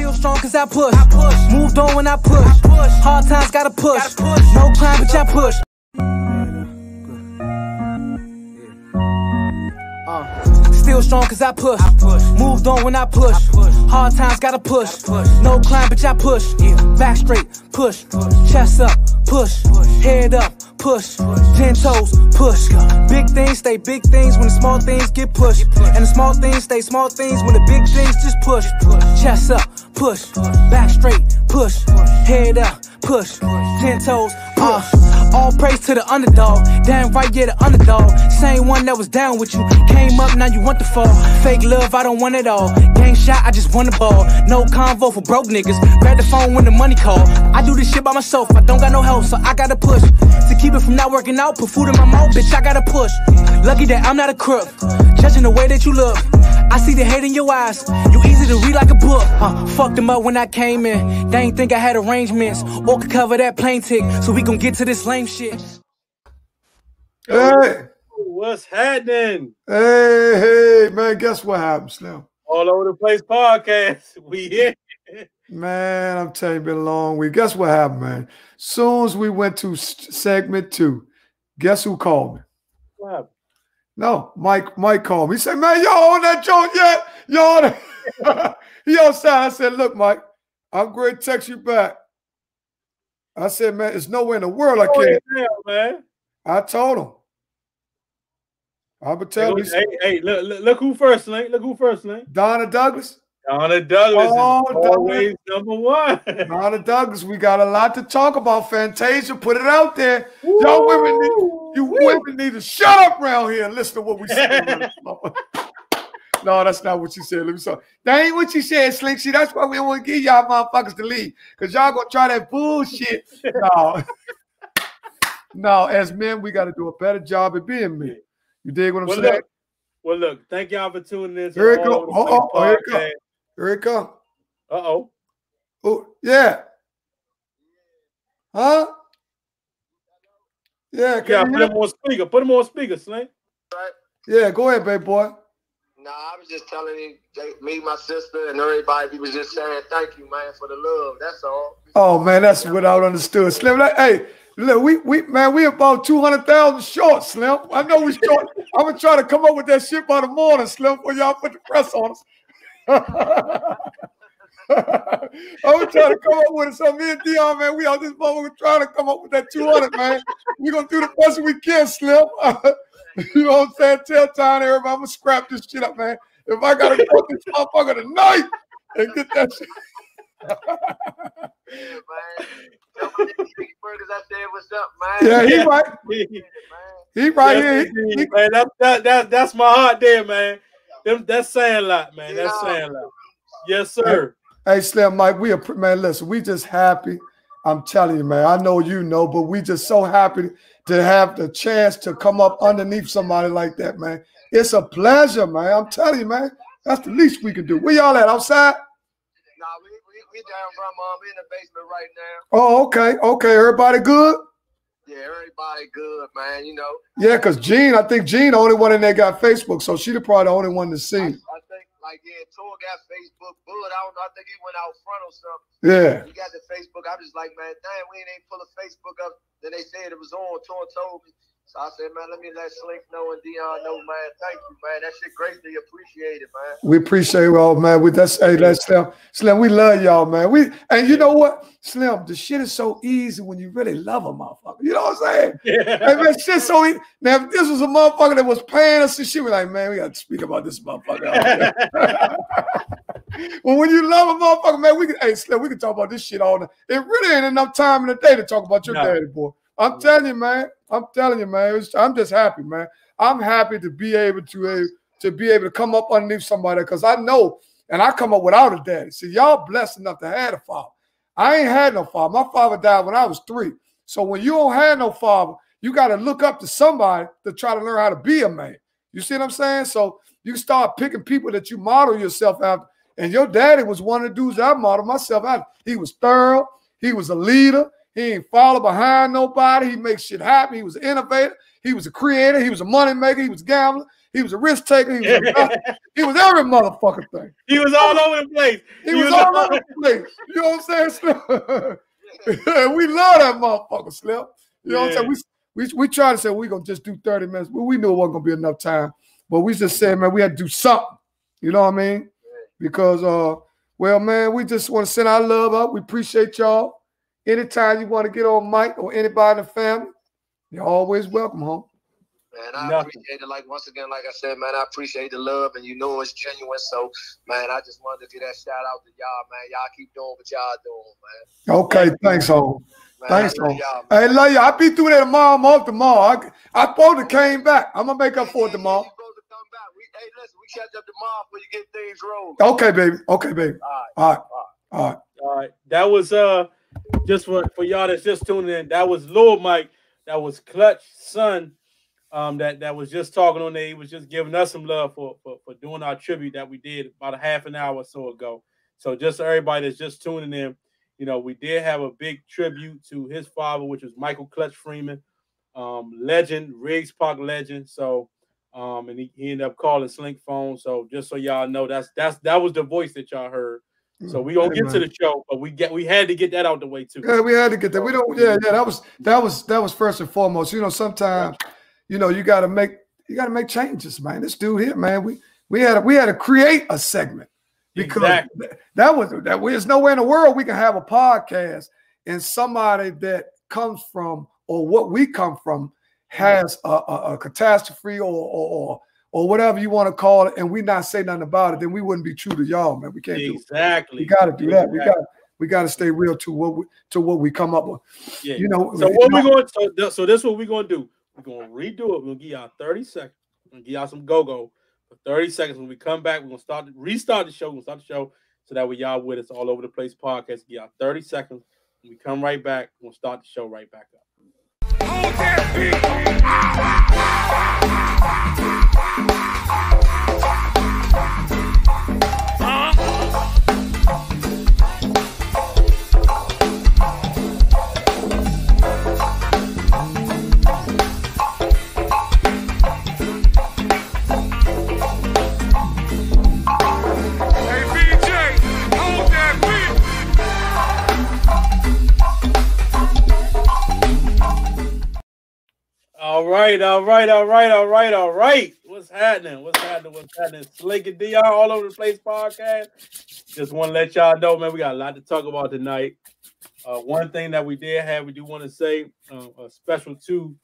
Still strong cause I push. Moved on when I push. Hard times gotta push. No crime but I push. Still strong cause I push. Moved on when I push. Hard times gotta push. No climb but I push. Back straight, push. Chest up, push. Head up, push. 10 toes, push. Big things stay big things when the small things get pushed. And the small things stay small things when the big things just push. Chest up, push. Back straight, push. Head up, push. 10 toes, all praise to the underdog. Damn right, yeah, the underdog. Same one that was down with you. Came up, now you want the fall. Fake love, I don't want it all. Gang shot, I just want the ball. No convo for broke niggas. Grab the phone when the money call. I do this shit by myself, I don't got no help, so I gotta push. To keep it from not working out, put food in my mouth, bitch, I gotta push. Lucky that I'm not a crook. Judging the way that you look, I see the hate in your eyes. You easy to read like a book. Fucked them up when I came in. They ain't think I had arrangements or could cover that plane ticket. So we gon' get to this lame shit. Hey, what's happening? Hey, man, guess what happened, Slim? All Over the Place podcast. We here. Man, I'm telling you, it's been a long week. Guess what happened, man? Soon as we went to segment 2, guess who called me? What happened? No, Mike called me. He said, man, y'all on that joint yet? Y'all he outside. I said, look, Mike, I'm going to text you back. I said, man, there's nowhere in the world I can't. Man. I told him. I'm going to tell him. Hey, look who first, Slink. Look who first, Slink. Donna Douglas. Donna Douglas is always number one. Donna Douglas, we got a lot to talk about. Fantasia, put it out there. Woo! Y'all women need to shut up around here and listen to what we say. No, that's not what she said. Let me say. That ain't what she said, Slink. See, that's why we don't want to give y'all motherfuckers to leave. Because y'all going to try that bullshit. No. No, as men, we got to do a better job at being men. You dig what I'm saying? Look, thank y'all for tuning in. Here it go. Here it come. Uh-oh. Oh, yeah. Huh? Yeah. Put him on speaker. Put him on speaker, Slink. Right. Yeah, go ahead, baby boy. Nah, I was just telling me, my sister, and everybody, he was just saying thank you, man, for the love. That's all. Oh, man, that's what I understood. Slim, hey, look, we about 200,000 short, Slim. I know we short. I'm going to try to come up with that shit by the morning, Slim, before y'all put the press on us. I'm going to try to come up with it. So me and Deon, man, we out this moment trying to come up with that 200, man. We're going to do the best we can, Slim. You know what I'm saying? Tell time everybody, I'm going to scrap this shit up, man. If I got to put this motherfucker tonight and get that shit. Yeah, man. Tell my nigga Sticky Burgers I said what's up, man. Yeah, he right. He right here. Man, that's my heart there, man. That's saying a lot, man. That's saying a lot. Yes, sir. Hey, Slim, Mike, man, listen, we just happy. I'm telling you, man, I know you know, but we just so happy to have the chance to come up underneath somebody like that, man. It's a pleasure, man. I'm telling you, man. That's the least we can do. Where y'all at, outside? Nah, we down, Grandma. We in the basement right now. Oh, okay. Okay, everybody good? Yeah, everybody good, man, you know. Yeah, because I think Jean the only one in there got Facebook, so she probably the only one to see. I think, like, yeah, Tor got Facebook, Bud, I don't know, I think he went out front or something. Yeah. He got the Facebook. I'm just like, man, damn, we ain't pull a Facebook up. Then they said it was on. Tor told me. So I said, man, let me let Slink know and Deon know, man. Thank you, man. That shit greatly appreciated, man. We appreciate it all, man. That's Slim. We love y'all, man. And you know what, Slim, the shit is so easy when you really love a motherfucker. You know what I'm saying? Yeah. Hey, man, shit's so easy. Now, if this was a motherfucker that was paying us, she was like, man, we got to speak about this motherfucker. Well, when you love a motherfucker, man, Slim, we can talk about this shit all day. It really ain't enough time in the day to talk about your daddy, boy. I'm telling you, man. I'm just happy, man. I'm happy to be able to come up underneath somebody because I know, and I come up without a daddy. See, y'all blessed enough to have a father. I ain't had no father. My father died when I was 3. So when you don't have no father, you got to look up to somebody to try to learn how to be a man. You see what I'm saying? So you start picking people that you model yourself after. And your daddy was one of the dudes that I modeled myself after. He was thorough. He was a leader. He ain't follow behind nobody. He makes shit happen. He was an innovator. He was a creator. He was a money maker. He was a gambler. He was a risk taker. He was he was every motherfucking thing. He was all over the place. He was all over the place. You know what I'm saying, Slim? We love that motherfucker, Slim. You know what I'm saying? We try to say we're going to just do 30 minutes, but we knew it wasn't going to be enough time. But we just said, man, we had to do something. You know what I mean? Because, well, man, we just want to send our love up. We appreciate y'all. Anytime you want to get on Mike or anybody in the family, you're always welcome, home. Man, I appreciate it. Like, once again, like I said, man, I appreciate the love, and you know it's genuine. So, man, I just wanted to give that shout out to y'all, man. Y'all keep doing what y'all doing, man. Okay, thanks, home. Thanks, home. I love you. I'll be through there tomorrow. I'm off tomorrow. I supposed to came back. I'm going to make up for it tomorrow. You're supposed to come back. Hey, listen, we catch up tomorrow before you get things rolling. Okay, baby. Okay, baby. All right. That was just for y'all that's just tuning in. That was Lil Mike. That was Clutch's son. That was just talking on there. He was just giving us some love for doing our tribute that we did about a half an hour or so ago. So just everybody that's just tuning in, you know, we did have a big tribute to his father, which was Michael Clutch Freeman, legend, Riggs Park legend. So, and he ended up calling Slink phone. So just so y'all know, that was the voice that y'all heard. So we gonna get to the show, but we had to get that out the way too. Yeah, we had to get that. We don't. Yeah. That was first and foremost. You know, sometimes. You know, you gotta make changes, man. This dude here, man, we had to create a segment because there's nowhere in the world we can have a podcast and somebody that comes from or what we come from has a catastrophe or whatever you want to call it, and we not say nothing about it, then we wouldn't be true to y'all, man. We can't do it. We got to do that. We got to stay real to what we come up with. Yeah. You know. So what we going? So this is what we're gonna do. We're going to redo it. We're going to give y'all 30 seconds. We're going to give y'all some go-go for 30 seconds. When we come back, we're going to restart the show. We're going to start the show so that way y'all with us all over the place podcast. Give y'all 30 seconds. When we come right back, we're going to start the show right back up. Hold that All right. What's happening? Slink and Deon, All Over the Place podcast. Just want to let y'all know, man, we got a lot to talk about tonight. One thing that we do want to say, a special to,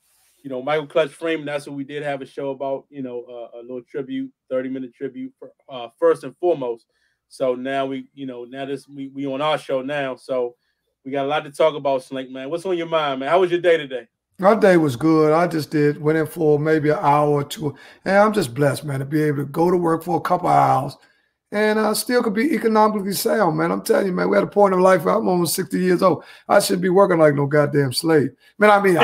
you know, Michael Clutch Freeman. That's what we did have a show about, you know, a little tribute, 30-minute tribute for, first and foremost. So now we on our show now. So we got a lot to talk about, Slink, man. What's on your mind, man? How was your day today? My day was good. I just went in for maybe an hour or two. And I'm just blessed, man, to be able to go to work for a couple of hours and I still could be economically sound, man. I'm telling you, man, we had a point in life where I'm almost 60 years old. I shouldn't be working like no goddamn slave. Man, I mean,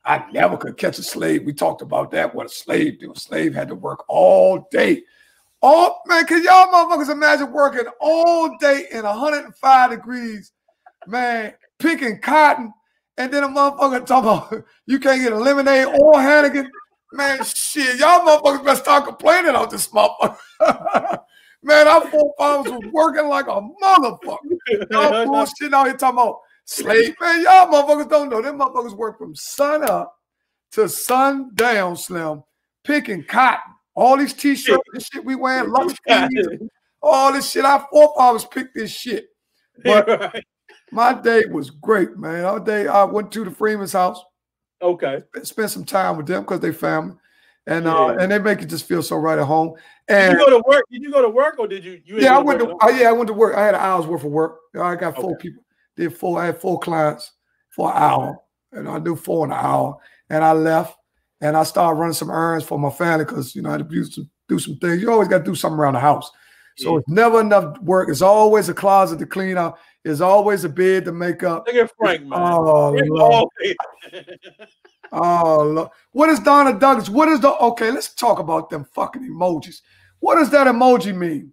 I never could catch a slave. We talked about that, what a slave do. A slave had to work all day. Oh, man, can y'all motherfuckers imagine working all day in 105 degrees, man, picking cotton? And then a motherfucker talking about you can't get a lemonade or Hannigan. Man, shit, y'all motherfuckers better start complaining on this motherfucker. Man, our forefathers was working like a motherfucker. Y'all bullshit out here talking about slave. Man, y'all motherfuckers don't know. Them motherfuckers work from sun up to sun down, Slim, picking cotton. All these t-shirts and shit we wearing, all this shit. Our forefathers picked this shit. But my day was great, man. All day I went to the Freeman's house. Okay. Spent some time with them because they family. And and they make you just feel so right at home. And did you go to work? Did you go to work or did you I went to work. I had an hour's worth of work. I got 4 people. I had 4 clients for an hour. And I do 4 in an hour. And I left and I started running some errands for my family because I had to do some things. You always got to do something around the house. So it's never enough work. It's always a closet to clean up. There's always a bed to make up. Look at Frank, man. Oh, Lord. Oh, Lord. What is Donna Douglas? Okay, let's talk about them fucking emojis. What does that emoji mean?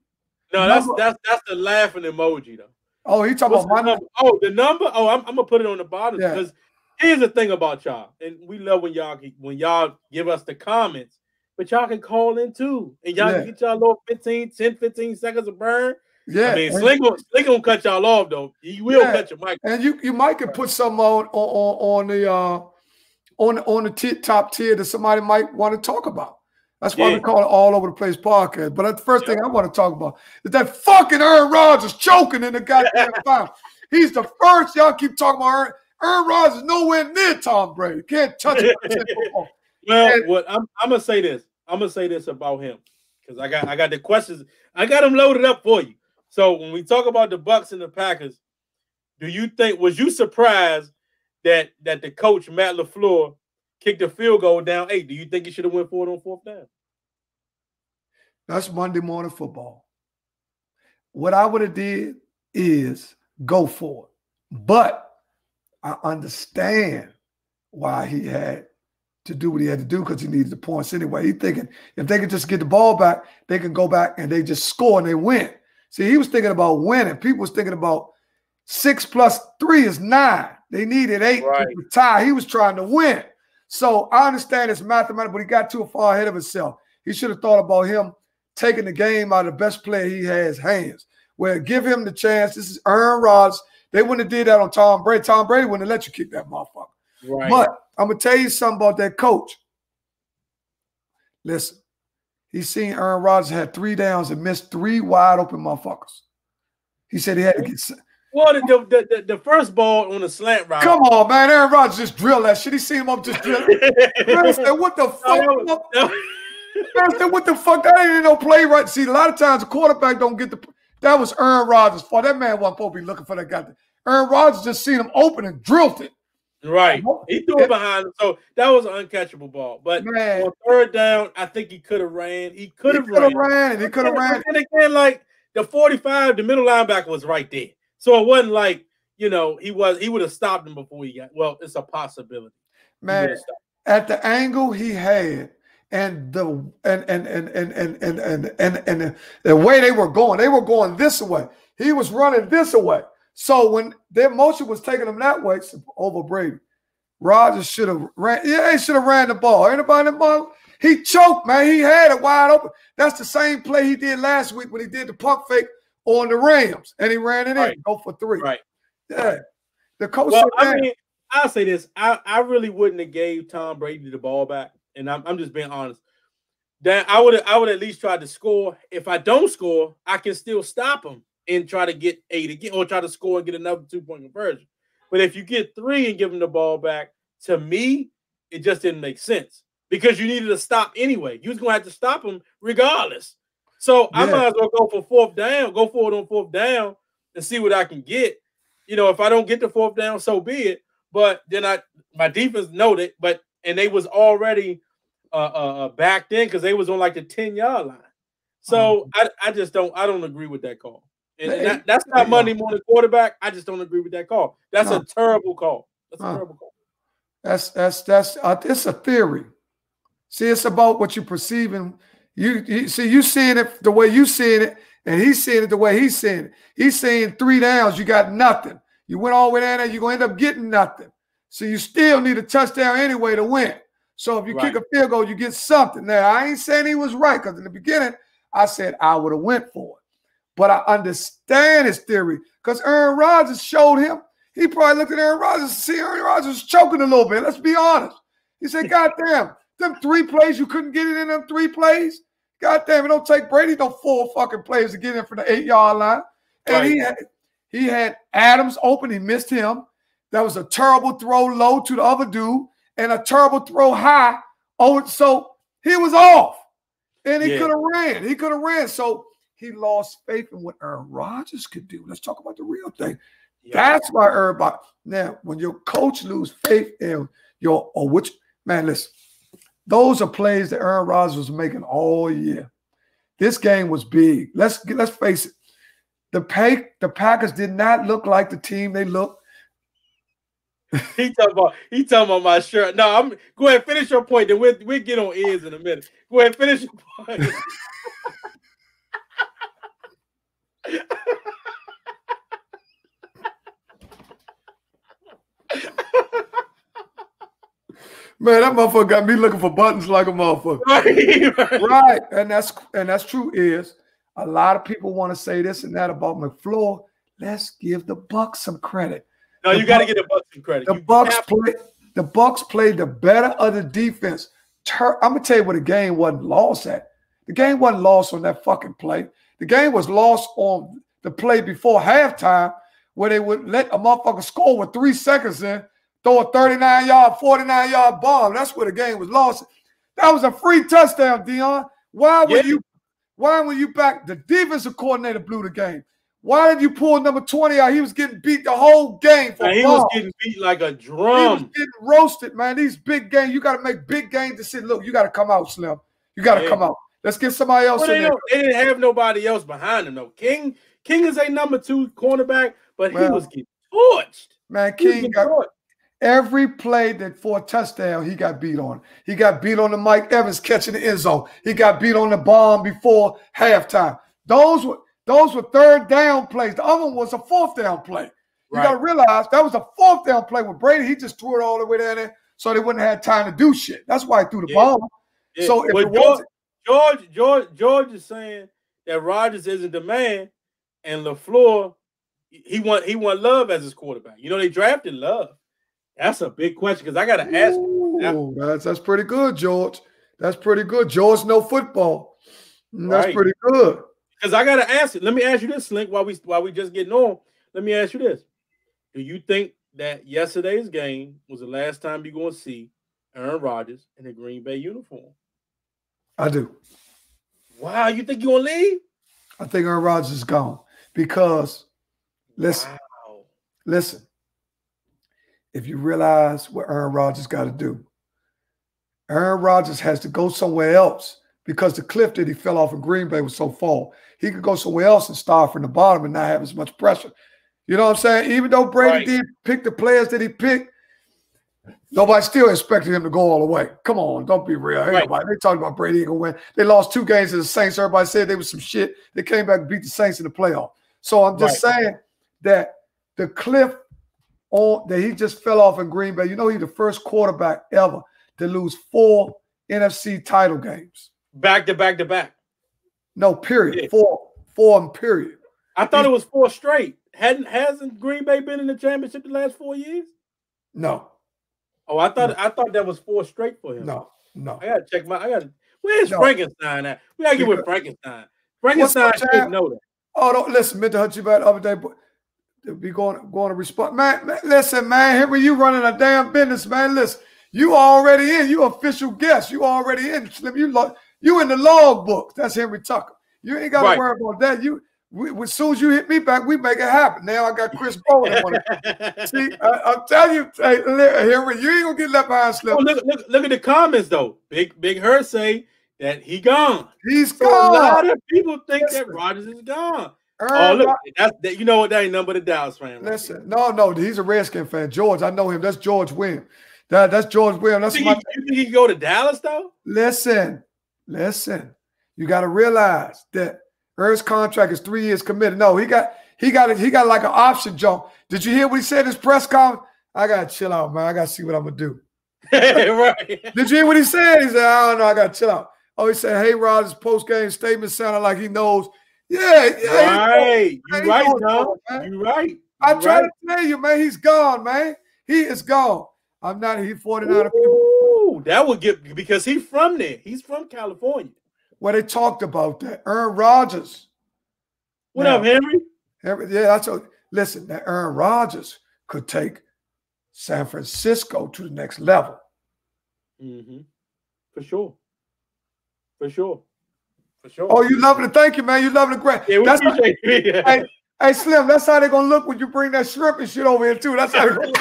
No, that's the laughing emoji, though. Oh, he talking about my number? Oh, the number. Oh, I'm gonna put it on the bottom because here's the thing about y'all, and we love when y'all give us the comments, but y'all can call in too, and y'all can get y'all little 10, 15 seconds of burn. Yeah, I mean, Slink gonna cut y'all off though. He will cut your mic. And you might could put some on the top tier that somebody might want to talk about. That's why we call it All Over the Place podcast. But the first thing I want to talk about is that fucking Aaron Rodgers choking in the goddamn foul. He's the first. Y'all keep talking about Aaron Rodgers is nowhere near Tom Brady. Can't touch him. Well, I'm gonna say this. I'm gonna say this about him because I got the questions. I got them loaded up for you. So when we talk about the Bucs and the Packers, was you surprised that the coach Matt LaFleur kicked a field goal down 8? Do you think he should have went for it on 4th down? That's Monday Morning Football. What I would have did is go for it. But I understand why he had to do what he had to do because he needed the points anyway. He's thinking if they can just get the ball back, they can go back and they just score and they win. See, he was thinking about winning. People was thinking about 6 + 3 is 9. They needed 8 to tie. He was trying to win. So I understand it's mathematical, but he got too far ahead of himself. He should have thought about him taking the game out of the best player he has hands. Well, give him the chance. This is Aaron Rodgers. They wouldn't have did that on Tom Brady. Tom Brady wouldn't have let you kick that motherfucker. Right. But I'm going to tell you something about that coach. Listen, he's seen Aaron Rodgers had 3 downs and missed 3 wide open motherfuckers. He said he had to get – Well, the first ball on the slant route. Come on, man. Aaron Rodgers just drilled that shit. He seen him up just drill. Man said, what the fuck? Man said, what the fuck? That ain't no play right. See, a lot of times the quarterback don't get the – that was Aaron Rodgers' fault. That man wasn't supposed to be looking for that guy. Aaron Rodgers just seen him open and drilled it. Right. He threw it behind him. So that was an uncatchable ball. But on 3rd down, I think he could have ran. He could have ran. He could have ran. And again, like the 45, the middle linebacker was right there. So it wasn't like, he would have stopped him before he got. Well, it's a possibility. Man, at the angle he had and the way they were going this way. He was running this way. So when their motion was taking them that way over Brady, Rodgers should have ran. Yeah, he should have ran the ball. Anybody the ball? He choked, man. He had it wide open. That's the same play he did last week when he did the pump fake on the Rams, and he ran it in. Go for 3. Right. Yeah. The coach said that. I mean, I'll say this. I really wouldn't have gave Tom Brady the ball back, and I'm just being honest. That I would at least try to score. If I don't score, I can still stop him and try to get 8 again, or try to score and get another 2-point conversion. But if you get 3 and give him the ball back, to me, it just didn't make sense because you needed to stop anyway. You was going to have to stop him regardless. So I might as well go for 4th down, go for it on 4th down and see what I can get. If I don't get the 4th down, so be it. But then my defense noted, and they was already backed in because they was on like the 10-yard line. So I don't agree with that call. And that's not Monday morning quarterback. I just don't agree with that call. That's a terrible call. That's a terrible call. It's a theory. See, it's about what you're perceiving. You seeing it the way you seeing it, and he's seeing it the way he's seeing it. He's saying 3 downs, you got nothing. You went all the way down there, you're going to end up getting nothing. So you still need a touchdown anyway to win. So if you kick a field goal, you get something. Now, I ain't saying he was right because in the beginning, I said I would have went for it. But I understand his theory because Aaron Rodgers showed him. He probably looked at Aaron Rodgers and see Aaron Rodgers was choking a little bit. Let's be honest. He said, God damn, them 3 plays, you couldn't get it in them 3 plays? God damn, it don't take Brady no 4 fucking plays to get in from the 8-yard line. And he had Adams open. He missed him. That was a terrible throw low to the other dude and a terrible throw high. So he was off. And he could have ran. He could have ran. So he lost faith in what Aaron Rodgers could do. Let's talk about the real thing. That's why everybody now, when your coach lose faith in listen, those are plays that Aaron Rodgers was making all year. This game was big. Let's face it. The Packers did not look like the team they looked. He talking about my shirt. No, go ahead, finish your point. Then we'll get on ears in a minute. Go ahead, finish your point. Man, that motherfucker got me looking for buttons like a motherfucker. Right. And that's true is a lot of people want to say this and that about McFleur. Let's give the Bucks some credit. No, you got to give the Bucks some credit. The Bucks played the better of the defense. I'm gonna tell you where the game wasn't lost at. The game wasn't lost on that fucking play. The game was lost on the play before halftime where they would let a motherfucker score with 3 seconds in, throw a 39-yard, 49-yard bomb. That's where the game was lost. That was a free touchdown, Deon. Why were you back? The defensive coordinator blew the game. Why did you pull number 20 out? He was getting beat the whole game. He was getting beat like a drum. He was getting roasted, man. These big games, you got to make big games to say, look, you got to come out, Slim. You got to come out. Let's get somebody else in there. They didn't have nobody else behind him, though. King is a number 2 cornerback, but he was getting torched. Man, King got every play that for a touchdown, he got beat on. He got beat on the Mike Evans catching the end zone. He got beat on the bomb before halftime. Those were third down plays. The other one was a fourth down play. You got to realize that was a fourth down play with Brady. He just threw it all the way down there so they wouldn't have time to do shit. That's why he threw the bomb. Yeah. So if it wasn't, George is saying that Rodgers isn't the man, and LaFleur, he want Love as his quarterback. You know, they drafted Love. That's a big question because I got to ask him. That's pretty good, George. That's pretty good. George know football. That's pretty good. Because I got to ask it. Let me ask you this, Slink, while we just getting on. Let me ask you this. Do you think that yesterday's game was the last time you're going to see Aaron Rodgers in a Green Bay uniform? I do. Wow, you think you're going to leave? I think Aaron Rodgers is gone because, listen, if you realize what Aaron Rodgers got to do, Aaron Rodgers has to go somewhere else because the cliff that he fell off in Green Bay was so far. He could go somewhere else and start from the bottom and not have as much pressure. You know what I'm saying? Even though Brady did pick the players that he picked, nobody still expected him to go all the way. Come on, don't be real. They talking about Brady ain't gonna win. They lost 2 games to the Saints. Everybody said they was some shit. They came back and beat the Saints in the playoff. So I'm just saying that the cliff that he just fell off in Green Bay. You know, he's the first quarterback ever to lose 4 NFC title games. Back to back. No, period. 4 period. I thought it was 4 straight. Hasn't Green Bay been in the championship the last 4 years? No. Oh, I thought that was 4 straight for him. No. I gotta check where's Frankenstein at? We gotta get with Frankenstein. Frankenstein should know that. Oh, don't listen, meant to hunt you about the other day, but we going to respond. Man, listen, man, Henry, you running a damn business, man. Listen, you already in. You official guest. You already in. Slim, you in the log book. That's Henry Tucker. You ain't got to worry about that. As soon as you hit me back, we make it happen. Now I got Chris Bowling on it. See, I'm telling you, Henry, you ain't gonna get left behind, Slim. Oh, look at the comments though. Big Hurt say that he gone. He's gone. A lot of people think that Rodgers is gone. You know what? That ain't nothing but a Dallas fan. Listen, no, he's a Redskin fan. George, I know him. That's George Williams. That's George Williams. You think he can go to Dallas though? Listen. You got to realize that Ert's contract is 3 years committed. No, he got like an option jump. Did you hear what he said in his press conference? I gotta chill out, man. I gotta see what I'm gonna do. Right. Did you hear what he said? He said, I don't know, I gotta chill out. Oh, he said, hey, Rodgers, post-game statement sounded like he knows. Yeah. Right. You're right, Tom. You're right. I try to tell you, man, he's gone, man. He is gone. I'm not. He's 49 people. Ooh, that would get because he's from there. He's from California. Well, they talked about that. Aaron Rodgers. What up, Henry? Listen, that Aaron Rodgers could take San Francisco to the next level. Mm-hmm. For sure. Oh, you loving it? Thank you, man. You loving it, great. Yeah, hey, Slim, that's how they're gonna look when you bring that shrimp and shit over here too. That's how they're gonna look.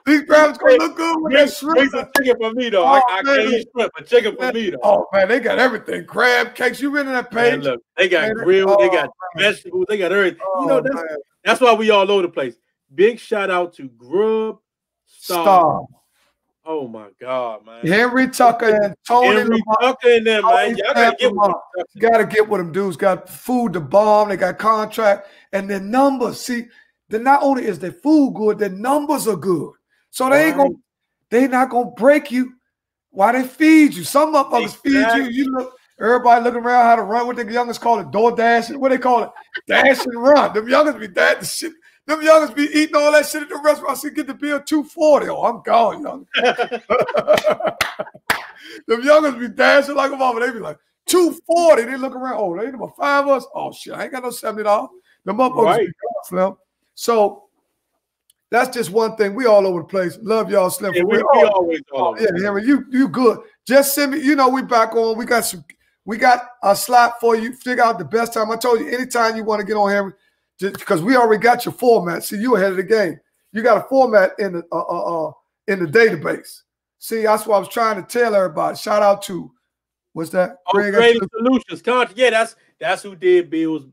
These grabs gonna look good with that shrimp. Bring some chicken for me though. I can't eat shrimp, but chicken for me though. Oh man, they got everything. Crab cakes. You been in that page? Man, look, they got grilled, they got vegetables, they got everything. That's why we all over the place. Big shout out to Grub Star. Oh my God, man. Henry Tucker and Tony Tucker and them, man. Y'all gotta get with them. You gotta get with them dudes. Got food to bomb, they got contract, and their numbers. See, not only is their food good, their numbers are good. So they ain't they not gonna break you while they feed you. Some motherfuckers feed you. You look, everybody looking around how to run. What the youngest call it, door dashing. What they call it, dash and run. Them youngest be that the shit. Them youngest be eating all that shit at the restaurant. I said, get the bill $240. Oh, I'm gone, young. Them youngest be dashing like a mama. They be like $240. They look around. Oh, they number 5 of us. Oh shit, I ain't got no $70. The motherfuckers be gone, Slim. So that's just one thing. We all over the place. Love y'all, Slim. Yeah, we always all over. Yeah, Henry, you good. Just send me. You know we back on. We got a slot for you. Figure out the best time. I told you anytime you want to get on, Henry, just because we already got your format. See, you ahead of the game. You got a format in the database. See, that's what I was trying to tell everybody. Shout out to what's that? Creative Solutions. Yeah, that's who did Bill's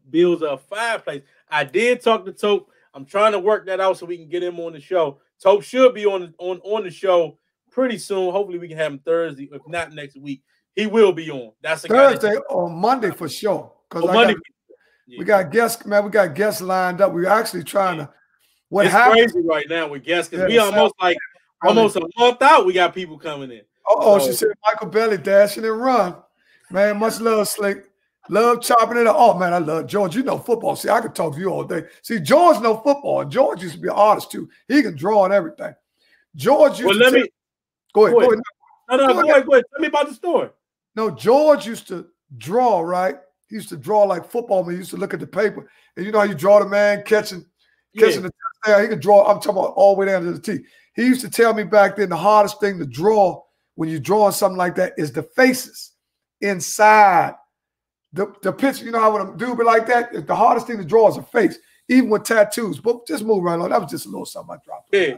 fireplace. I did talk to Tope. I'm trying to work that out so we can get him on the show. Tope should be on the show pretty soon. Hopefully we can have him Thursday, if not next week. He will be on. That's a Thursday or Monday for sure. Because Monday. We got guests, man. We got guests lined up. We're actually trying to. It's crazy right now with guests because we almost a month out. We got people coming in. She said Michael Belly dashing and run. Man, much love, Slink. Love chopping it up. Oh, man, I love George. You know football. See, I could talk to you all day. See, George know football. George used to be an artist, too. He can draw and everything. George used to Go ahead. No, go ahead. Tell me about the story. No, George used to draw, right? He used to draw like football. Man, he used to look at the paper. And you know how you draw the man catching the touchdown? He could draw, I'm talking about all the way down to the T. He used to tell me back then the hardest thing to draw when you're drawing something like that is the faces inside the picture. You know how when a dude be like that, the hardest thing to draw is a face, even with tattoos. But just move right along. That was just a little something I dropped. Yeah.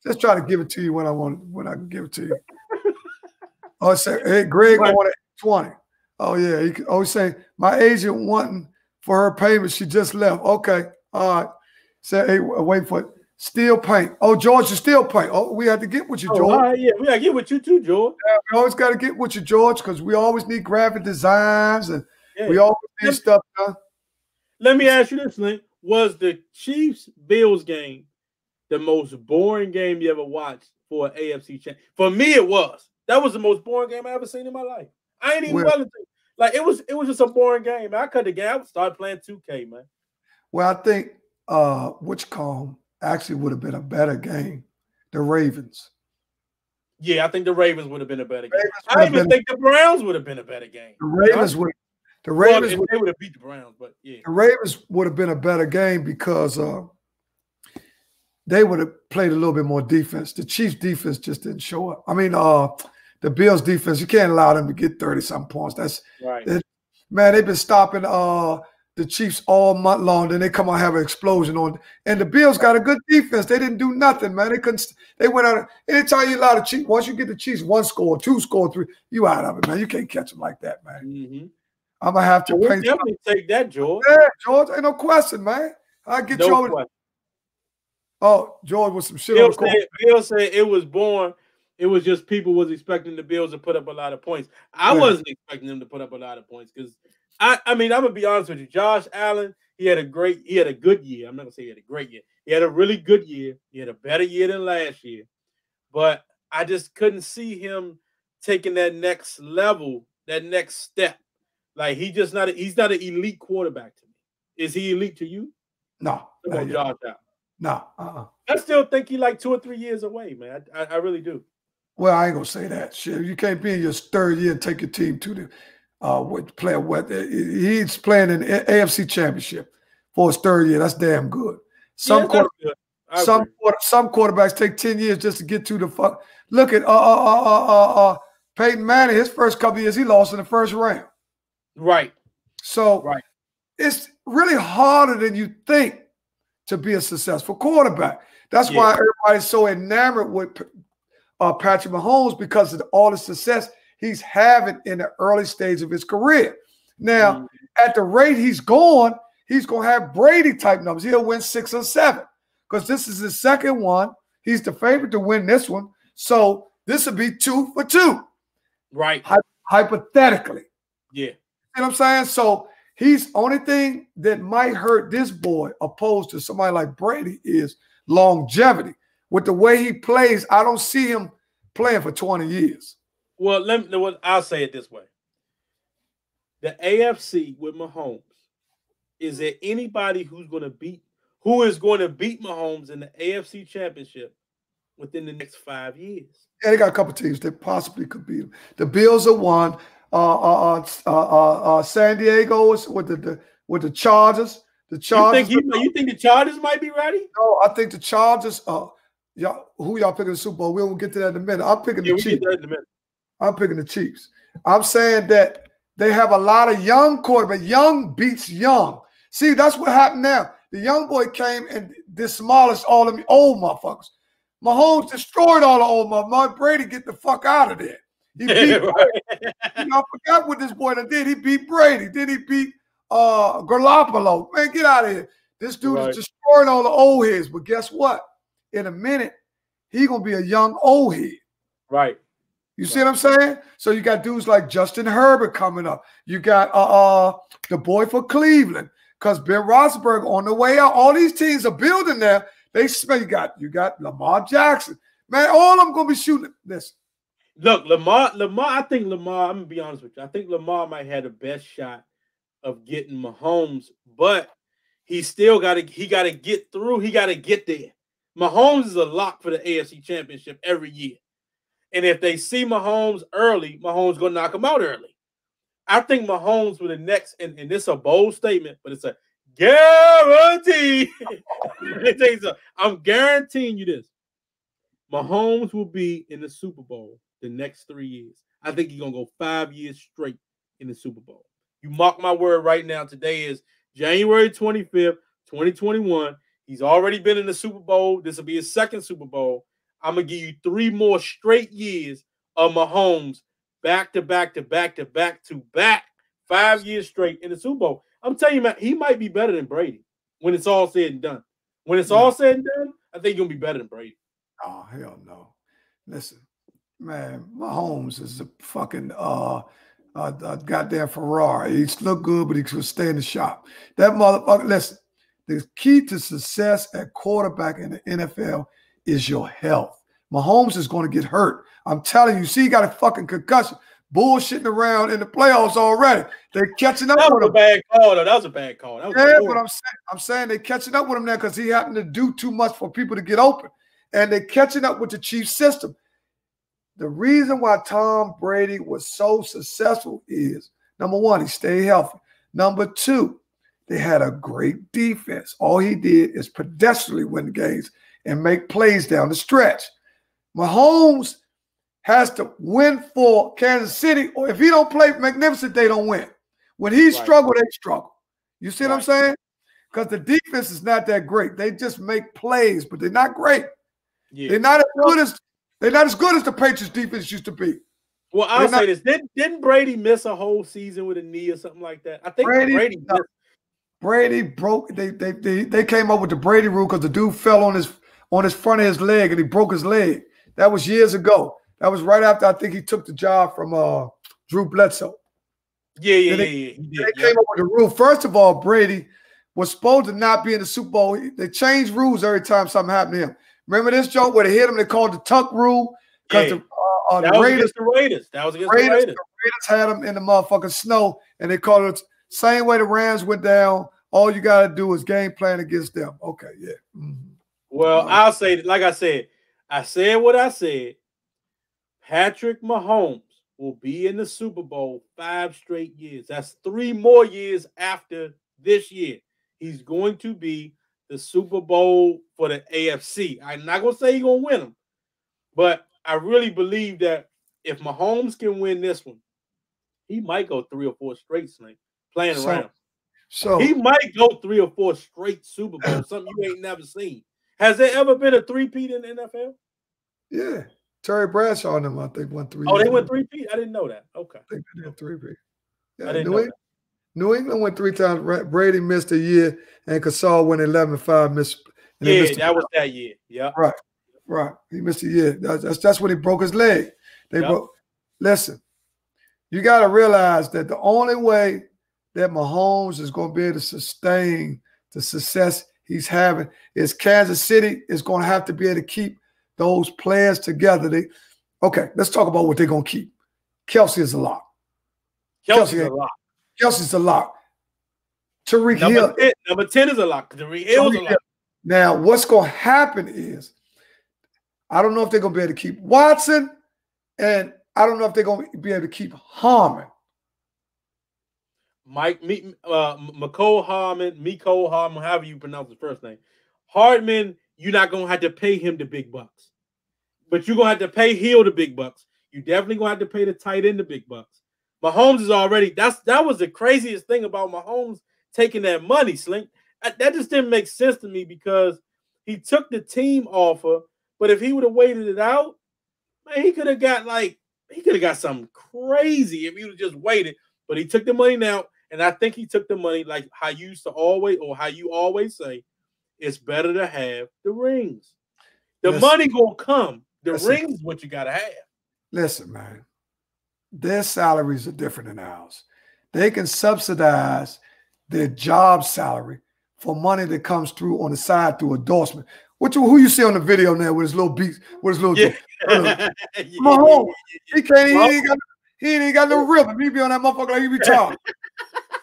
Just try to give it to you when I can give it to you. Oh, say, hey, Greg on at 20. Oh, yeah. He always say, my agent wanting for her payment. She just left. Okay. All right. Say, hey, wait for it. Steel paint. Oh, George, you steel paint. Oh, we have to get with you, George. All right, yeah, we got to get with you too, George. Yeah, we always got to get with you, George, because we always need graphic designs and we always need stuff done. Let me ask you this, Link. Was the Chiefs-Bills game the most boring game you ever watched for an AFC champ? For me, it was. That was the most boring game I ever seen in my life. I ain't even like it was just a boring game. I cut the game. I started playing 2K, man. Well, I think Witchcomb actually would have been a better game. The Ravens. Yeah, I think the Ravens would have been a better game. I even think the Browns would have been a better game. The Ravens would. They would have beat the Browns, but yeah. The Ravens would have been a better game because they would have played a little bit more defense. The Chiefs' defense just didn't show up. I mean, the Bills' defense, you can't allow them to get 30-something points. That's right. Man, they've been stopping the Chiefs all month long. Then they come out and have an explosion on. And the Bills got a good defense. They didn't do nothing, man. They went out. Anytime you allow the Chiefs, once you get the Chiefs 1 score, 2 score, 3, you out of it, man. You can't catch them like that, man. Mm-hmm. I'm gonna have to we'll definitely take that, George. Yeah, George, ain't no question, man. I'll get you over. Oh, George with some shit on the court. Bill said it was boring. It was just people was expecting the Bills to put up a lot of points. I wasn't expecting them to put up a lot of points because I mean, I'm gonna be honest with you. Josh Allen, he had a good year. I'm not gonna say he had a great year. He had a really good year. He had a better year than last year. But I just couldn't see him taking that next level, that next step. Like he's not an elite quarterback to me. Is he elite to you? No. Josh Allen. No. I still think he's like 2 or 3 years away, man. I really do. Well, I ain't gonna say that. Shit, you can't be in your 3rd year and take your team to the he's playing in the AFC Championship for his 3rd year. That's damn good. Some quarterbacks take 10 years just to get to the fuck. Look at Peyton Manning. His first couple of years, he lost in the 1st round. Right. So it's really harder than you think to be a successful quarterback. That's why everybody's so enamored with Patrick Mahomes, because of all the success he's having in the early stage of his career. Now, at the rate he's going to have Brady-type numbers. He'll win 6 or 7 because this is his 2nd one. He's the favorite to win this one. So this would be 2 for 2. Right. Hypothetically. Yeah. You know what I'm saying? So he's only thing that might hurt this boy opposed to somebody like Brady is longevity. with the way he plays, I don't see him playing for 20 years. Well, I'll say it this way. The AFC with Mahomes, is there anybody who is going to beat Mahomes in the AFC Championship within the next 5 years? Yeah, they got a couple teams that possibly could beat him. The Bills are one. San Diego is with the Chargers. The Chargers. You think the Chargers might be ready? No, I think the Chargers. Who y'all picking the Super Bowl? We'll get to that in a minute. I'm picking the Chiefs. I'm picking the Chiefs. I'm saying that they have a lot of young quarterbacks. Young beats young. See, that's what happened now. The young boy came and demolished all of them old motherfuckers. Mahomes destroyed all the old motherfuckers. Brady, get the fuck out of there. He beat Brady. I forgot what this boy did. He beat Brady. Then he beat Garoppolo. Man, get out of here. This dude is destroying all the old heads. But guess what? In a minute, he going to be a young old head. Right. You see what I'm saying? So you got dudes like Justin Herbert coming up. You got the boy for Cleveland, because Ben Roethlisberger on the way out. All these teams are building there. They smell. You got Lamar Jackson. Man, all of them going to be shooting this. Look, Lamar, I think Lamar, I'm going to be honest with you. I think Lamar might have the best shot of getting Mahomes, but he still got to get through. He got to get there. Mahomes is a lock for the AFC Championship every year. And if they see Mahomes early, Mahomes going to knock him out early. I think Mahomes with the next, and this is a bold statement, but it's a guarantee. I'm guaranteeing you this. Mahomes will be in the Super Bowl the next 3 years. I think he's going to go 5 years straight in the Super Bowl. You mark my word right now. Today is January 25th, 2021. He's already been in the Super Bowl. This will be his second Super Bowl. I'm going to give you 3 more straight years of Mahomes back to back to back to back to back, 5 years straight in the Super Bowl. I'm telling you, man, he might be better than Brady when it's all said and done. When it's all said and done, I think he's going to be better than Brady. Oh, hell no. Listen, man, Mahomes is a fucking goddamn Ferrari. He look good, but he could stay in the shop. That motherfucker, listen, the key to success at quarterback in the NFL is your health. Mahomes is going to get hurt. I'm telling you. See, he got a fucking concussion. Bullshitting around in the playoffs already. They're catching up with him. That was a bad call, though. That was a bad call. Yeah, but I'm saying they're catching up with him now because he happened to do too much for people to get open. And they're catching up with the Chiefs system. The reason why Tom Brady was so successful is, number one, he stayed healthy. Number two, they had a great defense. All he did is pedestrianly win games and make plays down the stretch. Mahomes has to win for Kansas City, or if he don't play magnificent, they don't win. When he struggle, they struggle. You see what I'm saying? Because the defense is not that great. They just make plays, but they're not great. Yeah. They're not as good as the Patriots defense used to be. Well, I'll say this. Didn't Brady miss a whole season with a knee or something like that? I think Brady broke. They came up with the Brady rule because the dude fell on his front of his leg and he broke his leg. That was years ago. That was right after I think he took the job from Drew Bledsoe. Yeah. They came up with the rule. First of all, Brady was supposed to not be in the Super Bowl. They changed rules every time something happened to him. Remember this joke where they hit him? They called the tuck rule because the Raiders. That was against the Raiders. The Raiders had him in the motherfucking snow, and they called it same way the Rams went down. All you got to do is game plan against them. Okay, yeah. Mm-hmm. Well, I'll say, like I said what I said. Patrick Mahomes will be in the Super Bowl 5 straight years. That's 3 more years after this year. He's going to be the Super Bowl for the AFC. I'm not going to say he's going to win them, but I really believe that if Mahomes can win this one, he might go 3 or 4 straight, Slink, playing around. So he might go 3 or 4 straight Super Bowls, something you ain't never seen. Has there ever been a 3-peat in the NFL? Yeah. Terry Bradshaw and them, I think, won 3. Oh, they went 3-peat? I didn't know that. Okay. I think they did 3-peat. Yeah, I didn't know that. New England went 3 times. Brady missed a year, and Casal went 11-5. That was that year. Yeah. Right. He missed a year. That's when he broke his leg. Listen, you got to realize that the only way that Mahomes is going to be able to sustain the success he's having is Kansas City is going to have to be able to keep those players together. Okay, let's talk about what they're going to keep. Kelsey is a lock. Kelsey's a lock. Kelsey's a lock. Tariq Hill. Number 10 is a lock. Tariq Hill's a lock. Now, what's going to happen is, I don't know if they're going to be able to keep Watson, and I don't know if they're going to be able to keep Harmon. Mecole Hardman, however you pronounce his first name. Hardman, you're not going to have to pay him the big bucks. But you're going to have to pay Hill the big bucks. You definitely going to have to pay the tight end the big bucks. Mahomes is already, that was the craziest thing about Mahomes taking that money, Slink. That just didn't make sense to me because he took the team offer, but if he would have waited it out, man, he could have got something crazy if he would have just waited. But he took the money now, and I think he took the money like how you always say, it's better to have the rings. The money gonna come. The rings is what you gotta have. Listen, man, their salaries are different than ours. They can subsidize their job salary for money that comes through on the side through endorsement. Who you see on the video now with his little beats, with his little Mahomes, he ain't got no rhythm. He be on that motherfucker like he be talking.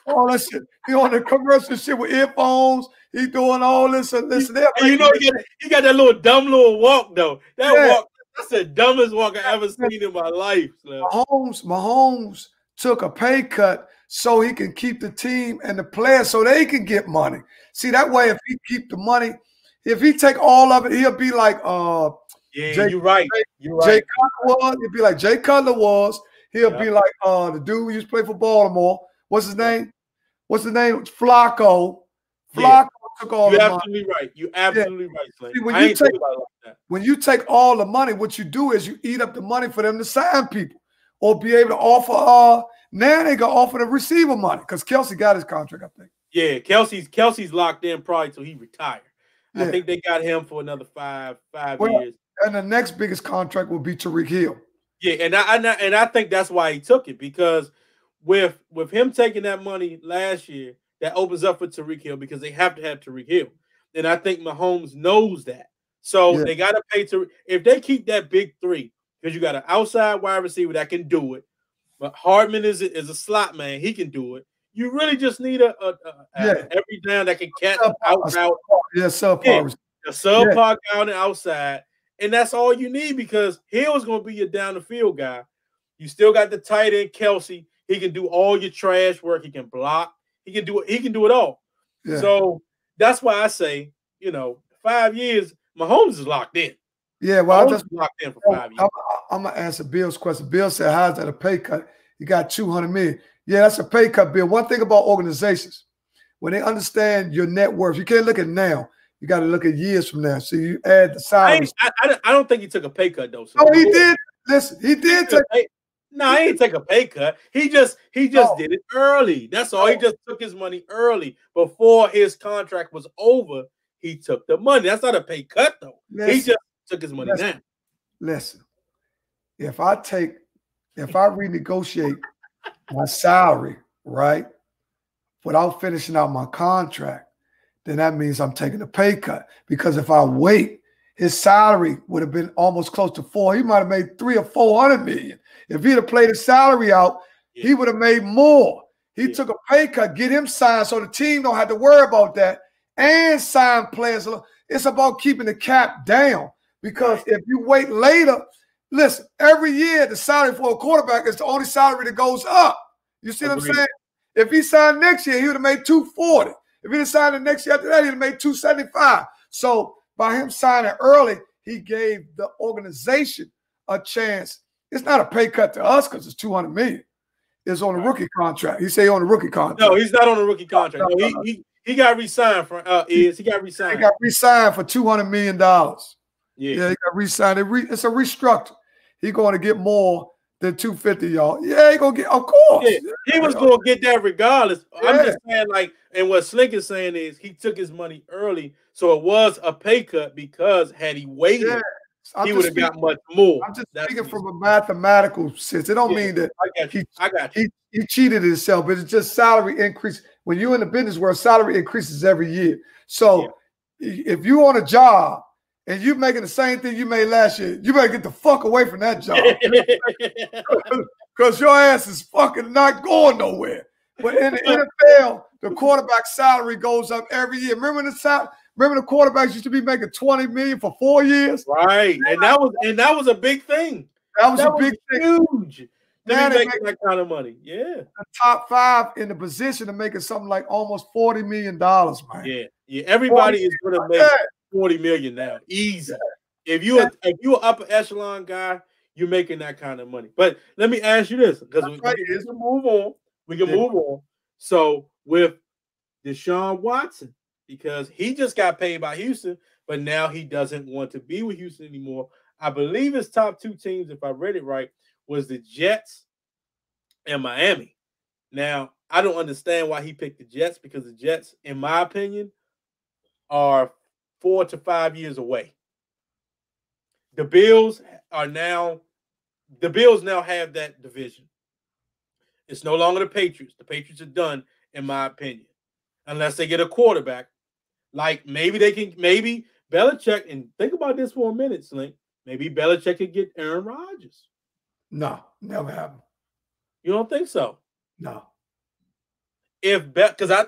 All that shit. He on the commercial shit with earphones. He doing all this and this and that. You know, he got that dumb little walk though. Walk, that's the dumbest walk I ever seen in my life. Mahomes took a pay cut so he can keep the team and the players so they can get money. See, that way, if he keep the money, if he take all of it, he'll be like you're right. Jay Cutler was. He'll be like Jay Cutler was. He'll be like the dude who used to play for Baltimore. What's his name? Flacco. Flacco took all the money. You're absolutely right, Slink. See, when you take all the money, what you do is you eat up the money for them to sign people or be able to offer now they can offer the receiver money because Kelsey got his contract, I think. Yeah, Kelsey's locked in probably till he retired. I think they got him for another five years. And the next biggest contract will be Tariq Hill. Yeah, and I think that's why he took it because with him taking that money last year, that opens up for Tariq Hill because they have to have Tariq Hill. And I think Mahomes knows that. So they got to pay Tariq. If they keep that big three, because you got an outside wide receiver that can do it, but Hardman is a slot man. He can do it. You really just need a every down that can catch out. A subpar guy on the outside. And that's all you need because Hill's going to be your down the field guy. You still got the tight end, Kelsey. He can do all your trash work. He can block. He can do it all. Yeah. So that's why I say, 5 years, Mahomes is locked in. Yeah, well, Mahomes is locked in for 5 years. I'm gonna answer Bill's question. Bill said, "How's that a pay cut? You got $200 million." Yeah, that's a pay cut, Bill. One thing about organizations, when they understand your net worth, you can't look at now. You got to look at years from now. So you add the salaries. I don't think he took a pay cut though. So he did. Listen, he did take. No, he didn't take a pay cut. He just did it early. That's all. He just took his money early before his contract was over. He took the money. That's not a pay cut though. He just took his money now. Listen, if I renegotiate my salary, right, without finishing out my contract, then that means I'm taking a pay cut. Because if I wait, his salary would have been almost close to $400. He might have made $300 or $400 million. If he'd have played his salary out, he would have made more. He took a pay cut, get him signed so the team don't have to worry about that and sign players. It's about keeping the cap down because if you wait later, listen, every year the salary for a quarterback is the only salary that goes up. You see what I'm saying? If he signed next year, he would have made $240. If he signed the next year after that, he'd have made $275. So by him signing early, he gave the organization a chance. It's not a pay cut to us because it's $200 million. It's on a rookie contract. He say on a rookie contract. No, he's not on a rookie contract. No, he got re-signed for he got re-signed. He got re-signed for $200 million. Yeah, he got re-signed. It's a restructure. He's going to get more than $250, y'all. Yeah, he gonna get, of course. Yeah, he was gonna get that regardless. Yeah. I'm just saying, and what Slink is saying is he took his money early, so it was a pay cut because had he waited, he would have got much more. I'm just speaking from a mathematical sense. It don't mean that I got you. He cheated himself, but it's just salary increase. When you're in the business world, salary increases every year. So if you on a job and you making the same thing you made last year, you better get the fuck away from that job. Because your ass is fucking not going nowhere. But in the NFL, the quarterback salary goes up every year. Remember the quarterbacks used to be making $20 million for 4 years? Right. And that was a big thing. That was a big thing. Huge. Now they make that kind of money. Yeah. The top 5 in the position of making something like almost $40 million, man. Yeah. Yeah. Everybody is gonna make $40 million now. Easy. Yeah. If you're an upper echelon guy, you're making that kind of money. But let me ask you this, because we can move on. We can move on. So with Deshaun Watson, because he just got paid by Houston, but now he doesn't want to be with Houston anymore. I believe his top 2 teams, if I read it right, was the Jets and Miami. Now, I don't understand why he picked the Jets, because the Jets, in my opinion, are 4 to 5 years away. The Bills now have that division. It's no longer the Patriots. The Patriots are done, in my opinion, unless they get a quarterback. Like maybe Belichick, and think about this for a minute, Slink. Maybe Belichick could get Aaron Rodgers. No, never happened. You don't think so? No. Because I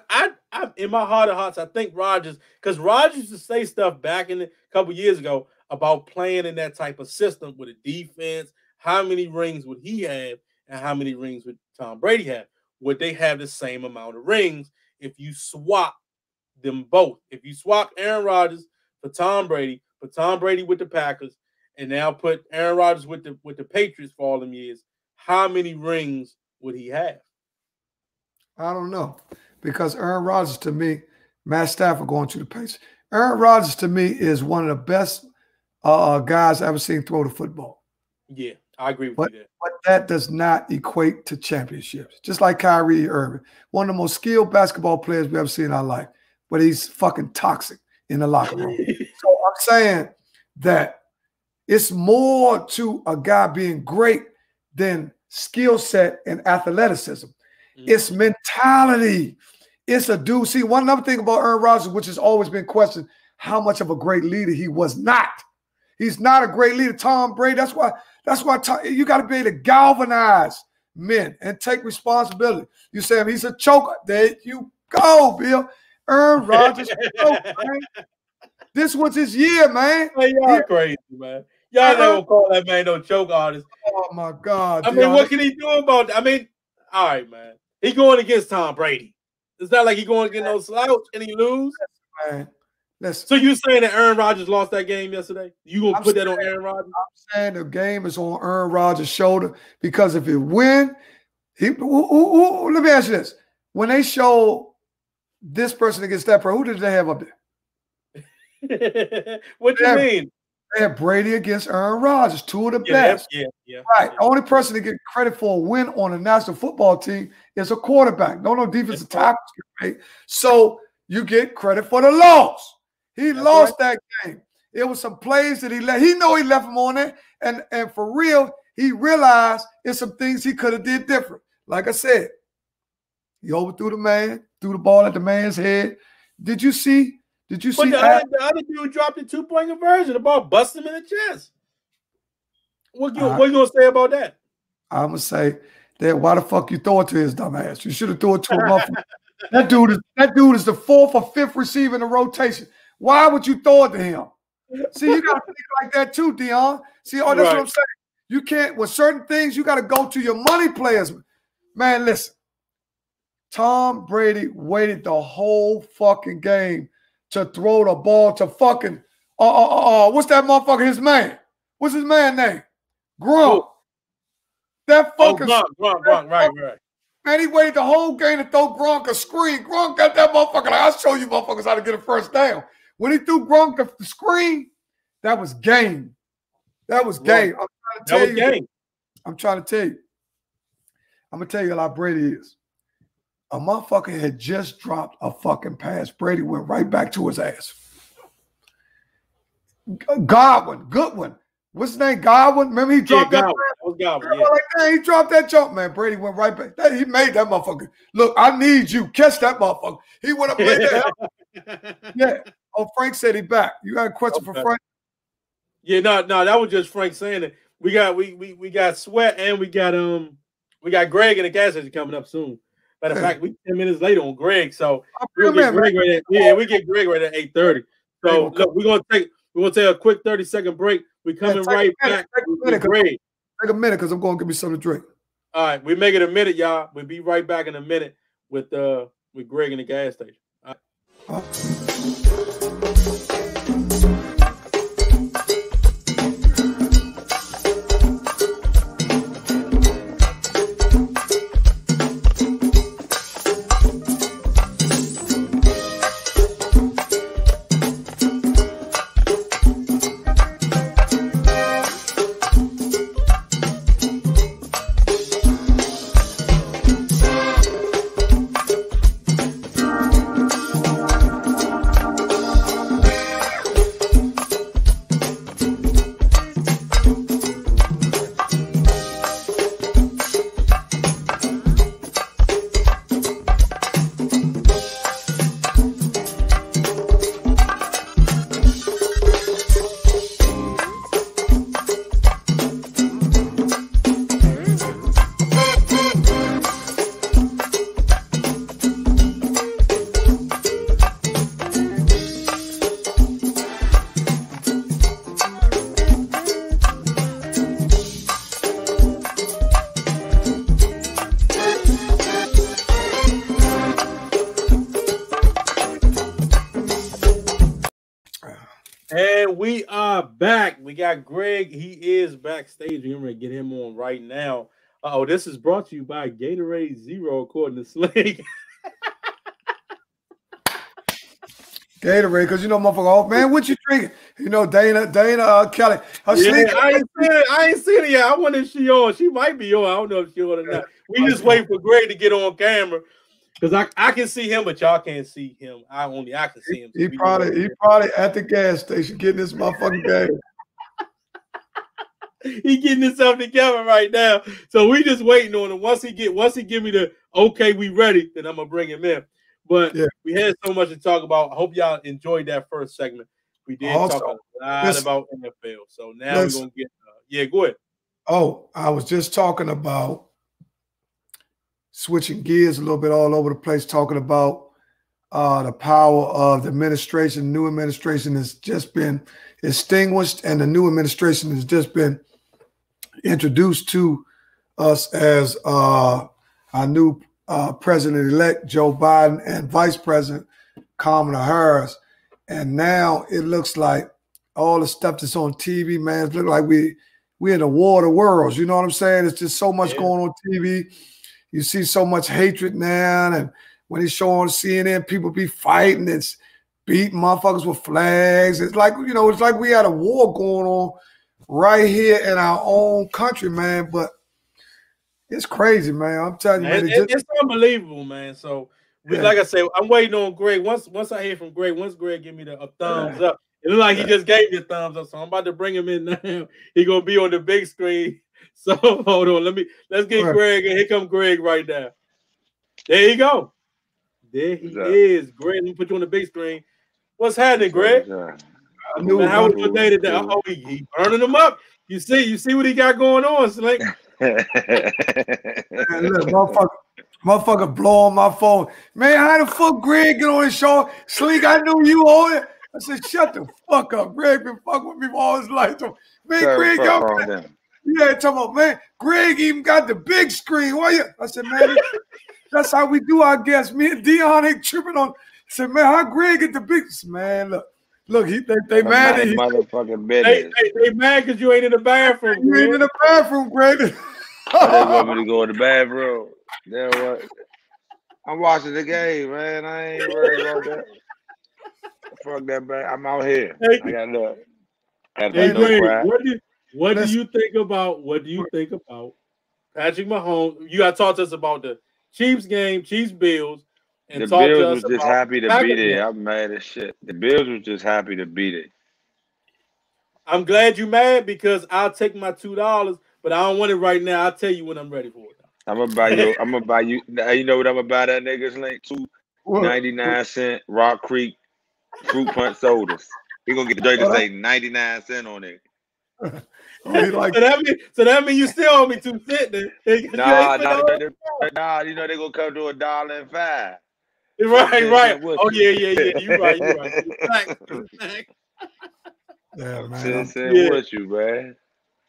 in my heart of hearts, I think Rodgers, because Rodgers used to say stuff back in a couple years ago about playing in that type of system with a defense. How many rings would he have, and how many rings would Tom Brady have? Would they have the same amount of rings if you swap them both? If you swap Aaron Rodgers for Tom Brady with the Packers, and now put Aaron Rodgers with the Patriots for all them years, how many rings would he have? I don't know, because Aaron Rodgers, to me, Matt Stafford going to the Patriots. Aaron Rodgers, to me, is one of the best guys I've ever seen throw the football. Yeah, I agree with you there. But that does not equate to championships. Just like Kyrie Irving, one of the most skilled basketball players we've ever seen in our life, but he's fucking toxic in the locker room. So I'm saying that it's more to a guy being great than skill set and athleticism. It's mentality. It's a dude. See, one other thing about Aaron Rodgers, which has always been questioned, how much of a great leader he was not. He's not a great leader. Tom Brady, that's why you got to be able to galvanize men and take responsibility. You say he's a choker. There you go, Bill. Aaron Rodgers. This was his year, man. Hey, y'all crazy, man. Y'all never call that man no choke artist. Oh, my God. I mean, what can he do about that? I mean, all right, man. He going against Tom Brady. It's not like he going against no slouch and he lose. Man. Listen. So you saying that Aaron Rodgers lost that game yesterday? You gonna put that on Aaron Rodgers? I'm saying the game is on Aaron Rodgers' shoulder, because if it win, let me ask you this. When they show this person against that person, who did they have up there? What you mean? They have Brady against Aaron Rodgers, 2 of the best. Yeah. Right. The only person to get credit for a win on a national football team is a quarterback. No defensive tackles get paid. So you get credit for the loss. He lost that game. It was some plays that he left. He know he left him on there. And for real, he realized it's some things he could have did different. Like I said, he overthrew the man, threw the ball at the man's head. Did you see? But the other dude dropped the 2-point conversion. The ball busted him in the chest. What you gonna say about that? I'm gonna say that why the fuck you throw it to his dumb ass? You should have thrown it to him. That dude is the 4th or 5th receiver in the rotation. Why would you throw it to him? See, you gotta think like that too, Deon. See, that's what I'm saying. You can't, with certain things, you gotta go to your money players. Man, listen. Tom Brady waited the whole fucking game to throw the ball to fucking what's that motherfucker? His man. What's his man name? Gronk. That fucking Gronk, right. Man, he waited the whole game to throw Gronk a screen. Gronk got that motherfucker. Like, I'll show you motherfuckers how to get a first down. When he threw Gronk the screen, that was game. That was game. I'm trying to tell you. I'm gonna tell you how Brady is. A motherfucker had just dropped a fucking pass. Brady went right back to his ass. Goodwin. What's his name? Godwin? Remember he dropped that pass? Godwin, he dropped that jump, man. Brady went right back. He made that motherfucker. Look, I need you. Catch that motherfucker. He would have made that. Yeah. Oh, Frank said he back. You got a question for Frank? Yeah, no, that was just Frank saying it. We got Sweat and we got Greg in the gas station coming up soon. Matter of fact, we 10 minutes late on Greg, so we'll get Greg right at, we get Greg right at 8:30. So look, we're gonna take a quick 30-second break. We're coming right back with Greg. Take a minute because I'm going to give me something to drink. All right, we make it a minute, y'all. We'll be right back in a minute with Greg in the gas station. All right. And we are back. We got Greg. He is backstage. We're going to get him on right now. This is brought to you by Gatorade Zero, according to Slink. Gatorade, because you know, motherfucker, oh, man, what you drinking? You know, Dana Kelly. I ain't seen it yet. I wonder if she on. She might be on. I don't know if she on or not. We just wait for Greg to get on camera. Because I can see him, but y'all can't see him. I can see him. He probably at the gas station getting this motherfucking game. He getting himself together right now. So we just waiting on him. Once he give me the okay, we ready, then I'm gonna bring him in. But we had so much to talk about. I hope y'all enjoyed that first segment. We did talk a lot about NFL. So now we're gonna get go ahead. Oh, I was just talking about switching gears a little bit all over the place, talking about the power of the administration. New administration has just been extinguished, and the new administration has just been introduced to us as our new president-elect, Joe Biden, and Vice President Kamala Harris. And now it looks like all the stuff that's on TV, man, it looks like we're in a war of the worlds. You know what I'm saying? It's just so much going on TV. You see so much hatred now, and when they show on CNN, people be fighting. It's beating motherfuckers with flags. It's like, you know, it's like we had a war going on right here in our own country, man. But it's crazy, man. I'm telling you, man. It's unbelievable, man. So, like I said, I'm waiting on Greg. Once I hear from Greg, once Greg give me a thumbs up, it looks like he just gave me a thumbs up. So I'm about to bring him in now. He's gonna be on the big screen. So hold on, let's get Greg. And here comes Greg right now. There you go. There he is. Greg, let me put you on the big screen. What's happening, Greg? Man, how was your day today? Oh, he burning them up. You see what he got going on, Slink. Man, look, motherfucker blowing my phone. Man, how the fuck Greg get on his show? Slink, I knew you on it. I said, shut the fuck up. Greg been fucking with me for all his life. Man, Greg, talking about, man, Greg even got the big screen. Why you? I said, man, that's how we do our guests. Me and Deon ain't tripping on. I said, man, how Greg get the big? Man, look, they mad at you. Motherfucking business. They mad because you ain't in the bathroom. You ain't in the bathroom, Greg. They want me to go in the bathroom. Then what? I'm watching the game, man. I ain't worried about that. Fuck that, man. I'm out here. I got look. What do you think about Patrick Mahomes? You got to talk to us about the Chiefs game, Chiefs Bills, and the Bills was just happy to be there. I'm mad as shit. The Bills was just happy to be there. I'm glad you mad because I'll take my $2, but I don't want it right now. I'll tell you when I'm ready for it. I'm gonna buy you. You know what I'm gonna buy that nigga's link? 2.99 Rock Creek Fruit punch sodas. He gonna get the drink to say 99 cents on it. So that means you still owe me 2 cents then. Nah, you know they gonna come to $1.05. Right. Oh yeah. You right. Yeah, man. With you, man.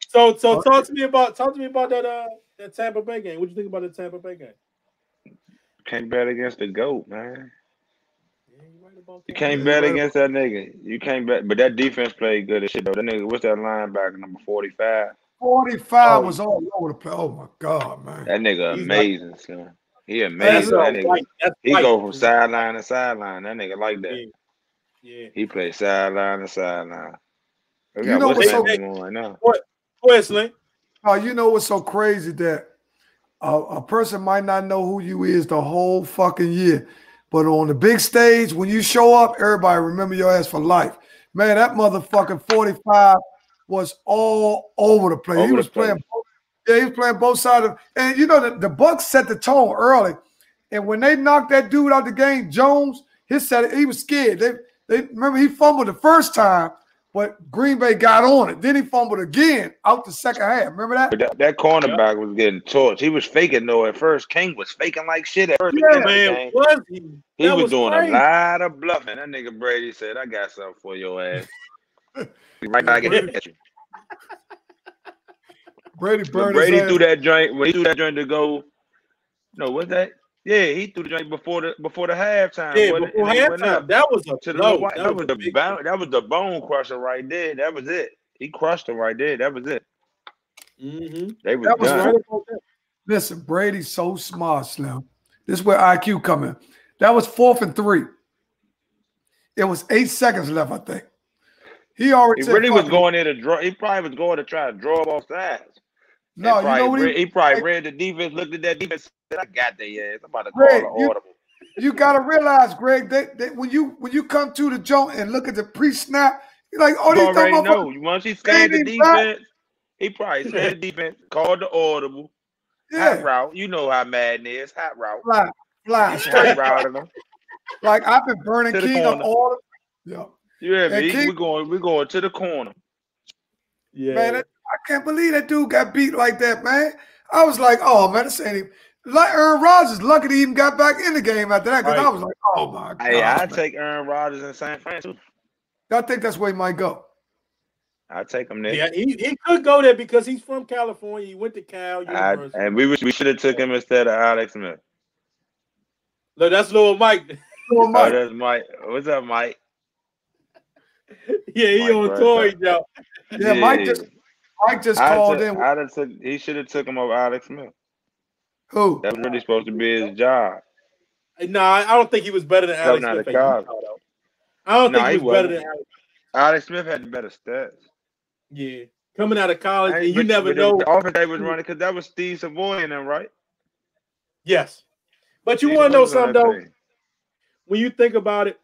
So talk to me about that Tampa Bay game. What you think about the Tampa Bay game? Can't bet against the GOAT, man. Yeah, you right about that. You can't bet against that nigga. You can't bet, but that defense played good as shit though. That nigga, what's that linebacker number 45? 45 was all over the place. Oh my God, man. That nigga amazing, son. He amazing. That nigga. He go from sideline to sideline. That nigga like that. Yeah. He plays sideline to sideline. You know what's so right now? Go ahead, Slink. You know what's so crazy that a person might not know who you is the whole fucking year, but on the big stage, when you show up, everybody remember your ass for life. Man, that motherfucking 45 was all over the place. He was playing both sides of, and you know the Bucs set the tone early, and when they knocked that dude out the game, Jones, he was scared. They remember he fumbled the first time, but Green Bay got on it. Then he fumbled again out the second half. Remember that? But that cornerback was getting torched. He was faking though at first. King was faking like shit at first. Yeah, man, was he? He was doing crazy. A lot of bluffing. That nigga Brady said, "I got something for your ass." Right back at you. Brady threw that joint when he threw that joint to go. No, what's that? Yeah, he threw the joint before the halftime. Yeah, before halftime. That was a blow. That was the bone crusher right there. That was it. He crushed him right there. That was it. Mm-hmm. They was done. Right. Listen, Brady's so smart, Slim. This is where IQ come in. That was 4th and 3. It was 8 seconds left, I think. He really was going in to draw. He probably was going to try to draw off sides. No, you know what he probably read the defense, looked at that defense, said, "I got their ass. I'm about to call an audible." You gotta realize, Greg, that when you come to the joint and look at the pre-snap, you're like, "Oh, you already know." Once he scanned the defense, he probably scanned the defense, called the audible. Yeah. Hot route. You know how Madden is. Hot route. Fly. Straight routing them. Like I've been burning King on all. Yeah. We're going to the corner. Yeah. Man, I can't believe that dude got beat like that, man. I was like, oh man, this ain't even like Aaron Rodgers. Lucky he even got back in the game after that because I was like, oh my God. Hey, I'd take Aaron Rodgers in San Francisco. I think that's where he might go. I'd take him there. Yeah, he could go there because he's from California. He went to Cal University. And we should have took him instead of Alex Smith. Look, that's Lil Mike. Lil Mike. Oh, that's Mike. What's up, Mike? Yeah, he on tour, y'all. Yeah, Mike just called in. He should have took him over Alex Smith. Who? That was really supposed to be his job. Nah, I don't think he was better than Alex Smith. I don't think he was better than Alex. Alex Smith had the better stats. Yeah, coming out of college, and you never know. The offense they was running because that was Steve Savoy in them, right? Yes, but you want to know something though? When you think about it,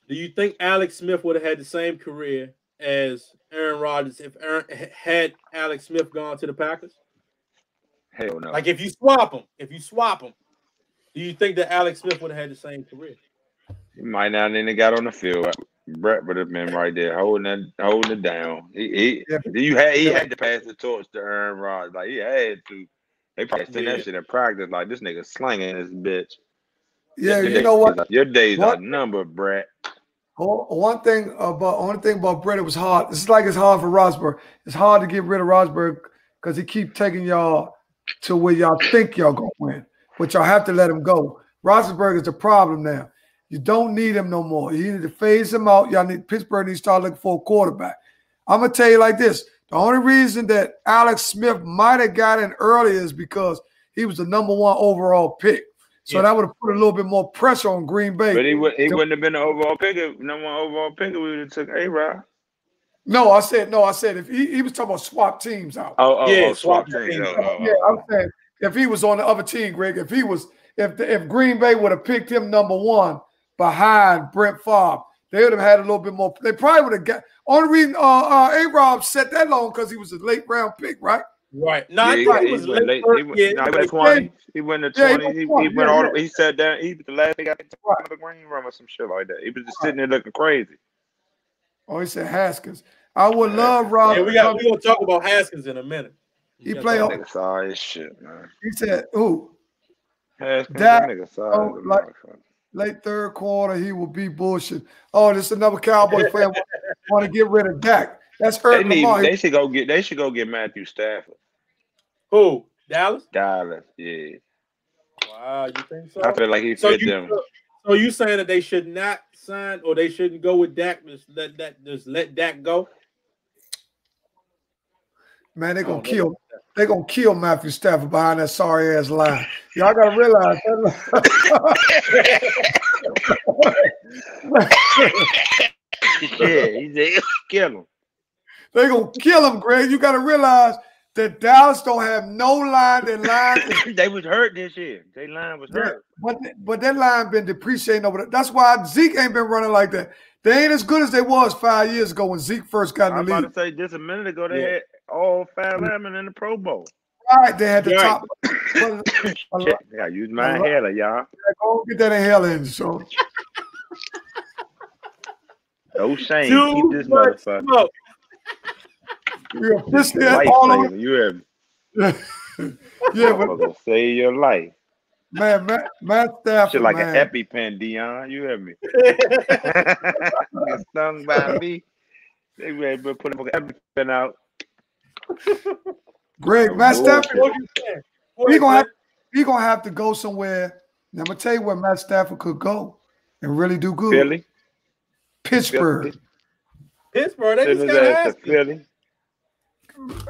do you think Alex Smith would have had the same career as Aaron Rodgers had Alex Smith gone to the Packers? Hell no. Like if you swap them, do you think that Alex Smith would have had the same career? He might not have got on the field. Brett would have been right there holding it down. He had to pass the torch to Aaron Rodgers. Like he had to. They probably sent that shit in practice. Like this nigga slinging this bitch. Yeah, you know what? Your days are numbered, Brett. Only thing about Brett, it was hard. It's like it's hard for Rosberg. It's hard to get rid of Rosberg because he keep taking y'all to where y'all think y'all gonna win, but y'all have to let him go. Rosberg is the problem now. You don't need him no more. You need to phase him out. Pittsburgh needs to start looking for a quarterback. I'm gonna tell you like this: the only reason that Alex Smith might have got in early is because he was the number 1 overall pick. So that would have put a little bit more pressure on Green Bay. But he wouldn't have been an overall pick. Number 1 overall pick, we would have took A-Rod. No, I said if he was talking about swap teams out. Swap teams. I'm saying if he was on the other team, Greg, if Green Bay would have picked him number 1 behind Brent Favre, they would have had a little bit more. They probably would have got. Only reason A-Rob set that long because he was a late round pick, right? Right. No, I think he was late. He went 20. He went to 20. He went all the way. He sat down. He was the last thing I got to the green room or some shit like that. He was just sitting there looking crazy. Oh, he said Haskins. I would love Rob. Yeah, we're gonna talk about Haskins in a minute. He played. Nigga sorry as shit, man. He said, "Who? Haskins, Dak, nigga sorry. like late third quarter, he will be bullshit. Oh, this is another Cowboy fan want to get rid of Dak. That's hurt Lamar. They should go get Matthew Stafford. Who? Dallas? Dallas, yeah. Wow, you think so? I feel like he fit them. So you saying that they should not sign or they shouldn't go with Dak? Just let Dak go? Man, they're gonna kill Matthew Stafford behind that sorry ass line. Y'all gotta realize Yeah, he's kill him. They're gonna kill him, Greg. You gotta realize that Dallas don't have no line. Their line they was hurt this year. Their line was hurt. But that line been depreciating over there. That's why Zeke ain't been running like that. They ain't as good as they was 5 years ago when Zeke first got in the league. I'm about to say just a minute ago they had all 5 linemen in the Pro Bowl. Right, they had the top. I gotta use my inhaler, y'all. Go get that inhaler in, so. No shame. Keep this motherfucker. You're officially all over. You hear me? Yeah, but save your life. Man, Matt Stafford, shit like man. an EpiPen, Deon. You hear me? Get stung by me. They ready to put an EpiPen out. Greg, Matt Stafford, he gonna have to go somewhere. Now, I'm gonna tell you where Matt Stafford could go and really do good. Philly, Pittsburgh. Pittsburgh. They just got to Philly.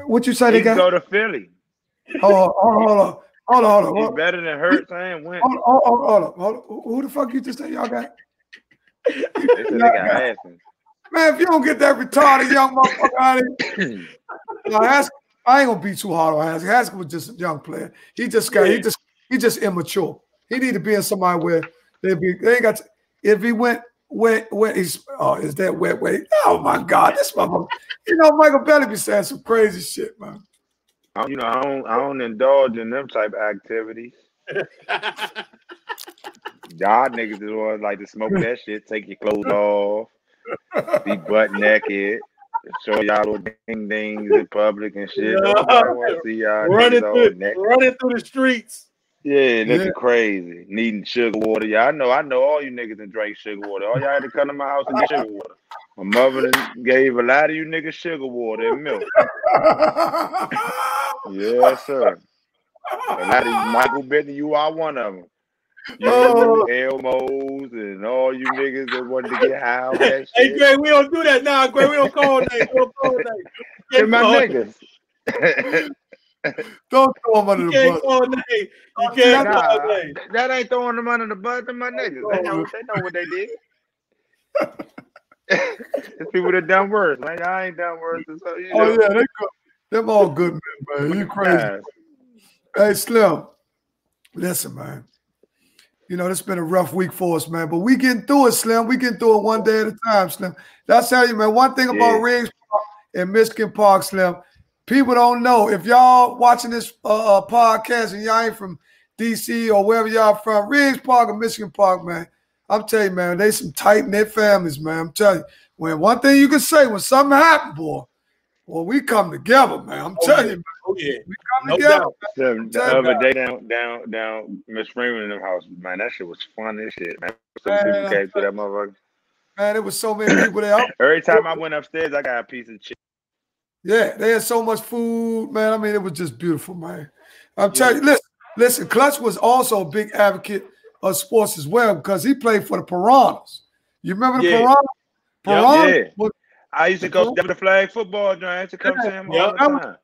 What you say? They got go to Philly. Hold on. He's better than Hurts and Wentz. Hold on. Who the fuck you just say y'all got? They said they got Haskins. Man, if you don't get that retarded young motherfucker out of here, I ain't gonna be too hard on Haskins. Haskins was just a young player. He just immature. He need to be in somebody where they ain't got to, if he went where he's is that wet? Oh my God, this motherfucker. Michael Belly be saying some crazy shit, man. I don't indulge in them type of activities. Y'all niggas just want like to smoke that shit, take your clothes off, be butt naked, show y'all little ding dings in public and shit. I want to see y'all running through the streets. Yeah, looking crazy, needing sugar water. Yeah, I know all you niggas that drink sugar water. All y'all had to come to my house and get sugar water. My mother gave a lot of you niggas sugar water and milk. Yes, sir. A lot of Michael Benton, you are one of them. You Elmos and all you niggas that wanted to get high on that shit. Hey, Greg, we don't do that now, Greg. We don't call names. They're my niggas. Don't throw them under the bus. You can't call names. That ain't throwing them under the bus. They're my niggas. They know what they did. It's people that done worse. Like I ain't done worse. So, yeah, they good. Them all good men, man. You crazy. Hey, Slim. Listen, man. It's been a rough week for us, man. But we getting through it, Slim. We getting through it one day at a time, Slim. That's how you, man. One thing about Riggs Park and Michigan Park, Slim, people don't know. If y'all watching this podcast and y'all ain't from DC or wherever y'all from, Riggs Park or Michigan Park, man, I'm telling you, man, they some tight-knit families, man. I'm telling you. When one thing you can say, when something happen, boy, we come together, man. I'm telling you, man. Oh, yeah. We come together. The other day down Miss Freeman in the house, man, that shit was fun as shit, man. Some people came to that motherfucker. Man, there was so many people there. Every time I went upstairs, I got a piece of chicken. Yeah, they had so much food, man. I mean, it was just beautiful, man. I'm telling you, listen, Clutch was also a big advocate of sports as well because he played for the Piranhas. You remember the Piranhas? Yeah. I used to go to the flag football joint. I used to come to him all the time.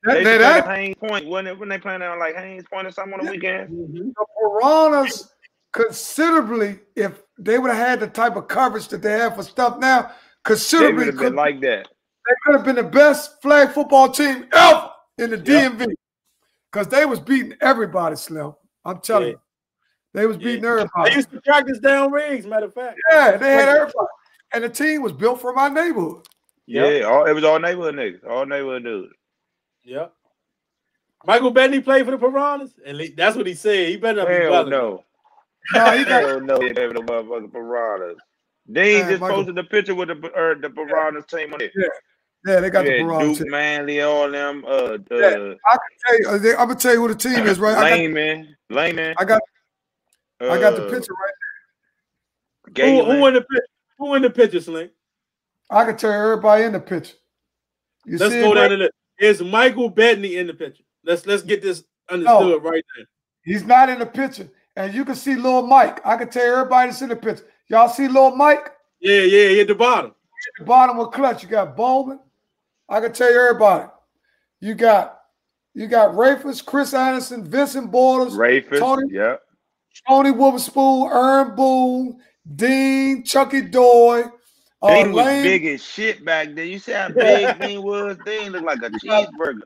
They play at Haynes Point when they playing on like Haynes Point or something on the weekend. The Piranhas, considerably, if they would have had the type of coverage that they have for stuff now, considerably they would have been like that. They could have been the best flag football team ever in the DMV because they was beating everybody, Slim. I'm telling you. They was beating everybody. They used to practice down Riggs, matter of fact. Yeah, they had everybody. And the team was built for my neighborhood. Yeah, it was all neighborhood niggas, all neighborhood dudes. Yeah. Michael Bettany played for the Piranhas, and that's what he said. He better not be Hell welling. no. No, he got Hell no. He ain't no motherfucking Piranhas. They just posted the picture with the Piranhas team on it. Yeah, they got the Piranhas. Duke, Manley, all them. I can tell you. I'm gonna tell you who the team is, right? Layman. I got the picture right there. Who in the picture, Slink? I can tell you everybody in the picture. Let's go down to the. Is Michael Bettany in the picture? Let's get this understood right there. He's not in the picture. And you can see Lil Mike. I can tell you everybody that's in the picture. Y'all see Lil Mike? Yeah, he at the bottom. At the bottom with Clutch. You got Bowman. I can tell you everybody. You got Rafus, Chris Anderson, Vincent Borders, Tony Witherspoon, Ern Boone, Dean, Chucky Doy. Dean was big as shit back then. You see how big Dean was? Dean looked like a cheeseburger.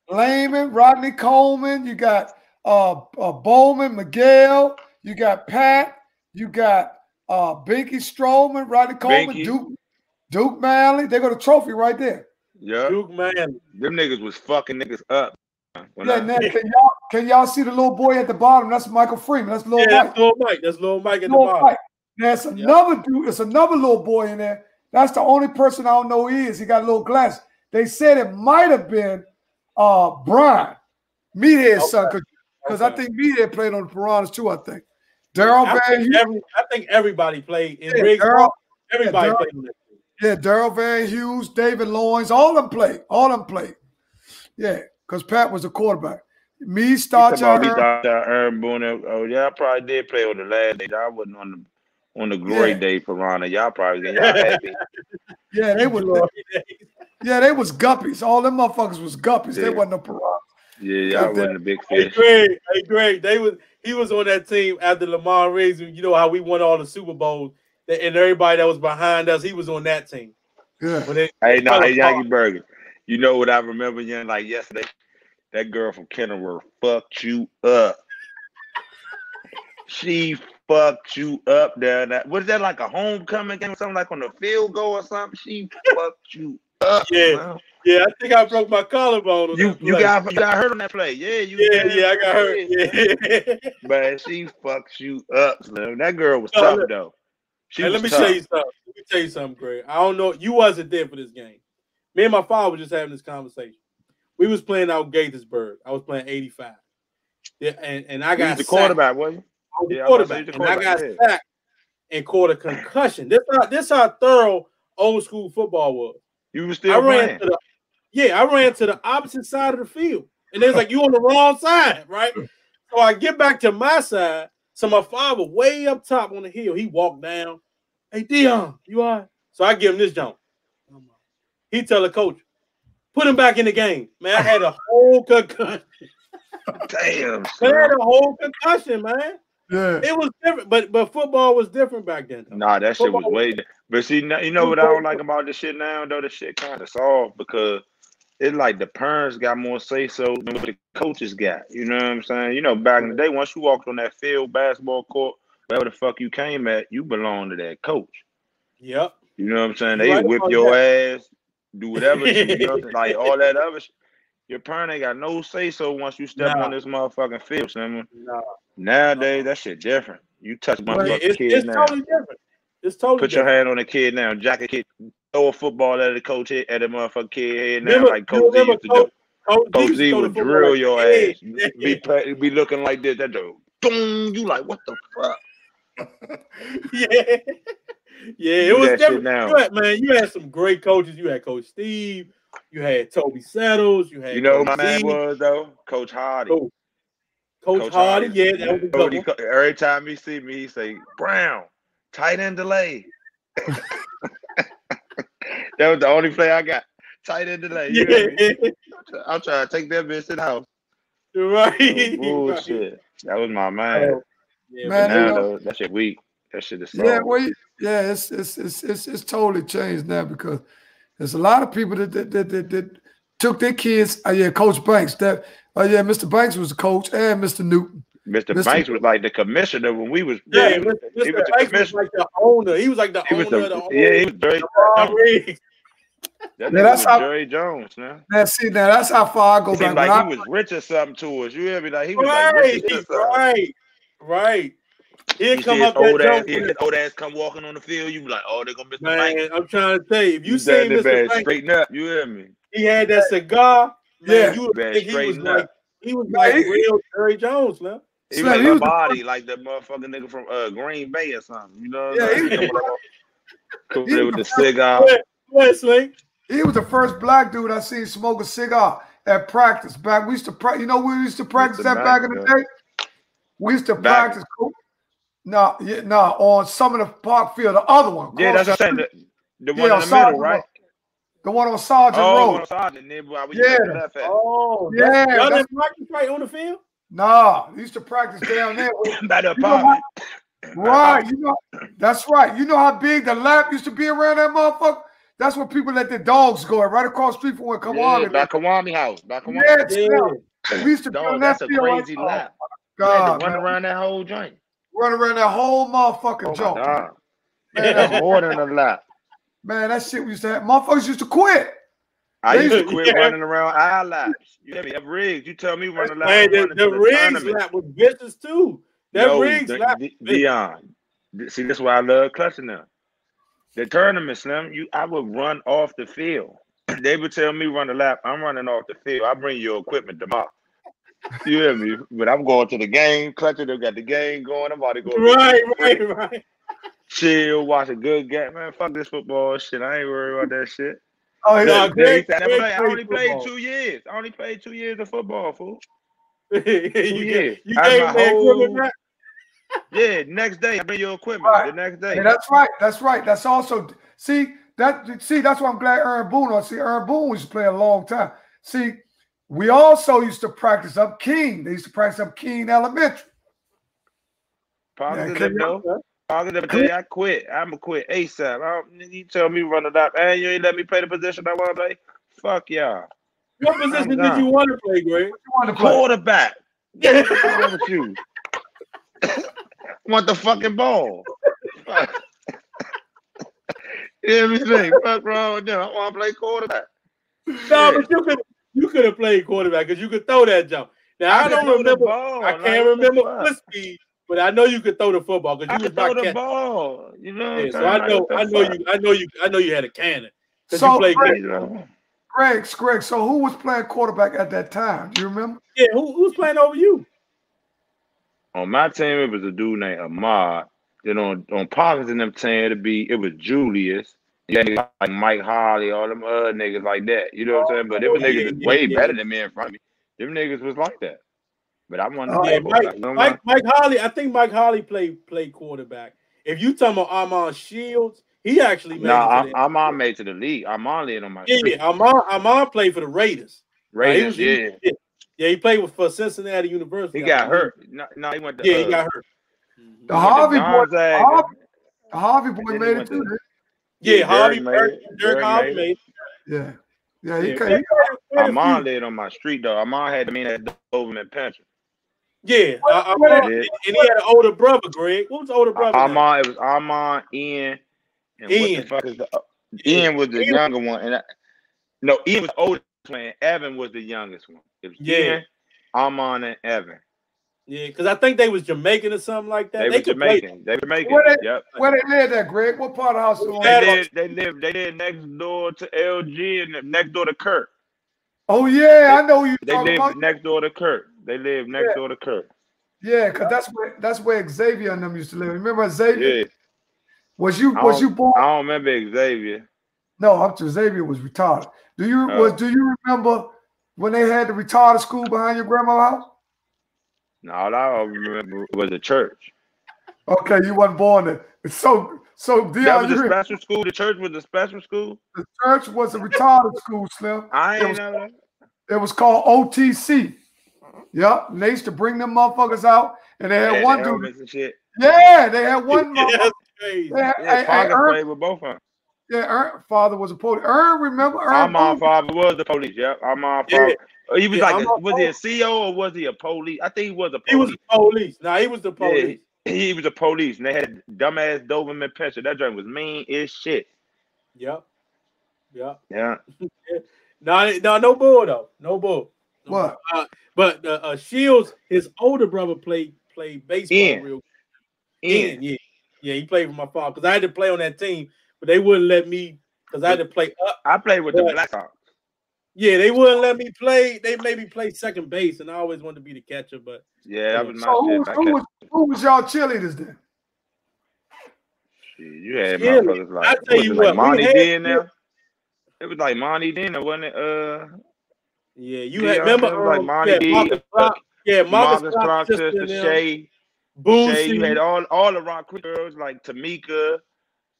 Layman, Rodney Coleman. You got Bowman, Miguel. You got Pat. You got Binky Strowman, Rodney Coleman, Duke Manley. They got a trophy right there. Yeah, Duke Manley. Them niggas was fucking niggas up. Can y'all see the little boy at the bottom? That's Michael Freeman. That's Lil Mike. That's Lil Mike. That's Lil Mike at the bottom. There's another dude. There's another little boy in there. That's the only person I don't know who he is. He got a little glass. They said it might have been Brian, Meathead's son, because I think Meathead played on the Piranhas too. I think Daryl Van Hughes. I think everybody played in Riggsboro. Everybody played in this. Yeah, Daryl Van Hughes, David Loins, all of them played. Yeah, because Pat was the quarterback. Me, Starchild, Ern Boone. Oh yeah, I probably did play on the last day. I wasn't on the glory day Piranha. Y'all probably happy. Yeah, they were. They was guppies. All them motherfuckers was guppies. They wasn't no Piranha. Yeah, y'all wasn't a big fish. Hey Greg, he was on that team after Lamar Riggs. You know how we won all the Super Bowls, and everybody that was behind us, he was on that team. Yeah. Hey, Yankee Burger. You know what I remember like yesterday? That girl from Kenilworth fucked you up. She fucked you up there. Was that like a homecoming game or something, like on the field goal or something? She fucked you up. Yeah, I think I broke my collarbone. You got hurt on that play. Yeah, I got hurt. Yeah. Man, she fucked you up, Slim. That girl was tough though. Let me tell you something, Greg. I don't know. You wasn't there for this game. Me and my father were just having this conversation. We was playing out Gaithersburg. I was playing 85. Yeah, and I got the quarterback, wasn't you? I was the quarterback. And I got sacked and caught a concussion. This how thorough old school football was. You were still playing? I ran to the opposite side of the field. And they was like, you on the wrong side, right? So I get back to my side. So my father way up top on the hill. He walked down. Hey, Deon, you all right? So I give him this jump. He tell the coach, put him back in the game. Man, I had a whole concussion. Damn. I had a whole concussion, man. Yeah. It was different, but football was different back then. Nah, that shit was way different. But see, you know what I don't like about this shit now, though? The shit kind of soft because it's like the parents got more say-so than what the coaches got. You know what I'm saying? You know, back in the day, once you walked on that field, basketball court, wherever the fuck you came at, you belong to that coach. Yep. You know what I'm saying? They whip your ass, do whatever, like all that other shit. Your parent ain't got no say-so once you step on this motherfucking field, Simon. Nowadays, that shit different. You touch motherfucking kids now. It's totally different. It's totally Put your hand on the kid now, jack a kid, throw a football at the coach head, at the motherfucking kid head now, like Coach Z used to do. Coach Z would drill your ass. Be looking like this. That dude, boom, you like, what the fuck? Yeah, it was different. You had some great coaches. You had Coach Steve. You had Toby Settles. You had who my man was though? Coach Hardy. Oh. Coach Hardy, yeah, that was a good one. Every time he see me, he say, Brown, tight end delay. That was the only play I got. Tight end delay. Yeah. I'm trying to take that bitch to the house. Right. Bullshit. Right. That was my man. Yeah, man, now though, that shit weak. That shit is soft. Yeah, it's totally changed now because there's a lot of people that took their kids. Coach Banks. Mr. Banks was the coach and Mr. Newton. Mr. Banks was like the commissioner when we was. Yeah, Mr. Banks was like the owner. He was like the owner of the whole. Yeah, he was very. That nigga was Jerry Jones, man. Now that's how far I go back. Like he was rich or something to us. You hear me? Like he was like rich or something. Right. He'll come up his old ass come walking on the field. You be like, oh, they're gonna miss the mic. I'm trying to tell you, if you seen Mr. Frank, straighten up. You hear me? He had that cigar. Man, you would think he was like real Jerry Jones, man. He was like a body, like that motherfucking nigga from Green Bay or something. You know? Come there with the cigar. Slink. He was the first black dude I seen smoke a cigar at practice. We used to practice. You know where we used to practice that back in the day? We used to practice. On some of the park field, the other one. Yeah, that's what I'm saying. The one in the middle, right? The one on Sergeant Road. Y'all didn't practice right on the field? Nah, we used to practice down there. By the apartment. Right, that's right. You know how big the lap used to be around that motherfucker? That's where people let their dogs go. Right across the street from where Kawami. By Kawami house. We used to be on that field. That's a crazy lap. God, run around that whole joint. Run around that whole motherfucking joint. Man, that's more than a lap. Man, that shit we used to have. Motherfuckers used to quit. I used to quit running around our laps. You hear me? That Riggs. You tell me run a lap. Man, the Riggs lap was business too. That Riggs lap. Deon. See, that's why I love clutching them. The tournament, Slim, I would run off the field. They would tell me run a lap. I'm running off the field. I bring your equipment tomorrow. You hear me? But I'm going to the game, clutching. They got the game going. I'm about to go. Right. Chill, watch a good game, man. Fuck this football shit. I ain't worried about that shit. Oh, yeah. I only played 2 years. I only played 2 years of football, fool. 2 years. You gave my whole. Yeah, next day I bring your equipment. Right. The next day. Yeah, that's right. That's also that's why I'm glad Aaron Boone. Aaron Boone used to play a long time. See, we also used to practice up King. They used to practice up King Elementary. Positive day I quit. I'm gonna quit ASAP. You tell me run it up, and you ain't let me play the position I want to play. Fuck y'all. What position did you want to play, Greg? Quarterback. What's wrong with you? Want the fucking ball. Everything. What's wrong with them? I want to play quarterback. No, but you could have played quarterback because you could throw that jump. Now I don't remember. I can't remember foot speed, but I know you could throw the football because you was throw the ball. You know. Yeah, so I know you had a cannon. So you played Greg. So who was playing quarterback at that time? Do you remember? Yeah, who's playing over you? On my team, it was a dude named Ahmad. Then on Parkins and them team, it was Julius. Yeah, like Mike Holly, all them other niggas like that. You know what I'm saying? But them niggas is way better than me in front of me. Them niggas was like that. But I wanted to Mike Holly. I think Mike Holly played quarterback. If you talking about Armand Shields, he actually made it. Armand made to the league. Armand led on my street. Yeah, Armand played for the Raiders. Yeah, he played for Cincinnati University. He got hurt. No, he went to he got hurt. The Harvey boy made it too. Yeah, Derek Harvey made it. Yeah, he came. Armand led on my street though. Armand had to mean that Doberman Pinscher. Yeah, and he had an older brother, Greg. What was the older brother? Armand, it was Armand, Ian, and what the fuck is Ian was the younger one, and Ian was the oldest one. Evan was the youngest one. It was Ian, Armand, and Evan. Yeah, because I think they was Jamaican or something like that. They were Jamaican. Where they lived at, Greg? What part of the house? They lived next door to LG and next door to Kirk. Oh yeah, I know you. They lived next door to Kirk. They lived next door to Kirk. Yeah, because that's where Xavier and them used to live. Remember Xavier? Yeah. Was you born? I don't remember Xavier. No, up to Xavier was retarded. Do you remember when they had the retarded school behind your grandma's house? No, all I remember was the church. Okay, you wasn't born there. So Deon, that was a special school. The church was a special school. The church was a retarded school, Slim. I ain't know that. It was called OTC. Yep. And they used to bring them motherfuckers out, and they had one dude. And shit. Yeah, they had one motherfucker. Father played with both of them. Yeah, father was a police. Remember? Armand father was the police. Yep, Armand father. He was was he a CO or was he a police? I think he was a police. He was a police. No, he was the police. Yeah, he was a police, and they had dumbass Doberman Pinscher. That joint was mean as shit. Yep. Yeah. No bull though. No bull. What? But Shields, his older brother played baseball real. Ian, yeah, he played for my father because I had to play on that team, but they wouldn't let me because I had to play up. I played with the Black Sox. Yeah, they wouldn't let me play. They made me play second base, and I always wanted to be the catcher. But yeah, that was my shit. Who was y'all cheerleaders then? You had motherfuckers like, I tell you what, Monty D in there. It was like Monty D, wasn't it? Yeah, you had remember like Monty D. Marcus Clark's sister, Shay. Shay, you had all the Rock Creek girls like Tamika.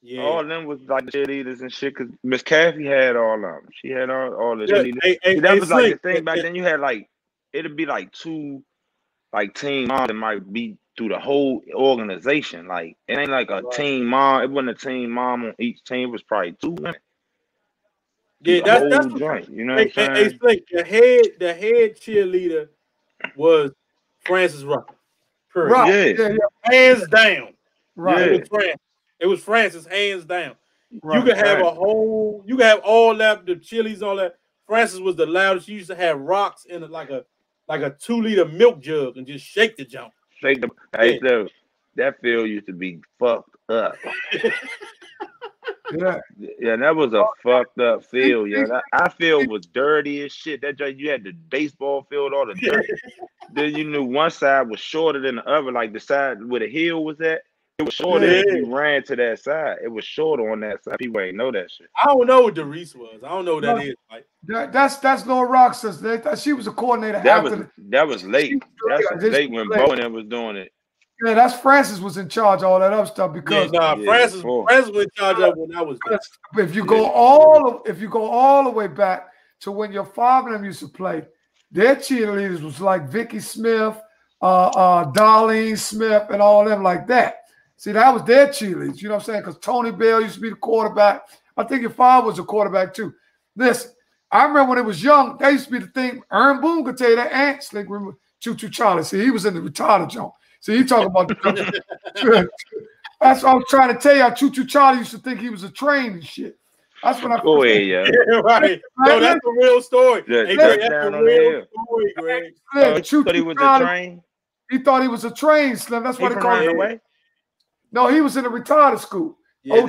Yeah, all of them was like the cheerleaders and shit. Cause Miss Kathy had all of them. She had all the cheerleaders. That was like the thing back then. You had like it'd be like two like team moms that might be through the whole organization. Like it ain't like a team mom. It wasn't a team mom on each team. It was probably 2 women. Yeah, that's the joint. You know what I'm saying? Slink, the head cheerleader was Francis Rucker. Right. Yeah. Hands down. Right. It was Francis, hands down. Right. You could have you could have all that, the chilies, all that. Francis was the loudest. She used to have rocks in like a 2-liter milk jug and just shake the jump. Shake the that field used to be fucked up. Yeah, that was a fucked up field. Yeah, our field was dirty as shit. That you had the baseball field, all the dirt. Then you knew one side was shorter than the other, like the side where the hill was at. It was shorter if you ran to that side. It was shorter on that side. People ain't know that shit. I don't know what DeReese was. I don't know what that is. Like that's Laura Roxas. She was a coordinator. That was late. That's late when Bowen was doing it. Yeah, that's Francis was in charge of all that other stuff because Francis was in charge of when I was there. If you go all the way back to when your father and them used to play, their cheerleaders was like Vicky Smith, Darlene Smith, and all them like that. See, that was their cheerleaders. You know what I'm saying? Because Tony Bell used to be the quarterback. I think your father was a quarterback too. Listen, I remember when it was young, that used to be the thing. Ern Boone could tell you that Ant Slink, Choo Choo Charlie. See, he was in the retarded joint. See, he talking about the that's what I was trying to tell you. Choo Choo Charlie used to think he was a train and shit. That's when I right. No, that's a real story. Hey, Greg, that's a real story, Greg. Choo Choo was a train. He thought he was a train, Slim. That's what they called him. No, he was in a retarded school. Yeah,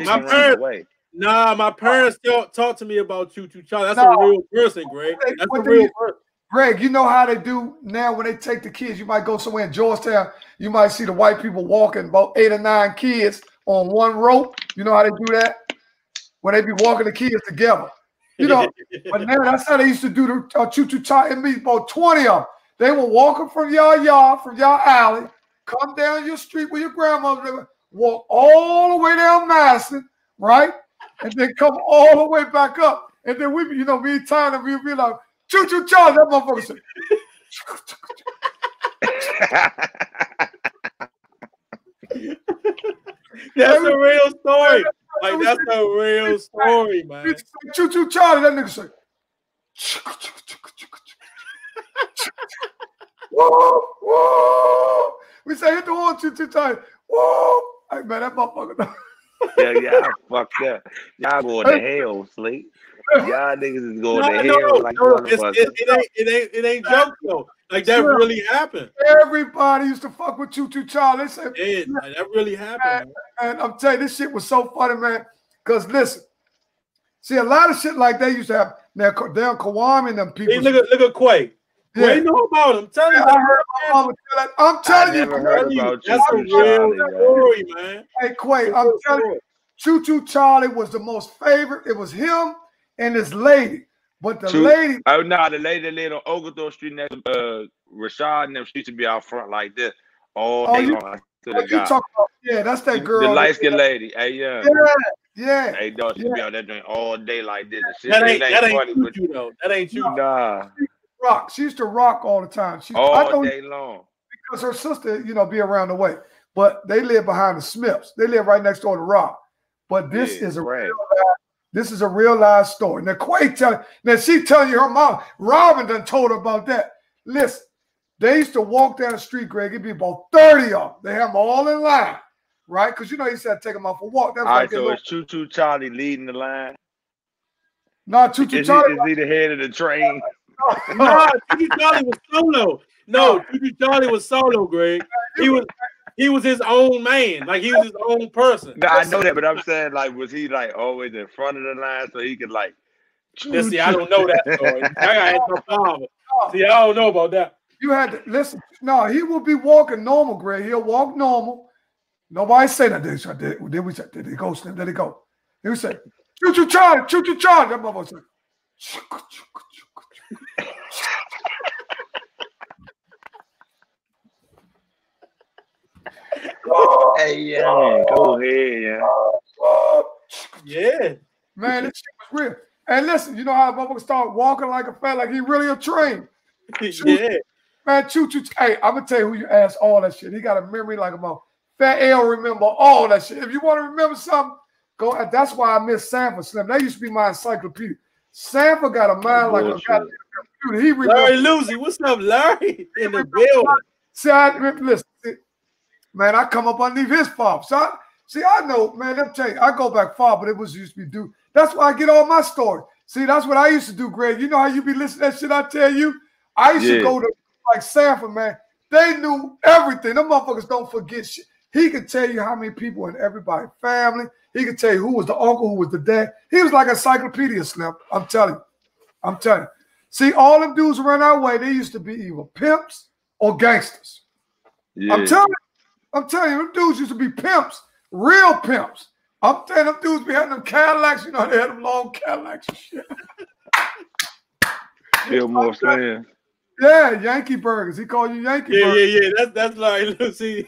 my parents talked to me about Choo Choo Charlie. That's a real person, Greg. That's a real person. Greg, you know how they do now when they take the kids. You might go somewhere in Georgetown. You might see the white people walking about 8 or 9 kids on one rope. You know how they do that? When they be walking the kids together. You know, but now that's how they used to do the Choo Choo Charlie. It means about 20 of them. They were walking from your yard, from your alley, come down your street where your grandmother lived, walk all the way down Madison, right? And then come all the way back up. And then we, me and Tyler, we be like, Choo Choo Charlie, that motherfucker said. That's a real story. Like, that's a real story, man. Choo Choo Charlie, that nigga said. Whoa, whoa. We say, hit the horn, Choo Choo Charlie. Whoa. Hey, man, that motherfucker. Yeah, fuck that. Y'all going to hell, Slink. Y'all niggas is going to hell like it ain't joke though. Like that really happened. Everybody used to fuck with Choo Choo Charlie. They said, that really happened. And I'm telling you, this shit was so funny, man. Because listen, see, a lot of shit like they used to have. Now, down Kawami and them people. Hey, look at Quay. Yeah. Quay know about him. Tell you. I'm telling you. That's a real story, man. Hey, Quay, I'm telling you. Choo Choo Charlie was the most favorite. It was him and this lady. But the lady. Oh, no, the lady that lived on Oglethorpe Street next to Rashad and them, she used to be out front like this all day long. Yeah, that's that girl. The light-skinned lady. Hey, yeah. Hey, dog, she be out there doing all day like this. That ain't you, though. That ain't you. Nah. Rock. She used to rock all the time. All day long. Because her sister, be around the way. But they live behind the Smiths. They live right next door to Rock. But this is a real life story. Now, Quay she telling you her mom, Robin done told her about that. Listen, they used to walk down the street, Greg. It'd be about 30 of them. They have them all in line, right? Because he said take them out for a walk. All right, so it's Choo Choo Charlie leading the line. No, Choo Choo Charlie. Is he the head of the train? No, Choo Charlie was solo. No, Choo Charlie was solo, Greg. He was his own man. Like he was his own person. No, I know that, but I'm saying, like, was he like always in front of the line so he could like? See, I don't know that story. I got no problem. See, I don't know about that. You had to listen. No, he will be walking normal, Greg. He'll walk normal. Nobody say that. Did we say? Did he go? Did he go? He would say, "Choo Choo Charlie, Choo Choo Charlie." That motherfucker said, Hey, yeah, go ahead, yeah. Man, this shit was real. And listen, you know how motherfuckers start walking like a fat, like he really a train. Yeah. Man, Choo Choo. Hey, I'm gonna tell you who you asked all that shit. He got a memory like a mother. Fat L remember all that shit. If you want to remember something, go. That's why I miss Sanford Slim. That used to be my encyclopedia. Sanford got a mind like a goddamn computer. He remember. Larry Lucy, what's up, Larry? In the building. See, listen, man, I come up underneath his farm. So I know, man, let me tell you, I go back far, but it was used to be do. That's why I get all my stories. See, that's what I used to do, Greg. You know how you be listening to that shit I tell you? I used to go to like Sanford, man. They knew everything. Them motherfuckers don't forget shit. He could tell you how many people in everybody's family. He could tell you who was the uncle, who was the dad. He was like a encyclopedia, Slim. I'm telling you. See, all them dudes around our way, they used to be either pimps or gangsters. Yeah. I'm telling you, them dudes used to be pimps, real pimps. I'm telling them dudes be having them Cadillacs. You know, they had them long Cadillacs and shit. Fillmore Slim. Yeah, Yankee Burgers. He called you Yankee Burgers. Yeah. That's like, see,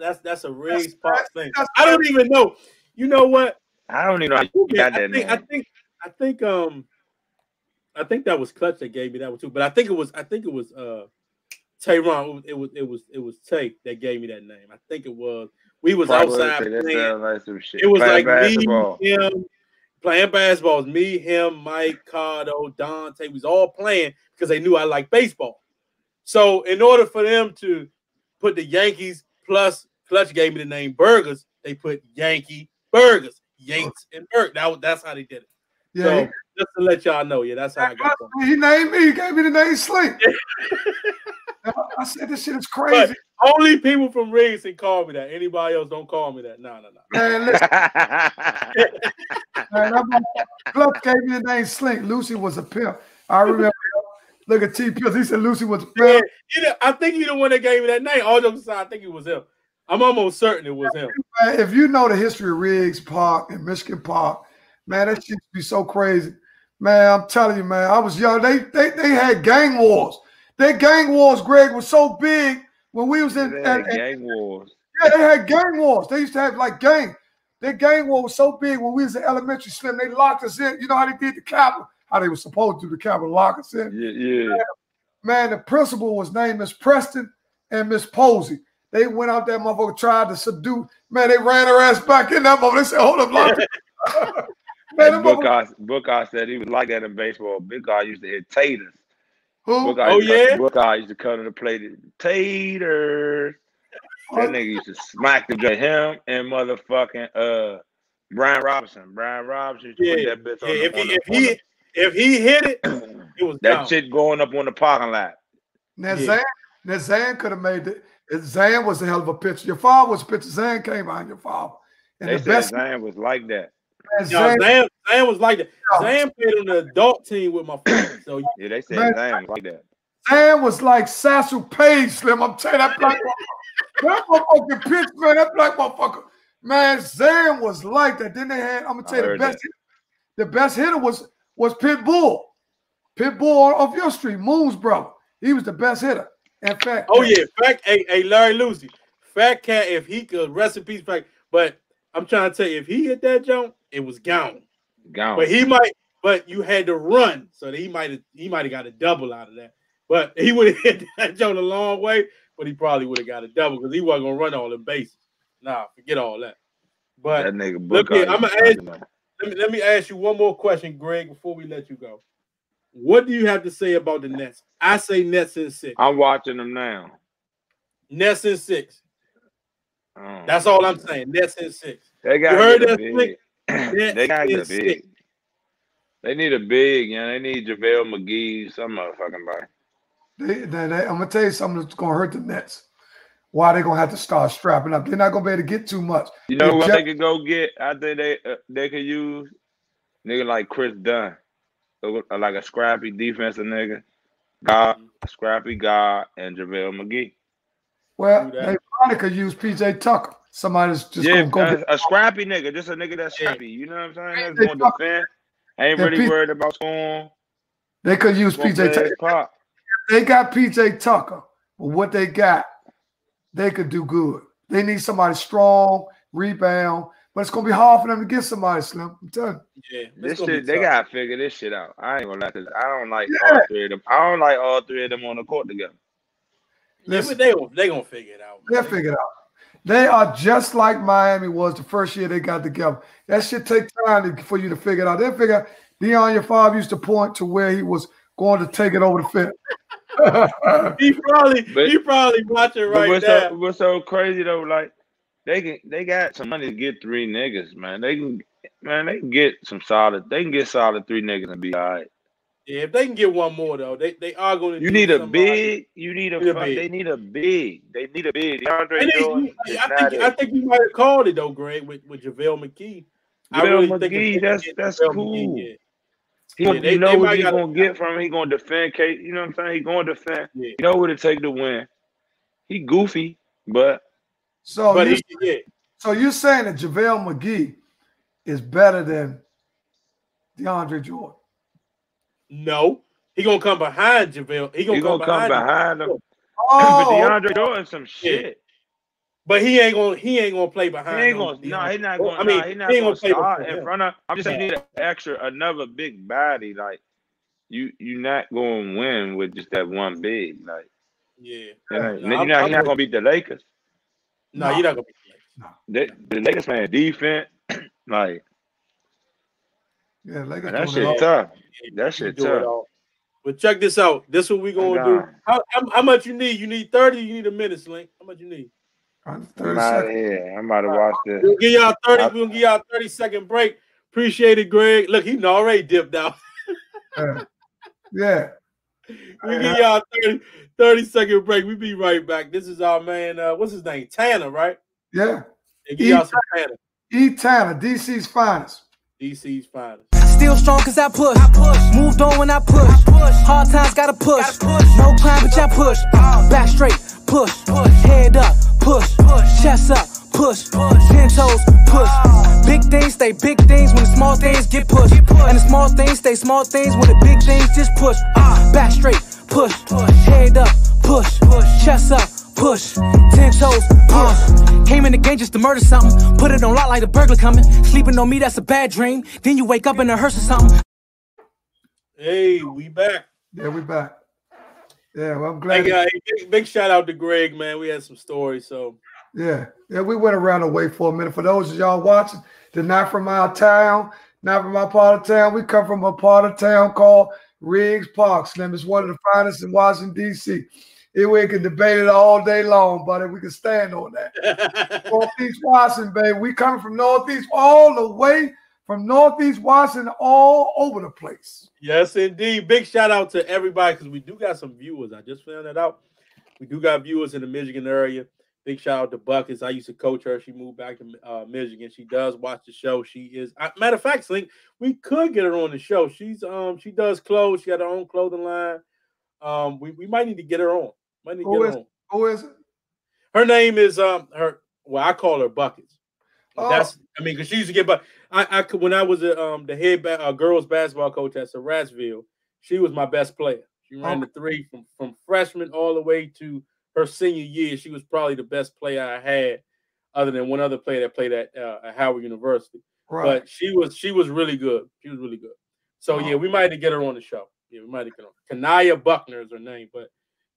that's a raised pop thing. I don't even know. You know what? I don't even know how you got that name. I think that was Clutch that gave me that one too. But I think it was Tayron. It was Tay that gave me that name. I think it was. We was outside playing. Like some shit. It was playing like basketball. Me, him, playing basketball. It was me, him, Mike, Cardo, Dante. We was all playing because they knew I liked baseball. So in order for them to put the Yankees plus Clutch gave me the name Burgers, they put Yankee Burgers, Yanks and Burgers. That's how they did it. Yeah. So just to let y'all know, that's how I got it. He named me. He gave me the name Slink. I said this shit is crazy. But only people from Riggs can call me that. Anybody else don't call me that. No. Man, listen. Clutch gave me the name Slink. Lucy was a pimp. I remember. Look at T. Pills. He said Lucy was a pimp. Yeah, I think he's the one that gave me that name. All jokes aside, I think it was him. I'm almost certain it was him. Man, if you know the history of Riggs Park and Michigan Park, man, that shit used to be so crazy. Man, I'm telling you, man, I was young. They had gang wars. Their gang wars, Greg, was so big when we was in gang wars. Yeah, they had gang wars. They used to have like gang. Their gang war was so big when we was in elementary, Slim. They locked us in. You know how they did the Capitol? How they were supposed to do the Capitol, lock us in. Yeah. Man, the principal was named Miss Preston and Miss Posey. They went out there, motherfucker, tried to subdue. Man, they ran her ass back in that motherfucker. They said, hold up, lock it. Man, Booker said he was like that in baseball. Big guy used to hit taters. Who? Booker used to come to the plate taters. That nigga used to smack the guy. Him and motherfucking Brian Robinson. Brian Robinson used to put that bitch on if he hit it, it was that down. shit going up on the parking lot. Now Zan could have made it. Zan was a hell of a pitcher. Your father was a pitcher. Zan came behind your father. And they said Zan was like that. Zan was like that. Zan played on the adult team with my father. So yeah, they said Zan was like that. Zan was like Sassou Page, Slim. I'm telling you, that black motherfucker pitch, man. That black motherfucker. Man, Zan was like that. Then they had, I'm gonna tell you, the best hitter was Pitbull. Pitbull off your street, Moon's brother. He was the best hitter. In fact, hey, Larry Lucy. Fat Cat, if he could, rest in peace, but I'm trying to tell you, if he hit that jump, it was gone. But you had to run, so that he might have got a double out of that. But he would have hit that jump a long way, but he probably would have got a double because he wasn't gonna run all the bases. Nah, forget all that. But that nigga look here, I'm gonna ask you, let me ask you one more question, Greg, before we let you go. What do you have to say about the Nets? I say Nets in 6. I'm watching them now. Nets in 6. That's all I'm saying. Nets in 6. They got to get big. They got to get big. They need a big, They need JaVale McGee, some motherfucking body. I'm gonna tell you something that's gonna hurt the Nets. Why they're gonna have to start strapping up? They're not gonna be able to get too much. You know what they could go get? I think they could use nigga like Chris Dunn, like a scrappy defensive nigga, a scrappy guy, and JaVale McGee. Well, they probably could use PJ Tucker. Somebody's just gonna go a scrappy nigga, just a nigga that's scrappy. You know what I'm saying? That's going to defend. Ain't really worried about scoring. They could use PJ Tucker. They got PJ Tucker, but what they got, they could do good. They need somebody strong, rebound, but it's gonna be hard for them to get somebody, Slim. I'm telling you. Yeah, this shit, they gotta figure this shit out. I ain't gonna lie, cause I don't like all three of them. I don't like all three of them on the court together. Listen, they gonna figure it out. They'll figure it out. They are just like Miami was the first year they got together. That shit take time for you to figure it out. They'll figure out. Deon, your father used to point to where he was going to take it over the fence. he probably watching right now. What's so crazy though? Like they got some money to get three niggas, man. They can get some solid. They can get solid three niggas and be all right. Yeah, if they can get one more though, they are going to. You need a big. You need a. They need a big. They need a big. I think you might have called it though, Greg, with JaVale McGee. That's cool. McGee, you know what he's gonna get from him. He's gonna defend. You know what I'm saying? He's gonna defend. Yeah. You know what it take to win. He goofy, but so you're saying that JaVale McGee is better than DeAndre Jordan? No, he gonna come behind JaVale. He gonna come behind him. But DeAndre Jordan some shit. Yeah. But he ain't gonna play behind. He's not gonna. He's not gonna start in front of. I'm just saying, you need another big body. Like you're not gonna win with just that one big. Like you're not gonna beat the Lakers. No, you're not gonna beat the Lakers. The Lakers playing defense. Like Lakers. That shit tough. That shit tough. But check this out. This is what we gonna do. How much you need? You need 30. You need a minute, Slink. How much you need? I'm out of here. I'm about to watch this. We'll give y'all 30. We'll give y'all a 30-second break. Appreciate it, Greg. Look, he already dipped out. Yeah. We give y'all 30-second break. We be right back. This is our man. What's his name? Tanner, right? Yeah. Give y'all some Tanner. Tanner, DC's finest. DC's finest. Still strong cause I push. Moved on when I push. Hard times gotta push. No crime but I push. Back straight, push. Head up, push. Chest up, push. 10 toes, push. Big things stay big things when the small things get pushed. And the small things stay small things when the big things just push. Back straight, push. Head up, push. Chest up, push. 10 toes, push. Came in the game just to murder something. Put it on lock like a burglar coming. Sleeping on me, that's a bad dream. Then you wake up in a hearse or something. Hey, we back. Yeah, we back. Yeah, well, I'm glad. Hey, big shout out to Greg, man. We had some stories, so. Yeah, we went around the way for a minute. For those of y'all watching, they're not from our town, not from our part of town. We come from a part of town called Riggs Park. Slim is one of the finest in Washington, D.C. We can debate it all day long, buddy. We can stand on that. Northeast Washington, baby. We coming from Northeast all the way from Northeast Washington all over the place. Yes, indeed. Big shout out to everybody because we do got some viewers. I just found that out. We do got viewers in the Michigan area. Big shout out to Buckets. I used to coach her. She moved back to Michigan. She does watch the show. She is matter of fact, Slink, we could get her on the show. She's she does clothes. She got her own clothing line. We might need to get her on. Who is it? Her name is I call her Buckets. That's because she used to get when I was the head girls basketball coach at Surrattsville, she was my best player. She ran the three from freshman all the way to her senior year. She was probably the best player I had, other than one other player that played at Howard University. Right. But she was really good. She was really good. So yeah, we might have to get her on the show. Yeah, we might have to get her. Kanaya Buckner is her name, but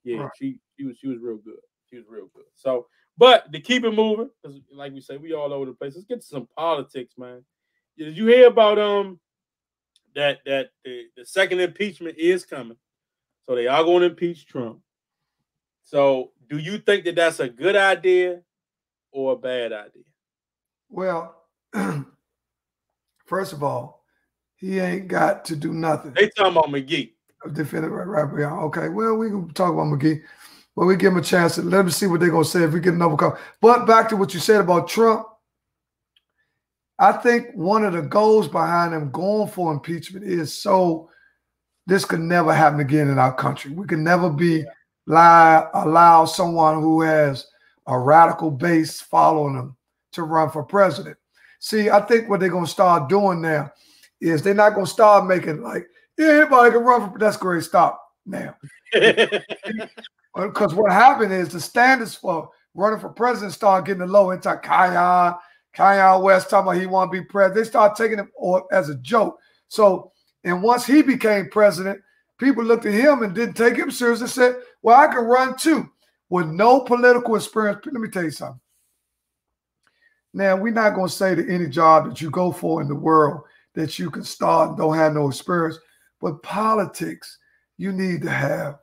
yeah, she was real good. She was real good. So, but to keep it moving, because like we say, we all over the place. Let's get to some politics, man. Did you hear about that the second impeachment is coming? So they are going to impeach Trump. So do you think that that's a good idea or a bad idea? Well, first of all, He ain't got to do nothing. They talking about McGee. Defender, right. Okay, well, we can talk about McGee. But we give him a chance to let me see what they're going to say if we get another call. But back to what you said about Trump, I think one of the goals behind them going for impeachment is so this could never happen again in our country. We can never allow someone who has a radical base following them to run for president. See, I think what they're going to start doing now is they're not going to start making like, yeah, anybody can run for, that's great, stop now. Because what happened is the standards for running for president start getting low. It's like Kanye West talking about he want to be president. They start taking him as a joke. So, and once he became president, people looked at him and didn't take him seriously and said, well, I can run too with no political experience. Let me tell you something. Now, we're not going to say that any job that you go for in the world that you can start and don't have no experience. But politics, you need to have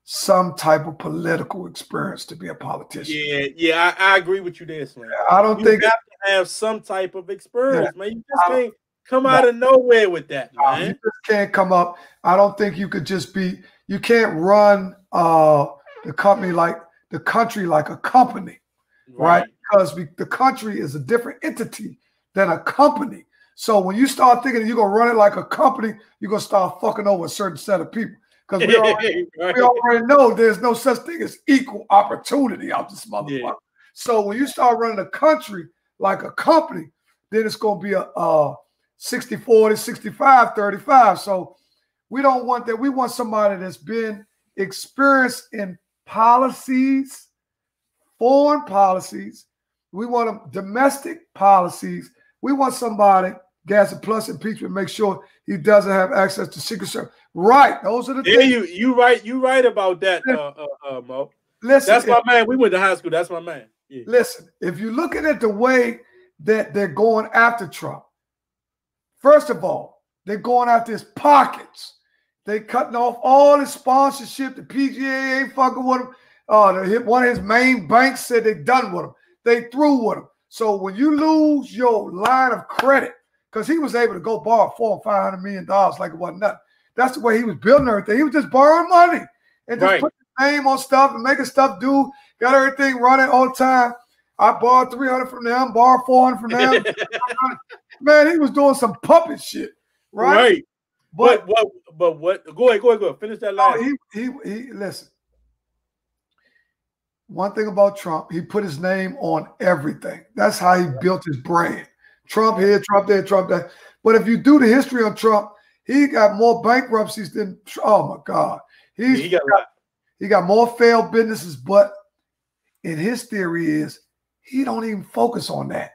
some type of political experience to be a politician. Yeah, I agree with you there, Slink. I don't think you have to have some type of experience, man. You just can't come out of nowhere with that, man. You just can't come up. I don't think you could just be. You can't run the country like a company, right? Because the country is a different entity than a company. So when you start thinking that you're going to run it like a company, you're going to start fucking over a certain set of people. Because we already know there's no such thing as equal opportunity out this motherfucker. Yeah. So when you start running a country like a company, then it's going to be a 60-40, 65-35. So we don't want that. We want somebody that's been experienced in policies, foreign policies. We want them domestic policies. We want somebody gas and plus impeachment, make sure he doesn't have access to Secret Service. Right. Those are the things. You right about that, Mo. Listen, that's my man. We went to high school. That's my man. Yeah. Listen, if you're looking at the way that they're going after Trump, first of all, they're going after his pockets. They cutting off all his sponsorship. The PGA ain't fucking with him. One of his main banks said they done with him. They through with him. So when you lose your line of credit, because he was able to go borrow $400 or $500 million like it wasn't nothing. That's the way he was building everything. He was just borrowing money and just putting his name on stuff and making stuff do. Got everything running all the time. I borrowed $300 from them, borrowed $400 from them. Man, he was doing some puppet shit, right? But what? Go ahead. Finish that line. He listen. One thing about Trump, he put his name on everything. That's how he built his brand. Trump here, Trump there, Trump there. But if you do the history on Trump, he got more bankruptcies than, oh my God. He got more failed businesses, but in his theory is he don't even focus on that.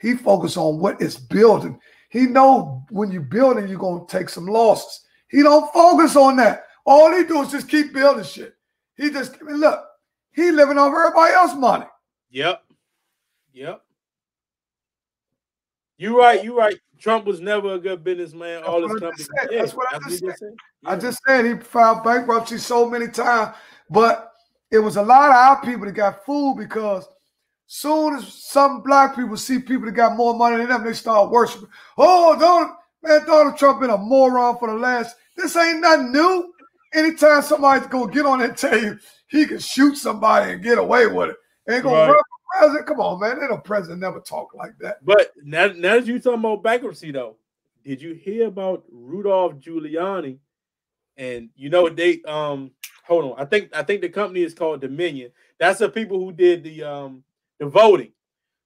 He focus on what it's building. He know when you're building, you're going to take some losses. He don't focus on that. All he do is just keep building shit. He just, look, he living off everybody else's money. Yep. You right. Trump was never a good businessman. All his companies. That's what I just said. I just said he filed bankruptcy so many times, but it was a lot of our people that got fooled because soon as some black people see people that got more money than them, they start worshiping. Oh, Donald Trump been a moron for the last. This ain't nothing new. Anytime somebody's gonna get on there and tell you he can shoot somebody and get away with it, ain't gonna run for president. Come on, man. Ain't no president never talk like that. But now that you talking about bankruptcy, though, did you hear about Rudolph Giuliani? And you know they hold on. I think the company is called Dominion. That's the people who did the voting.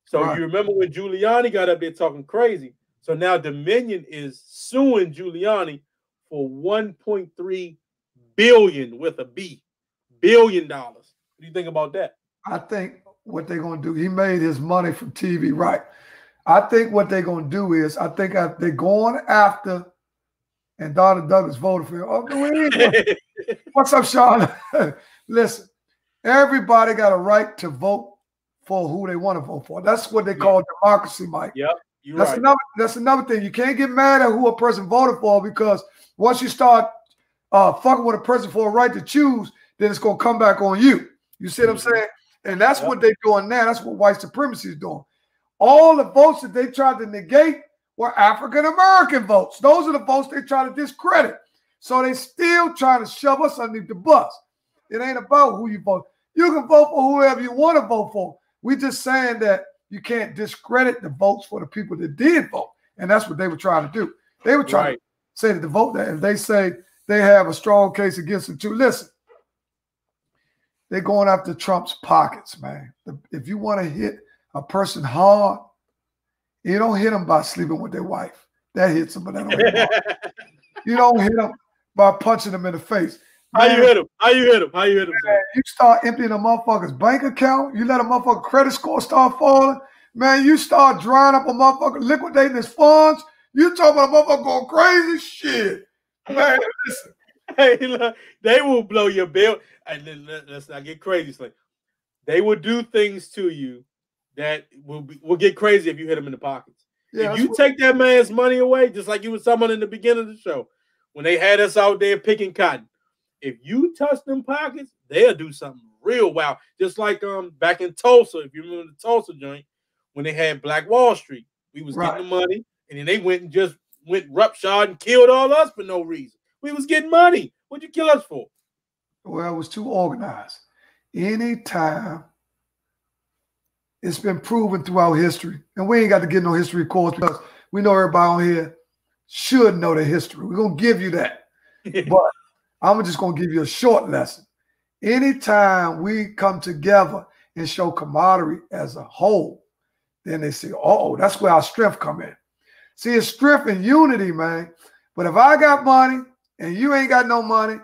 So you remember when Giuliani got up there talking crazy. So now Dominion is suing Giuliani for $1.3 billion with a B. $1 billion. What do you think about that? I think what they're going to do, he made his money from TV, right? I think what they're going to do is, I think they're going after, and Donald Douglas voted for him. Oh, what's up, Sean? Listen, everybody got a right to vote for who they want to vote for. That's what they call democracy, Mike. Yep. That's another thing. You can't get mad at who a person voted for, because once you start fucking with a person for a right to choose, then it's going to come back on you. You see what I'm saying? And that's what they're doing now. That's what white supremacy is doing. All the votes that they tried to negate were African American votes. Those are the votes they try to discredit. So they still trying to shove us underneath the bus. It ain't about who you vote. You can vote for whoever you want to vote for. We're just saying that you can't discredit the votes for the people that did vote. And that's what they were trying to do. They were trying to say that the vote that if they say they have a strong case against them too. Listen, they're going after Trump's pockets, man. If you want to hit a person hard, you don't hit them by sleeping with their wife. That hits them, but that don't hit them hard. You don't hit them by punching them in the face. Man, how you hit them? How you hit them? How you hit them? Man, you start emptying a motherfucker's bank account. You let a motherfucker credit score start falling. Man, you start drying up a motherfucker, liquidating his funds. You talking about a motherfucker going crazy? Shit. Man, listen. Hey, look, they will blow your bill. And then let's not get crazy. It's like they will do things to you that will get crazy if you hit them in the pockets. Yeah, if you take that man's money away, just like you were someone in the beginning of the show, when they had us out there picking cotton, if you touch them pockets, they'll do something real wild. Just like back in Tulsa, if you remember the Tulsa joint, when they had Black Wall Street, we was getting the money, and then they went roughshod and killed all us for no reason. We was getting money. What'd you kill us for? Well, it was too organized. Anytime, it's been proven throughout history, and we ain't got to get no history course because we know everybody on here should know the history. We're going to give you that. But I'm just going to give you a short lesson. Anytime we come together and show camaraderie as a whole, then they say, oh, that's where our strength come in. See, it's strength and unity, man. But if I got money and you ain't got no money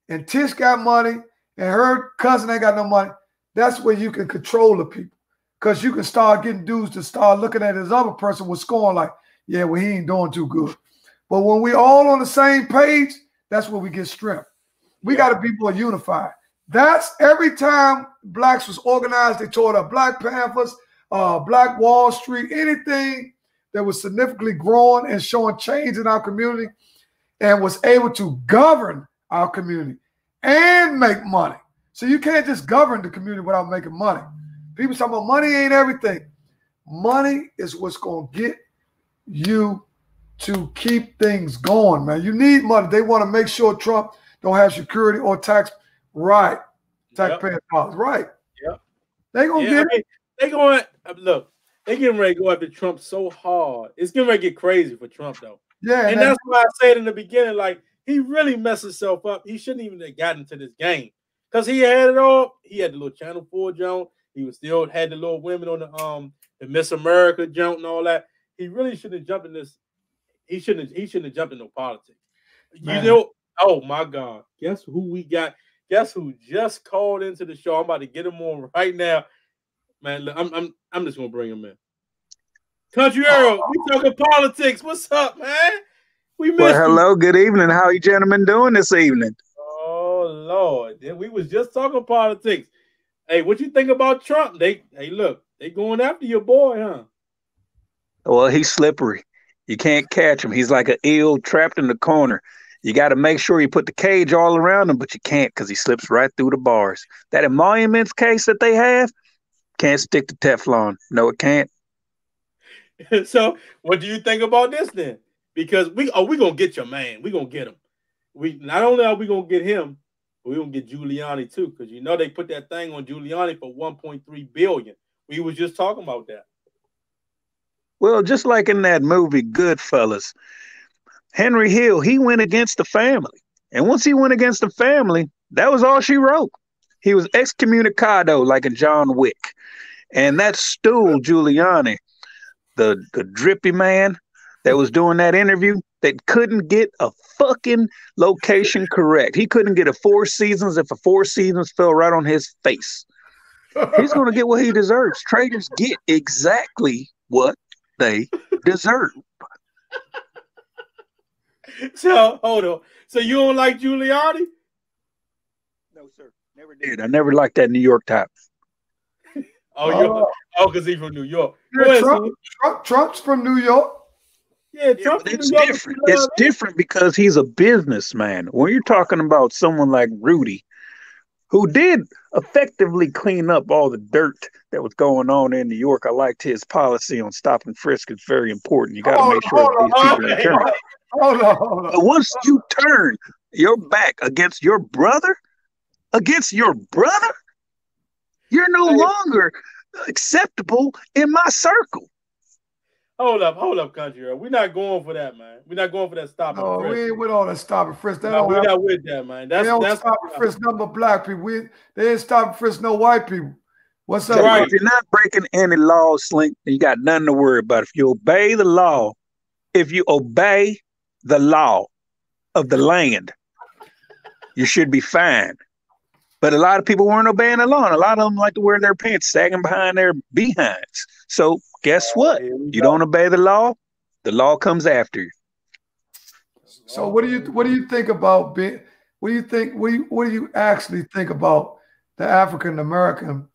and Tish got money and her cousin ain't got no money, that's where you can control the people. Because you can start getting dudes to start looking at his other person with scorn like, yeah, well, he ain't doing too good. But when we all on the same page, that's where we get strength. We got to be more unified. That's every time blacks was organized, they tore up Black Panthers, Black Wall Street, anything that was significantly growing and showing change in our community and was able to govern our community and make money. So you can't just govern the community without making money. People talking about money ain't everything. Money is what's going to get you to keep things going, man. You need money. They want to make sure Trump don't have security or taxpayer dollars. Right. Yep. They going to get it. They going, look, they getting ready to go after Trump so hard. It's getting ready to get crazy for Trump, though. Yeah. And that's why I said in the beginning, like, he really messed himself up. He shouldn't even have gotten into this game. Because he had it all. He had the little Channel 4 joint. He was still had the little women on the Miss America joint and all that. He really shouldn't have jumped in this. He shouldn't have jumped in no politics. Man. You know, oh my God. Guess who we got? Guess who just called into the show? I'm about to get him on right now. Man, look, I'm just gonna bring him in. Country Earl, we talking politics. What's up, man? We missed hello, you. Good evening. How are you gentlemen doing this evening? Oh Lord. We was just talking politics. Hey, what you think about Trump? They going after your boy, huh? Well, he's slippery. You can't catch him. He's like an eel trapped in the corner. You got to make sure you put the cage all around him, but you can't because he slips right through the bars. That emoluments case that they have can't stick to Teflon. No, it can't. So, what do you think about this then? Because we gonna get your man. We gonna get him. We not only are we gonna get him, but we gonna get Giuliani too. Because you know they put that thing on Giuliani for $1.3 billion. We was just talking about that. Well, just like in that movie Goodfellas, Henry Hill, he went against the family. And once he went against the family, that was all she wrote. He was excommunicado like in John Wick. And that stool, Giuliani, the drippy man that was doing that interview, that couldn't get a fucking location correct. He couldn't get a Four Seasons if a Four Seasons fell right on his face. He's going to get what he deserves. Traitors get exactly what they deserve. So, hold on. So you don't like Giuliani? No, sir. Never did. I never liked that New York type. Because he's from New York. Yeah, Trump's from New York. Yeah, Trump. It's different. It's different because he's a businessman. When you're talking about someone like Rudy, who did effectively clean up all the dirt that was going on in New York. I liked his policy on stop and frisk. It's very important. You got to make sure that these people return. Hold on. But once you turn your back against your brother, you're no longer acceptable in my circle. Hold up, country. We're not going for that, man. We're not going for that stop and frisk. We ain't with all that stop and frisk. We're not with that, man. That's stop and frisk nothing but black people. They ain't stop and frisk no white people. What's up? Right. If you're not breaking any laws, Slink, you got nothing to worry about. If you obey the law of the land, you should be fine. But a lot of people weren't obeying the law, and a lot of them like to wear their pants sagging behind their behinds. So guess what? You don't obey the law comes after you. So what do you think about what do you actually think about the African American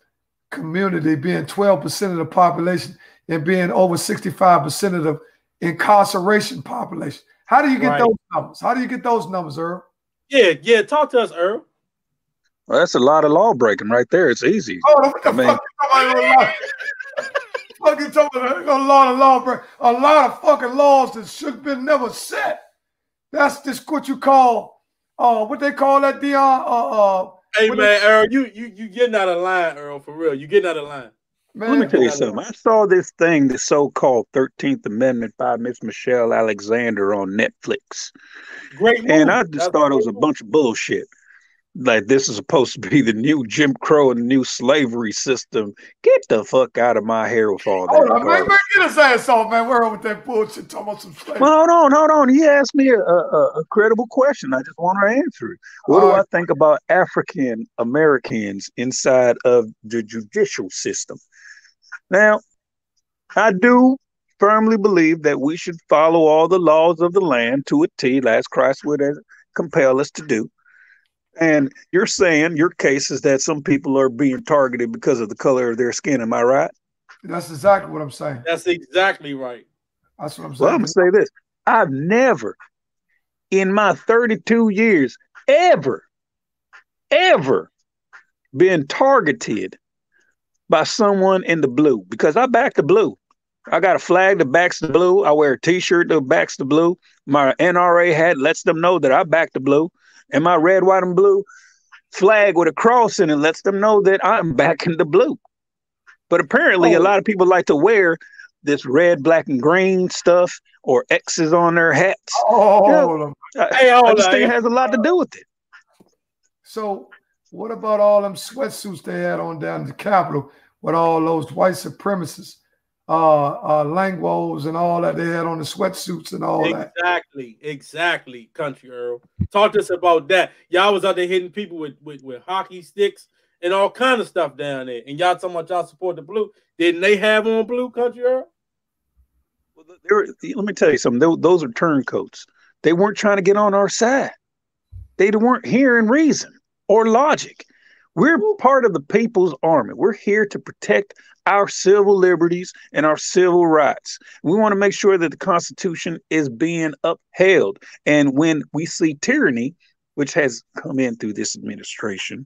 community being 12% of the population and being over 65% of the incarceration population? How do you get those numbers? How do you get those numbers, Earl? Yeah. Talk to us, Earl. Well, that's a lot of law breaking right there. It's easy. Oh, what the fuck you talking about? A lot of law breaking. A lot of fucking laws that should have been never set. That's just what you call what they call that, Deon. Hey man, Earl, you getting out of line, Earl, for real. You getting out of line. Man, let me tell you something. I saw this thing, the so-called 13th Amendment by Miss Michelle Alexander on Netflix. Great movie. And I just thought it was a bunch of bullshit. Like, this is supposed to be the new Jim Crow and the new slavery system. Get the fuck out of my hair with all that. Hold on, man, get his ass off, man. We're with that bullshit talking about some slavery. Well, hold on. He asked me a credible question. I just want to answer it. What do I think about African Americans inside of the judicial system? Now, I do firmly believe that we should follow all the laws of the land to a T, as Christ would compel us to do. And you're saying your case is that some people are being targeted because of the color of their skin. Am I right? That's exactly what I'm saying. That's exactly right. That's what I'm saying. Well, I'm going to say this. I've never, in my 32 years, ever been targeted by someone in the blue, because I back the blue. I got a flag that backs the blue. I wear a T-shirt that backs the blue. My NRA hat lets them know that I back the blue. And my red, white, and blue flag with a cross in it lets them know that I'm backing the blue. But apparently a lot of people like to wear this red, black, and green stuff or X's on their hats. I just think it has a lot to do with it. So what about all them sweatsuits they had on down in the Capitol with all those white supremacists, Langos and all that they had on the sweatsuits and all that? Exactly, Country Earl. Talk to us about that. Y'all was out there hitting people with hockey sticks and all kind of stuff down there. And y'all talking about y'all support the blue. Didn't they have on blue, Country Earl? Well, let me tell you something. Those are turncoats. They weren't trying to get on our side. They weren't hearing reason or logic. We're part of the people's army. We're here to protect our civil liberties and our civil rights. We want to make sure that the Constitution is being upheld. And when we see tyranny, which has come in through this administration,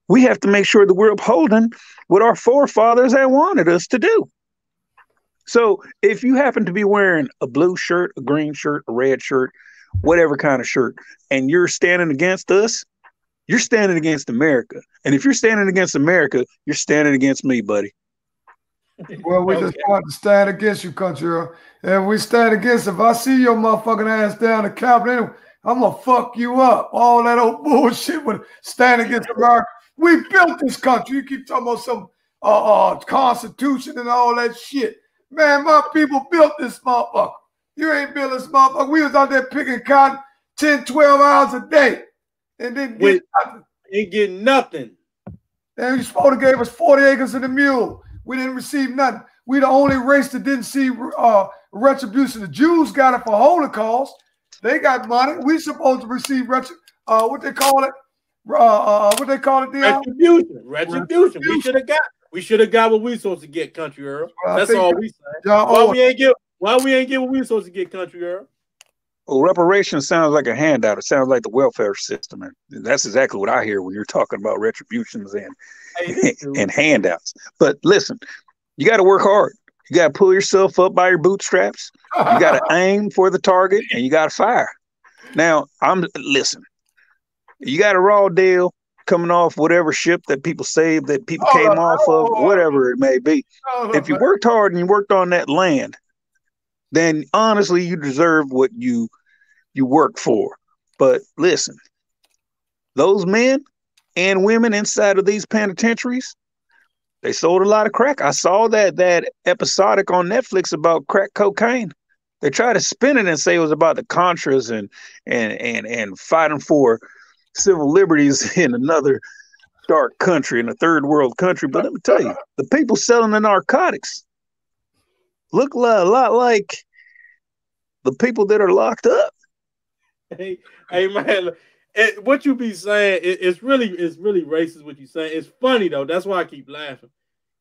we have to make sure that we're upholding what our forefathers had wanted us to do. So if you happen to be wearing a blue shirt, a green shirt, a red shirt, whatever kind of shirt, and you're standing against us, you're standing against America. And if you're standing against America, you're standing against me, buddy. Well, we just want to stand against you, Country. And we stand against, if I see your motherfucking ass down the Capitol, I'm going to fuck you up. All that old bullshit with stand against America. We built this country. You keep talking about some Constitution and all that shit. Man, my people built this motherfucker. You ain't built this motherfucker. We was out there picking cotton 10, 12 hours a day. And didn't get nothing. Ain't getting nothing. And you supposed to gave us 40 acres and a mule. We didn't receive nothing. We the only race that didn't see retribution. The Jews got it for Holocaust. They got money. We supposed to receive what they call it? What they call it? Retribution. We should have got what we supposed to get, Country Earl. That's all we say. Why we ain't get what we supposed to get, Country Earl? Well, reparations sounds like a handout. It sounds like the welfare system, and that's exactly what I hear when you're talking about retributions and handouts. But listen, you got to work hard. You got to pull yourself up by your bootstraps. You got to aim for the target, and you got to fire. Now, listen. You got a raw deal coming off whatever ship that people saved, that people came off of, whatever it may be. If you worked hard and you worked on that land, then honestly, you deserve what you work for. But listen, those men and women inside of these penitentiaries, they sold a lot of crack. I saw that episodic on Netflix about crack cocaine. They try to spin it and say it was about the Contras and fighting for civil liberties in another dark country, in a third world country. But let me tell you, the people selling the narcotics look a lot like the people that are locked up. Hey man, what you be saying, it's really racist what you saying. It's funny though. That's why I keep laughing.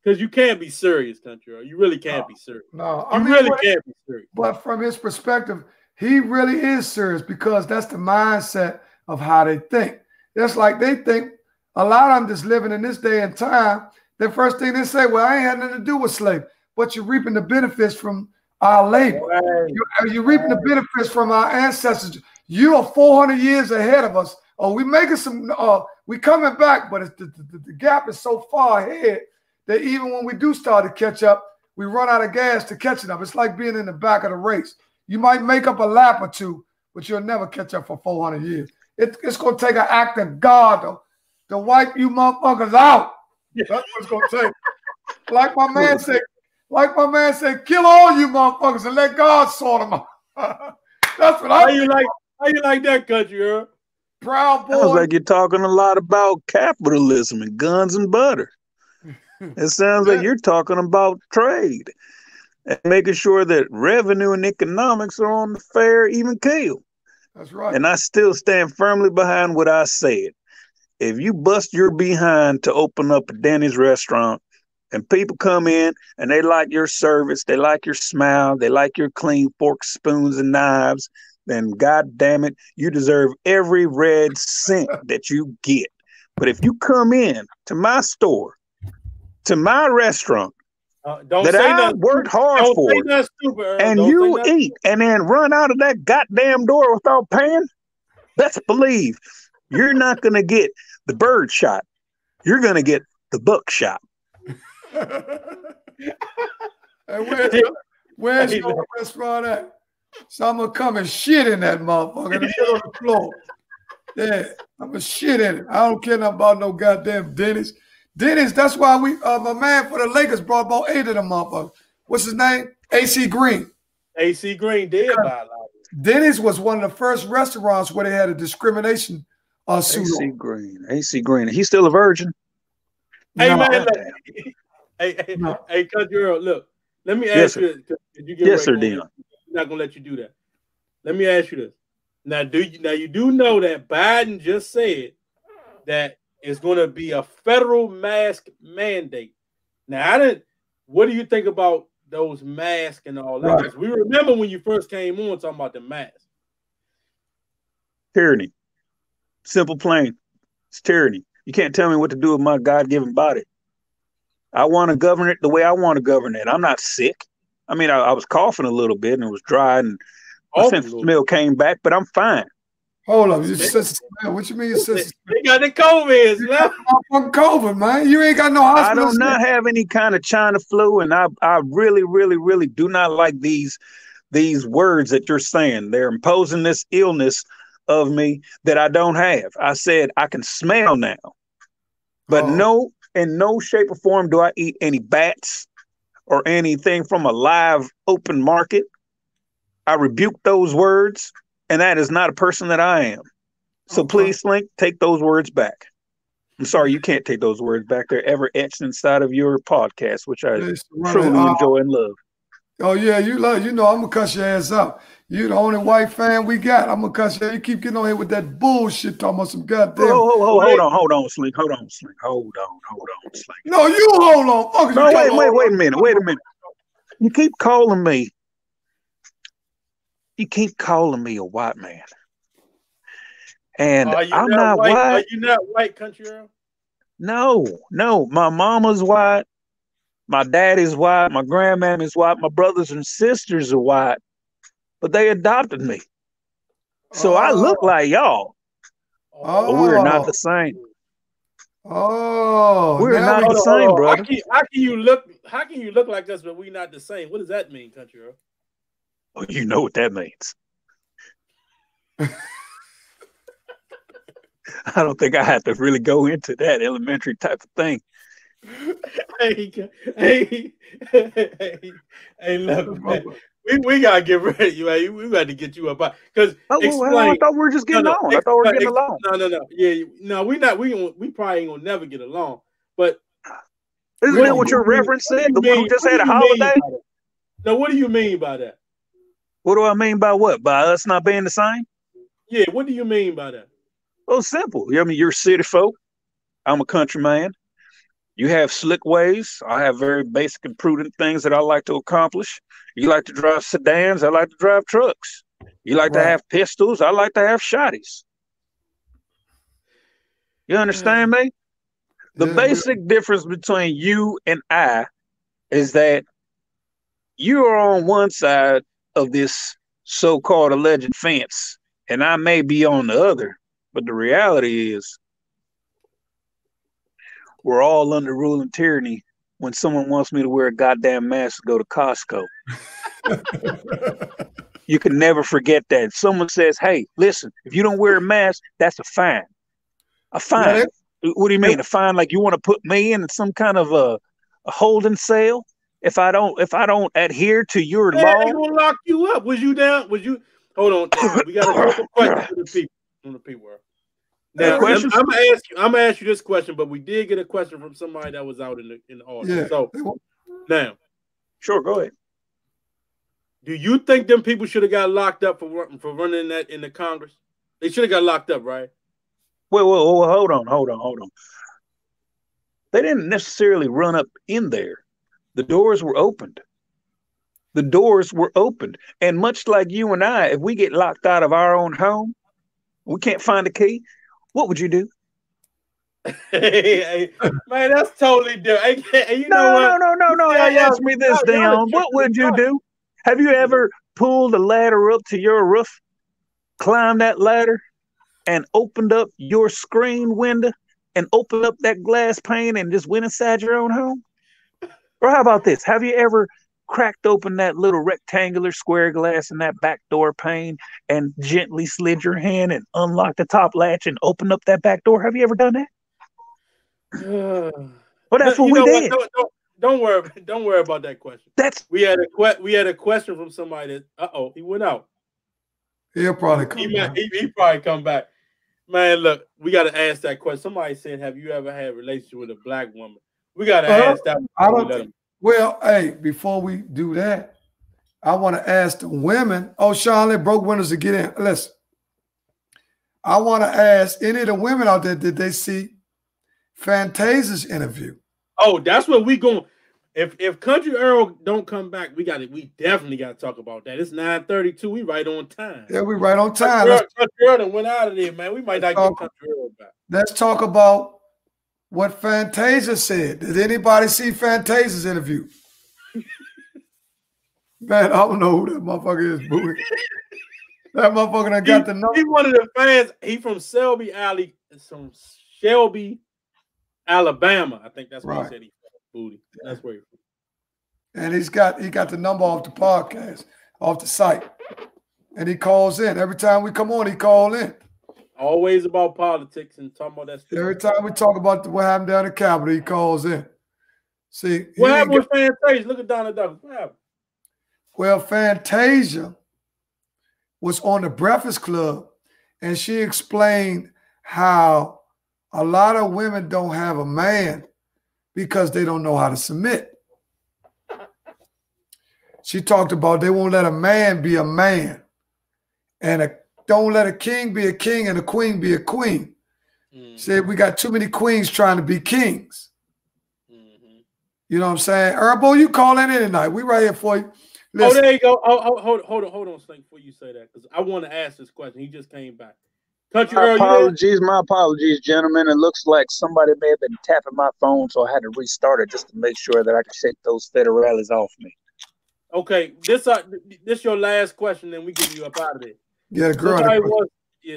Because you can't be serious, country. You really can't be serious. No, you really can't be serious. But from his perspective, he really is serious because that's the mindset of how they think. That's like they think a lot of them just living in this day and time. The first thing they say, well, I ain't had nothing to do with slavery, but you're reaping the benefits from our labor. Right. You're reaping the benefits from our ancestors. You are 400 years ahead of us. Oh, we making some, we coming back, but it's the gap is so far ahead that even when we do start to catch up, we run out of gas to catch it up. It's like being in the back of the race. You might make up a lap or two, but you'll never catch up for 400 years. It's going to take an act of God to wipe you motherfuckers out. That's what it's going to take. Like my man said, kill all you motherfuckers and let God sort them out. That's what How you like that country, huh? Proud boy. Sounds like you're talking a lot about capitalism and guns and butter. It sounds like you're talking about trade and making sure that revenue and economics are on the fair even keel. That's right. And I still stand firmly behind what I said. If you bust your behind to open up a Denny's restaurant and people come in and they like your service, they like your smile, they like your clean forks, spoons, and knives, then God damn it, you deserve every red cent that you get. But if you come in to my store, to my restaurant that I worked hard for, and you eat and then run out of that goddamn door without paying, best believe you're not going to get the bird shot. You're going to get the buckshot. Where's your restaurant at? So I'm going to come and shit in that motherfucker and get on the floor. Yeah, I'm going to shit in it. I don't care nothing about no goddamn Denny's. Dennis, that's why my man for the Lakers brought about 8 of them motherfuckers. What's his name? AC Green. AC Green did buy a lot. Dennis was one of the first restaurants where they had a discrimination suit. AC Green. He's still a virgin. Hey, man, hey, country girl, look. Let me ask you this. Yes, sir, Deon. I'm not gonna let you do that. Let me ask you this. Now, you do know that Biden just said that it's going to be a federal mask mandate. Now, what do you think about those masks and all that? Right. We remember when you first came on talking about the masks. Tyranny. Simple, plain. It's tyranny. You can't tell me what to do with my God-given body. I want to govern it the way I want to govern it. I'm not sick. I mean, I was coughing a little bit and it was dry and my sense of smell came back, but I'm fine. Hold up, what you mean? You got the COVID, man. I'm COVID, man. You ain't got no hospital. I do not have any kind of China flu, and I really, really, really do not like these words that you're saying. They're imposing this illness of me that I don't have. I said I can smell now, but no, in no shape or form do I eat any bats or anything from a live open market. I rebuke those words. And that is not a person that I am. So please, Slink, take those words back. I'm sorry, you can't take those words back. They're ever etched inside of your podcast, which I truly enjoy and love. Oh, yeah, I'm going to cuss your ass out. You the only white fan we got. I'm going to cuss you out. You keep getting on here with that bullshit talking about some goddamn. Hold on, Slink. Hold on, Slink. No, you hold on. Fuck no, wait a minute. You keep calling me You keep calling me a white man. And I'm not not white. white. Are you not white, Country Earl? No. My mama's white. My daddy's white. My grandmammy's white. My brothers and sisters are white. But they adopted me. So I look like y'all. But we're not the same. We're not the same, brother. How can you look like us, but we're not the same? What does that mean, Country Earl? Oh, you know what that means. I don't think I have to really go into that elementary type of thing. Hey, look, man. We gotta get rid of you, man. We got to get you up because I thought we were just getting on. I thought we were getting along. No. Yeah, no, we not. We probably ain't gonna never get along. But isn't that what your reverend said? Who just had a holiday? No, what do you mean by that? What do I mean by what? By us not being the same? Yeah, what do you mean by that? Oh, simple. I mean, you're city folk. I'm a country man. You have slick ways. I have very basic and prudent things that I like to accomplish. You like to drive sedans. I like to drive trucks. You like to have pistols. I like to have shotties. You understand me? The basic difference between you and I is that you are on one side of this so-called alleged fence, and I may be on the other. But the reality is, we're all under rule and tyranny when someone wants me to wear a goddamn mask to go to Costco. You can never forget that. If someone says, hey, listen, if you don't wear a mask, that's a fine. A fine. What do you mean? A fine like you want to put me in some kind of a holding cell? If I don't adhere to your law? They're gonna lock you up. Was you down? Hold on. We got a question to the people. From the people. Now, I'm gonna ask you this question, but we did get a question from somebody that was out in the audience. So now, sure, go ahead. Do you think them people should have got locked up for running that in the Congress? They should have got locked up, right? Well, hold on. They didn't necessarily run up in there. The doors were opened. And much like you and I, if we get locked out of our own home, we can't find a key. What would you do? Hey, man, that's totally different. No. Ask me this, Deon. What would you do? Have you ever pulled a ladder up to your roof, climbed that ladder, and opened up your screen window and opened up that glass pane and just went inside your own home? Or how about this? Have you ever cracked open that little rectangular square glass in that back door pane and gently slid your hand and unlocked the top latch and opened up that back door? Have you ever done that? Well, that's what we did. Don't worry about that question. We had a question from somebody that he went out. He'll probably come back. He probably come back. Man, look, we got to ask that question. Somebody said, "Have you ever had a relationship with a black woman?" We got to ask that. Well, hey, before we do that, I want to ask the women. Oh, Sean, let broke windows to get in. Listen, I want to ask any of the women out there, did they see Fantasia's interview? Oh, that's what we going. If Country Earl don't come back, we definitely got to talk about that. It's 9:32. We right on time. Yeah, we right on time. Country Earl done went out of there, man. We might not get Country Earl back. Let's talk about what Fantasia said. Did anybody see Fantasia's interview? Man, I don't know who that motherfucker is, booty. That motherfucker done got the number. He one of the fans. He from Shelby, Alabama. I think that's what he said. He booty. That's where he's from. And he got the number off the podcast, off the site. And he calls in. Every time we come on, he calls in. Always about politics and talking about that stuff. Every time we talk about what happened down in Capitol, he calls in. See, what happened with Fantasia? Look at Donna Douglas. What happened? Well, Fantasia was on the Breakfast Club, and she explained how a lot of women don't have a man because they don't know how to submit. She talked about they won't let a man be a man, and don't let a king be a king and a queen be a queen. She said we got too many queens trying to be kings. You know what I'm saying? Herbo, you call in tonight. We right here for you. Listen. Oh, there you go. Oh, hold on, Slink, before you say that, because I want to ask this question. He just came back. Country Earl, my apologies, gentlemen. It looks like somebody may have been tapping my phone, so I had to restart it just to make sure that I could shake those federales off me. Okay, this your last question, then we get you up out of there. Yeah, girl.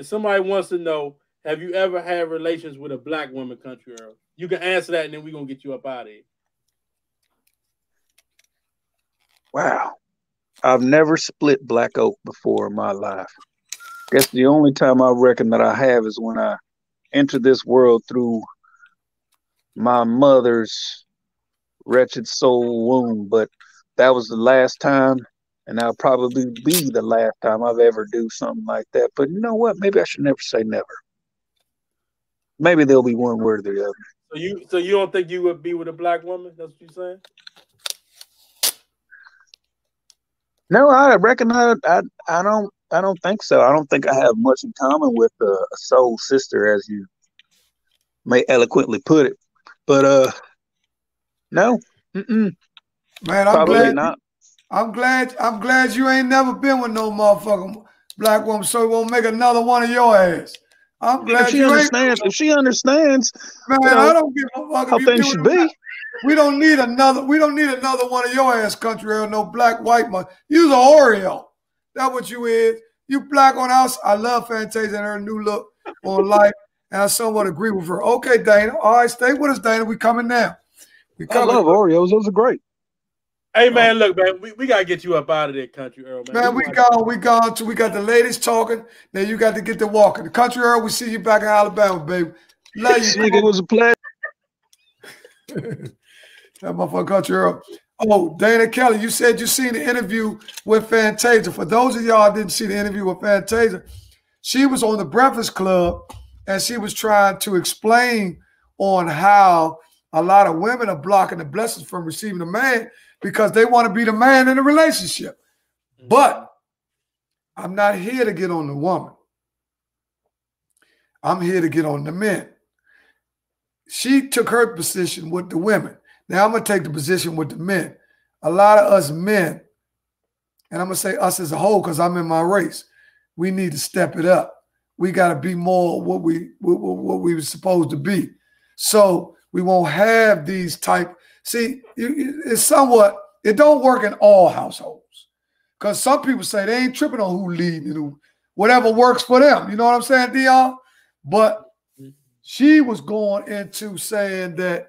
Somebody wants to know: have you ever had relations with a black woman, Country Earl? You can answer that, and then we're gonna get you up out of here. Wow, I've never split black oak before in my life. Guess the only time I reckon that I have is when I entered this world through my mother's wretched soul womb, but that was the last time, and that'll probably be the last time I've ever do something like that. But you know what? Maybe I should never say never. Maybe there'll be one word or the other. So you don't think you would be with a black woman? That's what you're saying? No, I reckon I don't think so. I don't think I have much in common with a soul sister, as you may eloquently put it. But no. Man, I'm glad you ain't never been with no motherfucking black woman, so it won't make another one of your ass. I'm glad if she understands. Man, I don't give a fuck how things should be. We don't need another one of your ass, Country Earl, no black, white man. You's an Oreo. That's what you is. You black on us. I love Fantasia and her new look on life, and I somewhat agree with her. Okay, Dana. All right, stay with us, Dana. We coming now. I love Oreos. Those are great. Hey, man, look, man, we got to get you up out of there, Country Earl, man. Man, we gone. We got the ladies talking. Now you got to get to walking. The Country Earl, we see you back in Alabama, baby. Love you. Slink, it was a pleasure. That motherfucker Country Earl. Oh, Dana Kelly, you said you seen the interview with Fantasia. For those of y'all didn't see the interview with Fantasia, she was on the Breakfast Club, and she was trying to explain on how a lot of women are blocking the blessings from receiving a man because they want to be the man in a relationship. But I'm not here to get on the woman. I'm here to get on the men. She took her position with the women. Now I'm going to take the position with the men. A lot of us men, and I'm going to say us as a whole because I'm in my race, we need to step it up. We got to be more what we were supposed to be. So we won't have these type. See, it's somewhat, it don't work in all households. Because some people say they ain't tripping on who leading and who, whatever works for them. You know what I'm saying, Deon? But she was going into saying that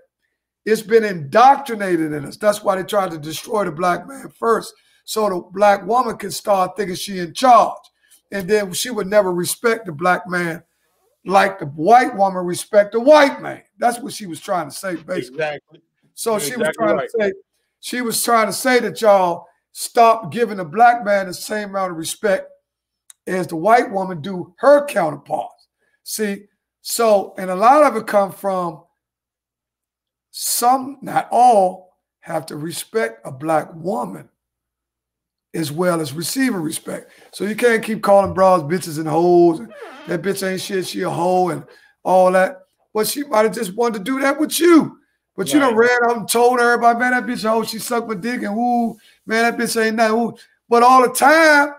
it's been indoctrinated in us. That's why they tried to destroy the black man first, so the black woman can start thinking she in charge. And then she would never respect the black man like the white woman respect the white man. That's what she was trying to say, basically. Exactly. So she was trying to say that y'all stop giving the black man the same amount of respect as the white woman do her counterparts. See, so, and a lot of it come from some, not all, have to respect a black woman as well as receiving respect. So you can't keep calling bras bitches and hoes. And that bitch ain't shit, she a hoe and all that. Well, she might have just wanted to do that with you. But you done ran out and told everybody, man, that bitch a hoe, she sucked my dick and woo, man, that bitch ain't nothing. Woo. But all the time,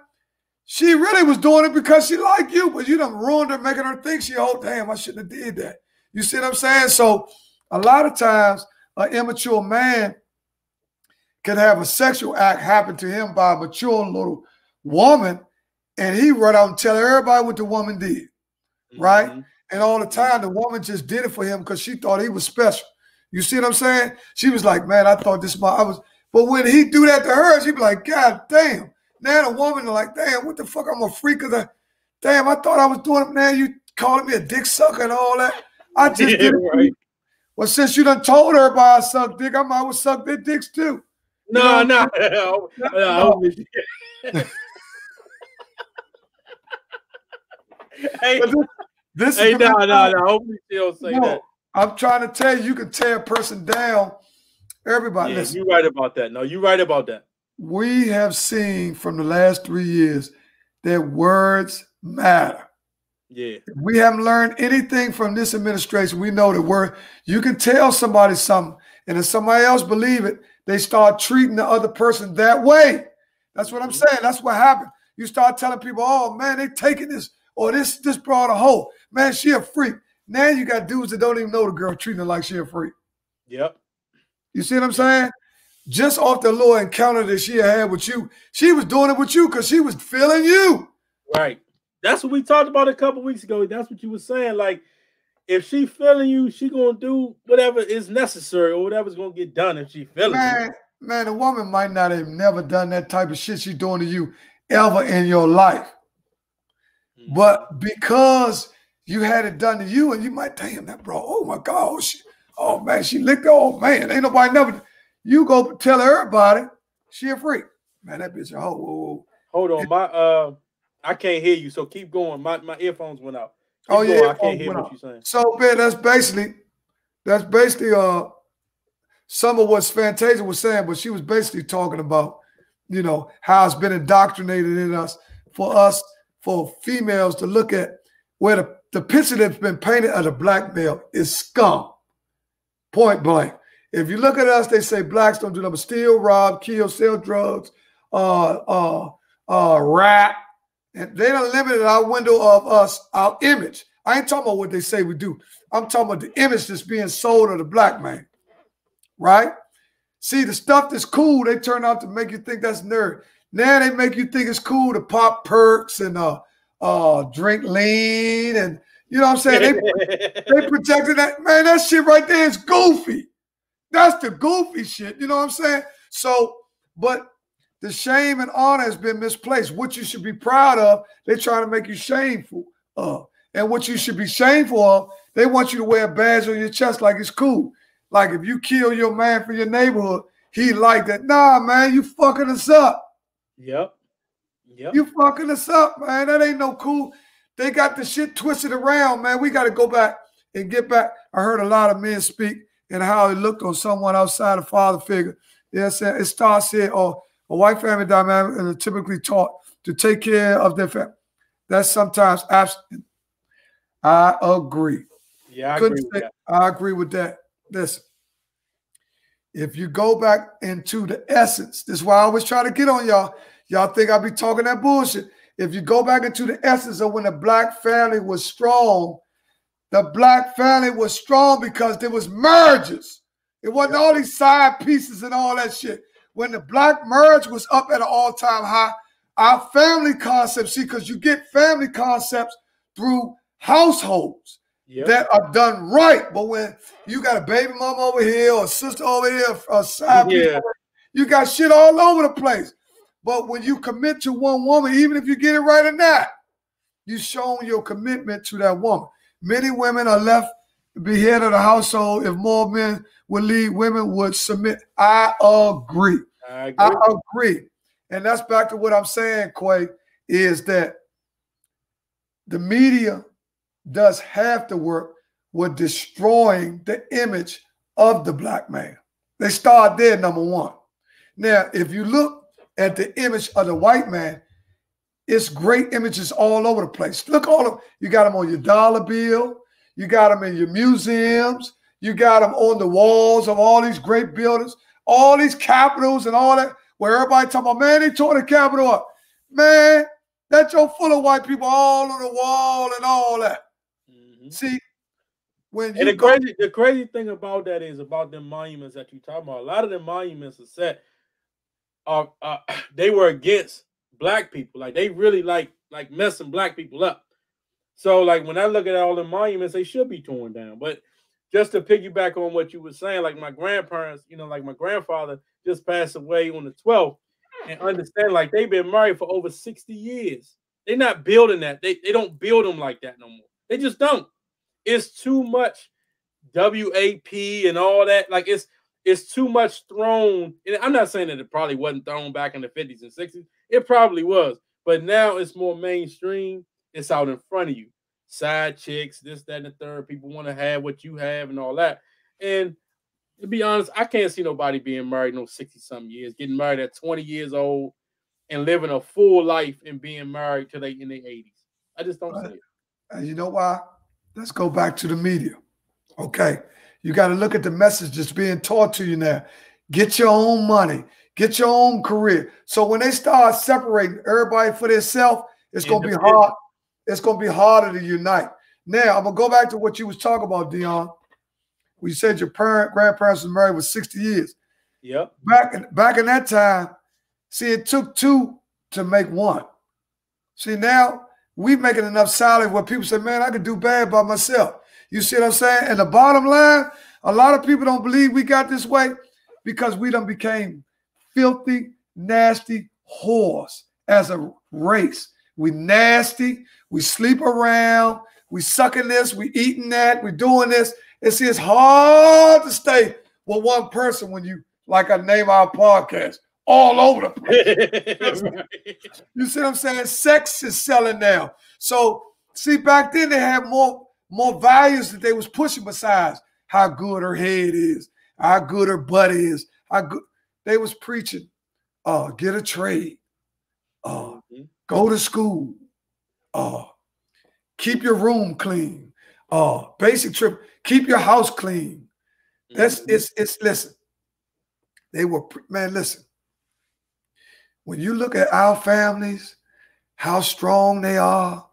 she really was doing it because she liked you, but you done ruined her, making her think she, oh, damn, I shouldn't have did that. You see what I'm saying? So a lot of times, an immature man can have a sexual act happen to him by a mature little woman, and he run out and tell everybody what the woman did, right? And all the time, the woman just did it for him because she thought he was special. You see what I'm saying? She was like, man, I thought this was, but when he do that to her, she'd be like, God damn. Now the woman like, damn, what the fuck? I'm a freak. Damn, I thought I was doing it. Now you calling me a dick sucker and all that. I just did it. Right. Well, since you done told everybody I suck dick, I might well suck their dicks too. No. Hey, this hey, no. Hopefully she don't say that. I'm trying to tell you, you can tear a person down. Everybody, listen. You're right about that. No, you're right about that. We have seen from the last 3 years that words matter. Yeah. If we haven't learned anything from this administration, we know that you can tell somebody something, and if somebody else believe it, they start treating the other person that way. That's what I'm saying. That's what happened. You start telling people, oh, man, they taking this, or this brought a hoe. Man, she a freak. Now you got dudes that don't even know the girl treating her like she a freak. Yep. You see what I'm saying? Just off the little encounter that she had with you, she was doing it with you because she was feeling you. Right. That's what we talked about a couple weeks ago. That's what you were saying. Like, if she feeling you, she gonna do whatever is necessary or whatever's gonna get done if she feeling you. Man, a woman might not have never done that type of shit she's doing to you ever in your life. But because you had it done to you, and you might, damn, that bro, oh my gosh, oh man, she licked, oh man, ain't nobody never, you go tell everybody, she a freak. Man, that bitch a hoe. Whoa. Hold on, I can't hear you, so keep going. My earphones went out. Keep going. I can't hear what you're saying. So, man, that's basically some of what Fantasia was saying, but she was basically talking about, you know, how it's been indoctrinated in us, for females to look at where the picture that's been painted of the black male is scum. Point blank. If you look at us, they say blacks don't do nothing but steal, rob, kill, sell drugs, rap. And they done limited our window of us, our image. I ain't talking about what they say we do. I'm talking about the image that's being sold of the black man. Right? See, the stuff that's cool, they turn out to make you think that's nerd. Now they make you think it's cool to pop perks and drink lean, and you know what I'm saying? They projected that. Man, that shit right there is goofy. That's the goofy shit. You know what I'm saying? So, but the shame and honor has been misplaced. What you should be proud of, they're trying to make you shameful of. And what you should be shameful of, they want you to wear a badge on your chest like it's cool. Like if you kill your man for your neighborhood, he like that. Nah, man, you fucking us up. Yep. You fucking us up, man. That ain't no cool. They got the shit twisted around, man. We got to go back and get back. I heard a lot of men speak and how it looked on someone outside a father figure. It starts here, or a white family dynamic and are typically taught to take care of their family. That's sometimes absent. I agree. Yeah, I agree with that. Listen, if you go back into the essence, this is why I always try to get on y'all. Y'all think I be talking that bullshit. If you go back into the essence of when the black family was strong, the black family was strong because there was mergers. It wasn't all these side pieces and all that shit. When the black merge was up at an all-time high, our family concepts, see, because you get family concepts through households that are done right. But when you got a baby mama over here or a sister over here, a side piece, you got shit all over the place. But when you commit to one woman, even if you get it right or not, you've shown your commitment to that woman. Many women are left to be head of the household. If more men would lead, women would submit. I agree. I agree. And that's back to what I'm saying, Quay, is that the media does have to work with destroying the image of the black man. They start there, number one. Now, if you look at the image of the white man, it's great images all over the place. Look, you got them on your dollar bill. You got them in your museums. You got them on the walls of all these great buildings, all these capitals and all that, where everybody talking about, man, they tore the Capitol up. Man, that's your full of white people all on the wall and all that. Mm-hmm. See, when you the crazy thing about that is about them monuments that you talking about. A lot of them monuments are set. They were against black people. Like they really like messing black people up. So like when I look at all the monuments, they should be torn down. But just to piggyback on what you were saying, like my grandparents, you know, like my grandfather just passed away on the 12th, and understand like they've been married for over 60 years. They're not building that. They don't build them like that no more. They just don't. It's too much WAP and all that. Like it's too much thrown. And I'm not saying that it probably wasn't thrown back in the 50s and 60s. It probably was. But now it's more mainstream. It's out in front of you. Side chicks, this, that, and the third. People want to have what you have and all that. And to be honest, I can't see nobody being married no 60-something years, getting married at 20 years old and living a full life and being married till they in their 80s. I just don't see it. And you know why? Let's go back to the media. Okay. You got to look at the message that's being taught to you now. Get your own money. Get your own career. So when they start separating everybody for themselves, it's going to be hard. It's going to be harder to unite. Now, I'm going to go back to what you was talking about, Deon. You said your grandparents was married for 60 years. Yep. Back in that time, see, it took two to make one. See, now we making enough salary where people say, man, I could do bad by myself. You see what I'm saying? And the bottom line, a lot of people don't believe we got this way because we done became filthy, nasty whores as a race. We nasty. We sleep around. We sucking this. We eating that. We doing this. And see, it's hard to stay with one person when you, like I name our podcast, all over the place. You see what I'm saying? Sex is selling now. So, see, back then they had more values that they was pushing besides how good her head is, how good her butt is, how good they was preaching. Get a trade. Go to school. Keep your room clean. Basic trip. Keep your house clean. It's listen. They were, man, listen. When you look at our families, how strong they are,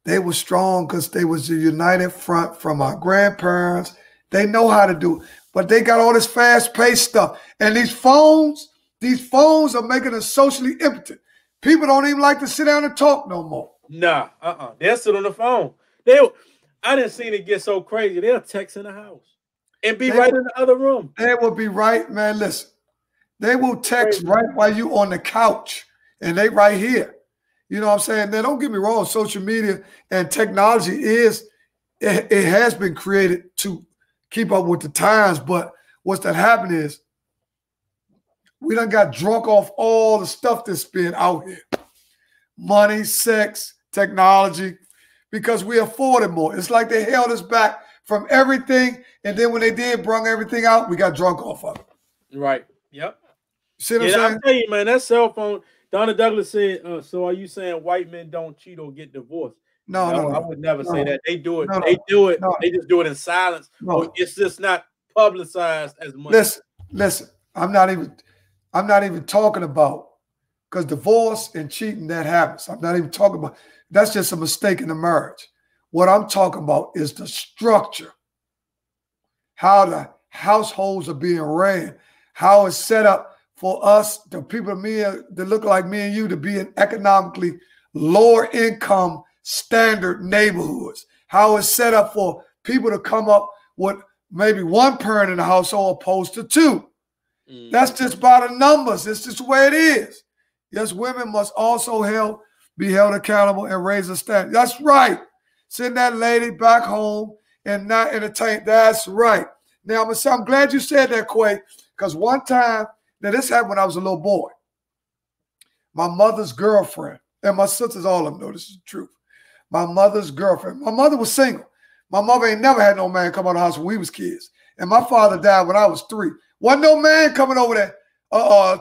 they were strong because they was a united front from our grandparents. They know how to do it. But they got all this fast-paced stuff. And these phones are making us socially impotent. People don't even like to sit down and talk no more. Nah, they'll sit on the phone. I didn't see it get so crazy. They'll text in the house and be right in the other room. They will be right, man. Listen, they will text right while you on the couch, and they right here. You know what I'm saying? Now, don't get me wrong. Social media and technology it has been created to keep up with the times. But what's that happening is we done got drunk off all the stuff that's been out here. Money, sex, technology, because we afforded more. It's like they held us back from everything. And then when they did bring everything out, we got drunk off of it. Right. Yep. See what I'm saying? I'll tell you, man, that cell phone, Donna Douglas said, so are you saying white men don't cheat or get divorced? No, I would never say that. They do it. They just do it in silence. Or it's just not publicized as much. Listen. I'm not even talking about, because divorce and cheating, that happens. I'm not even talking about, that's just a mistake in the marriage. What I'm talking about is the structure, how the households are being ran, how it's set up for us, the people that look like me and you, to be in economically lower income standard neighborhoods, how it's set up for people to come up with maybe one parent in the household opposed to two. That's just by the numbers. It's just the way it is. Yes, women must also be held accountable and raise a standard. That's right. Send that lady back home and not entertain. That's right. Now, I'm glad you said that, Quay, because one time, now this happened when I was a little boy. My mother's girlfriend, and my sisters, all of them know this is the truth. My mother's girlfriend. My mother was single. My mother ain't never had no man come out of the house when we was kids. And my father died when I was 3. Wasn't no man coming over there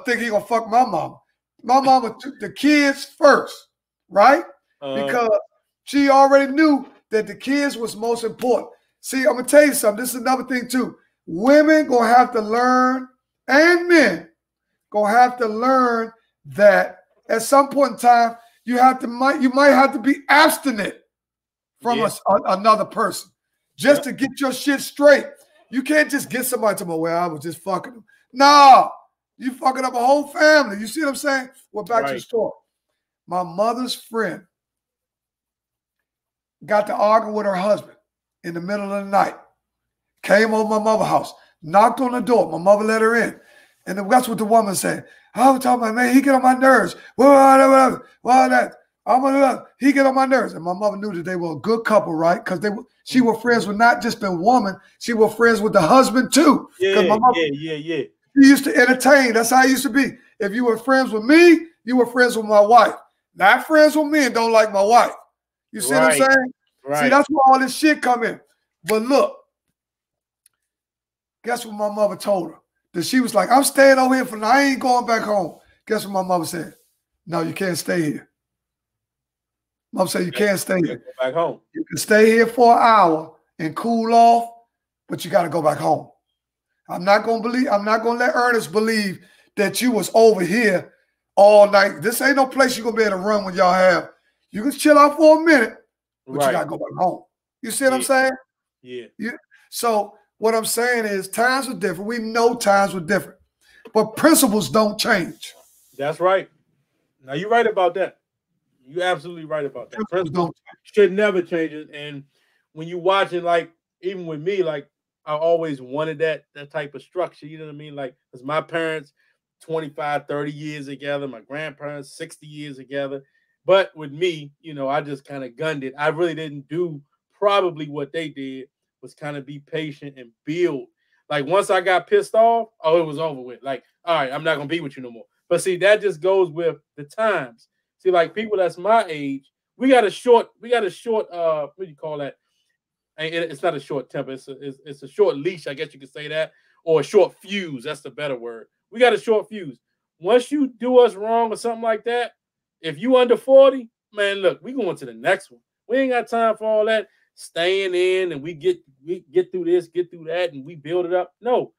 think he gonna fuck my mama. My mama took the kids first, right? Because she already knew that the kids was most important. See, I'm gonna tell you something. This is another thing too. Women gonna have to learn, and men gonna have to learn that at some point in time you might have to be abstinent from another person just to get your shit straight. You can't just get somebody to my way. I was just fucking them. No, you fucking up a whole family. You see what I'm saying? Well, back to the story. My mother's friend got to argue with her husband in the middle of the night. Came over my mother's house, knocked on the door. My mother let her in. And that's what the woman said. I was talking about, man, he get on my nerves. He get on my nerves. And my mother knew that they were a good couple, right? Because she was friends with not just the woman, she was friends with the husband too. Yeah. She used to entertain. That's how it used to be. If you were friends with me, you were friends with my wife. Not friends with me and don't like my wife. You see what I'm saying? Right. See, that's where all this shit come in. But look, guess what my mother told her? That she was like, I'm staying over here for now. I ain't going back home. Guess what my mother said? No, you can't stay here. Mom said, you can't stay here. Go back home. You can stay here for an hour and cool off, but you got to go back home. I'm not going to let Ernest believe that you was over here all night. This ain't no place you're gonna be able to run when y'all have. You can chill out for a minute, but you gotta go back home. You see what I'm saying? Yeah. So what I'm saying is times were different. We know times were different, but principles don't change. That's right. Now you're right about that. You're absolutely right about that. Principles should never change it. And when you watching, like, even with me, like, I always wanted that type of structure. You know what I mean? Like, because my parents, 25, 30 years together, my grandparents, 60 years together. But with me, you know, I just kind of gunned it. I really didn't do probably what they did, was kind of be patient and build. Like, once I got pissed off, oh, it was over with. Like, all right, I'm not going to be with you no more. But see, that just goes with the times. See, like, people that's my age, we got a short, what do you call that? It's not a short temper. It's a short leash, I guess you could say that, or a short fuse. That's the better word. We got a short fuse. Once you do us wrong or something like that, if you under 40, man, look, we going to the next one. We ain't got time for all that staying in and we get through this, get through that, and we build it up. No,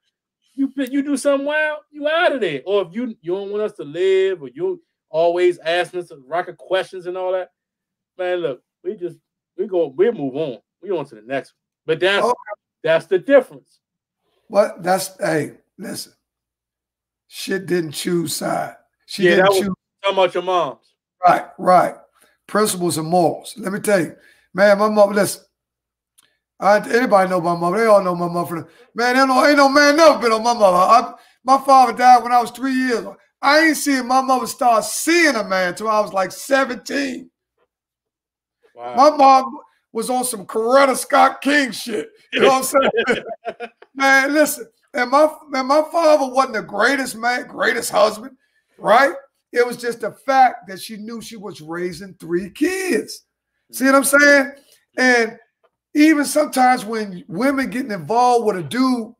you do something wild, you out of there. Or if you don't want us to live, or you always asking us rocket questions and all that, man, look, we'll move on. We on to the next one. But that's the difference. What? Hey, listen. Shit didn't choose side. She didn't choose. Talking about your moms. Right. Principles and morals. Let me tell you, man, my mother, listen. Anybody know my mother? They all know my mother. Man, ain't no man never been on my mother. My father died when I was 3 years old. I ain't seen my mother start seeing a man until I was like 17. Wow. My mom was on some Coretta Scott King shit. You know what I'm saying? Man, listen. And my father wasn't the greatest man, greatest husband, right? It was just the fact that she knew she was raising 3 kids. See what I'm saying? And even sometimes when women getting involved with a dude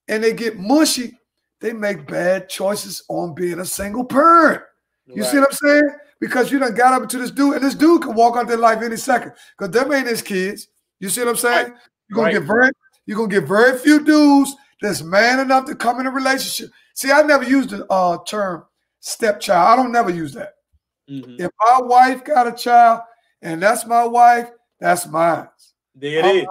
and they get mushy, they make bad choices on being a single parent. You see what I'm saying? Because you done got up into this dude, and this dude can walk out their life any second because them ain't his kids. You see what I'm saying? You're gonna get very few dudes that's man enough to come in a relationship. See, I never used the term stepchild. I don't never use that. Mm-hmm. If my wife got a child and that's my wife, that's mine. There it is.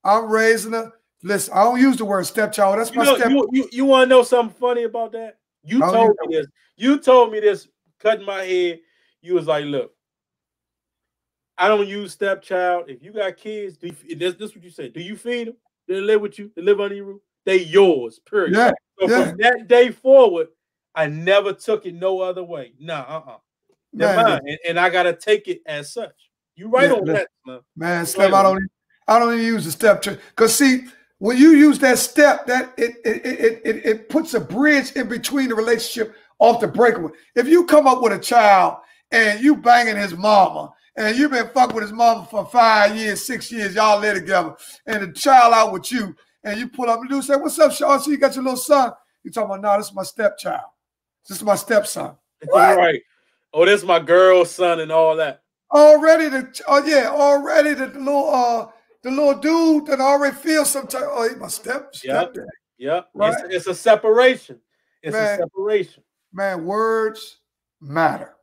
I'm raising her. Listen, I don't use the word stepchild. That's my stepchild. You want to know something funny about that? You told me this, cutting my head. You was like, look, I don't use stepchild. If you got kids, this is what you said. Do you feed them? Do they live with you? They live under your roof? They yours, period. Yeah, so from that day forward, I never took it no other way. They're mine. And I gotta take it as such. You right on that, man. Man, Slim, I don't even use the step because see, when you use that step, that it puts a bridge in between the relationship off the breakaway. If you come up with a child and you banging his mama and you've been fucking with his mama for 5 years, 6 years, y'all live together, and the child out with you, and you pull up and do say, "What's up, Sean? So you got your little son?" You talking about, "No, this is my stepchild. This is my stepson." Right. Oh, this is my girl's son and all that. Already the little dude that already feels sometimes. Oh, he's my stepdad. Yep. Right? It's a separation. It's a separation. Man, words matter.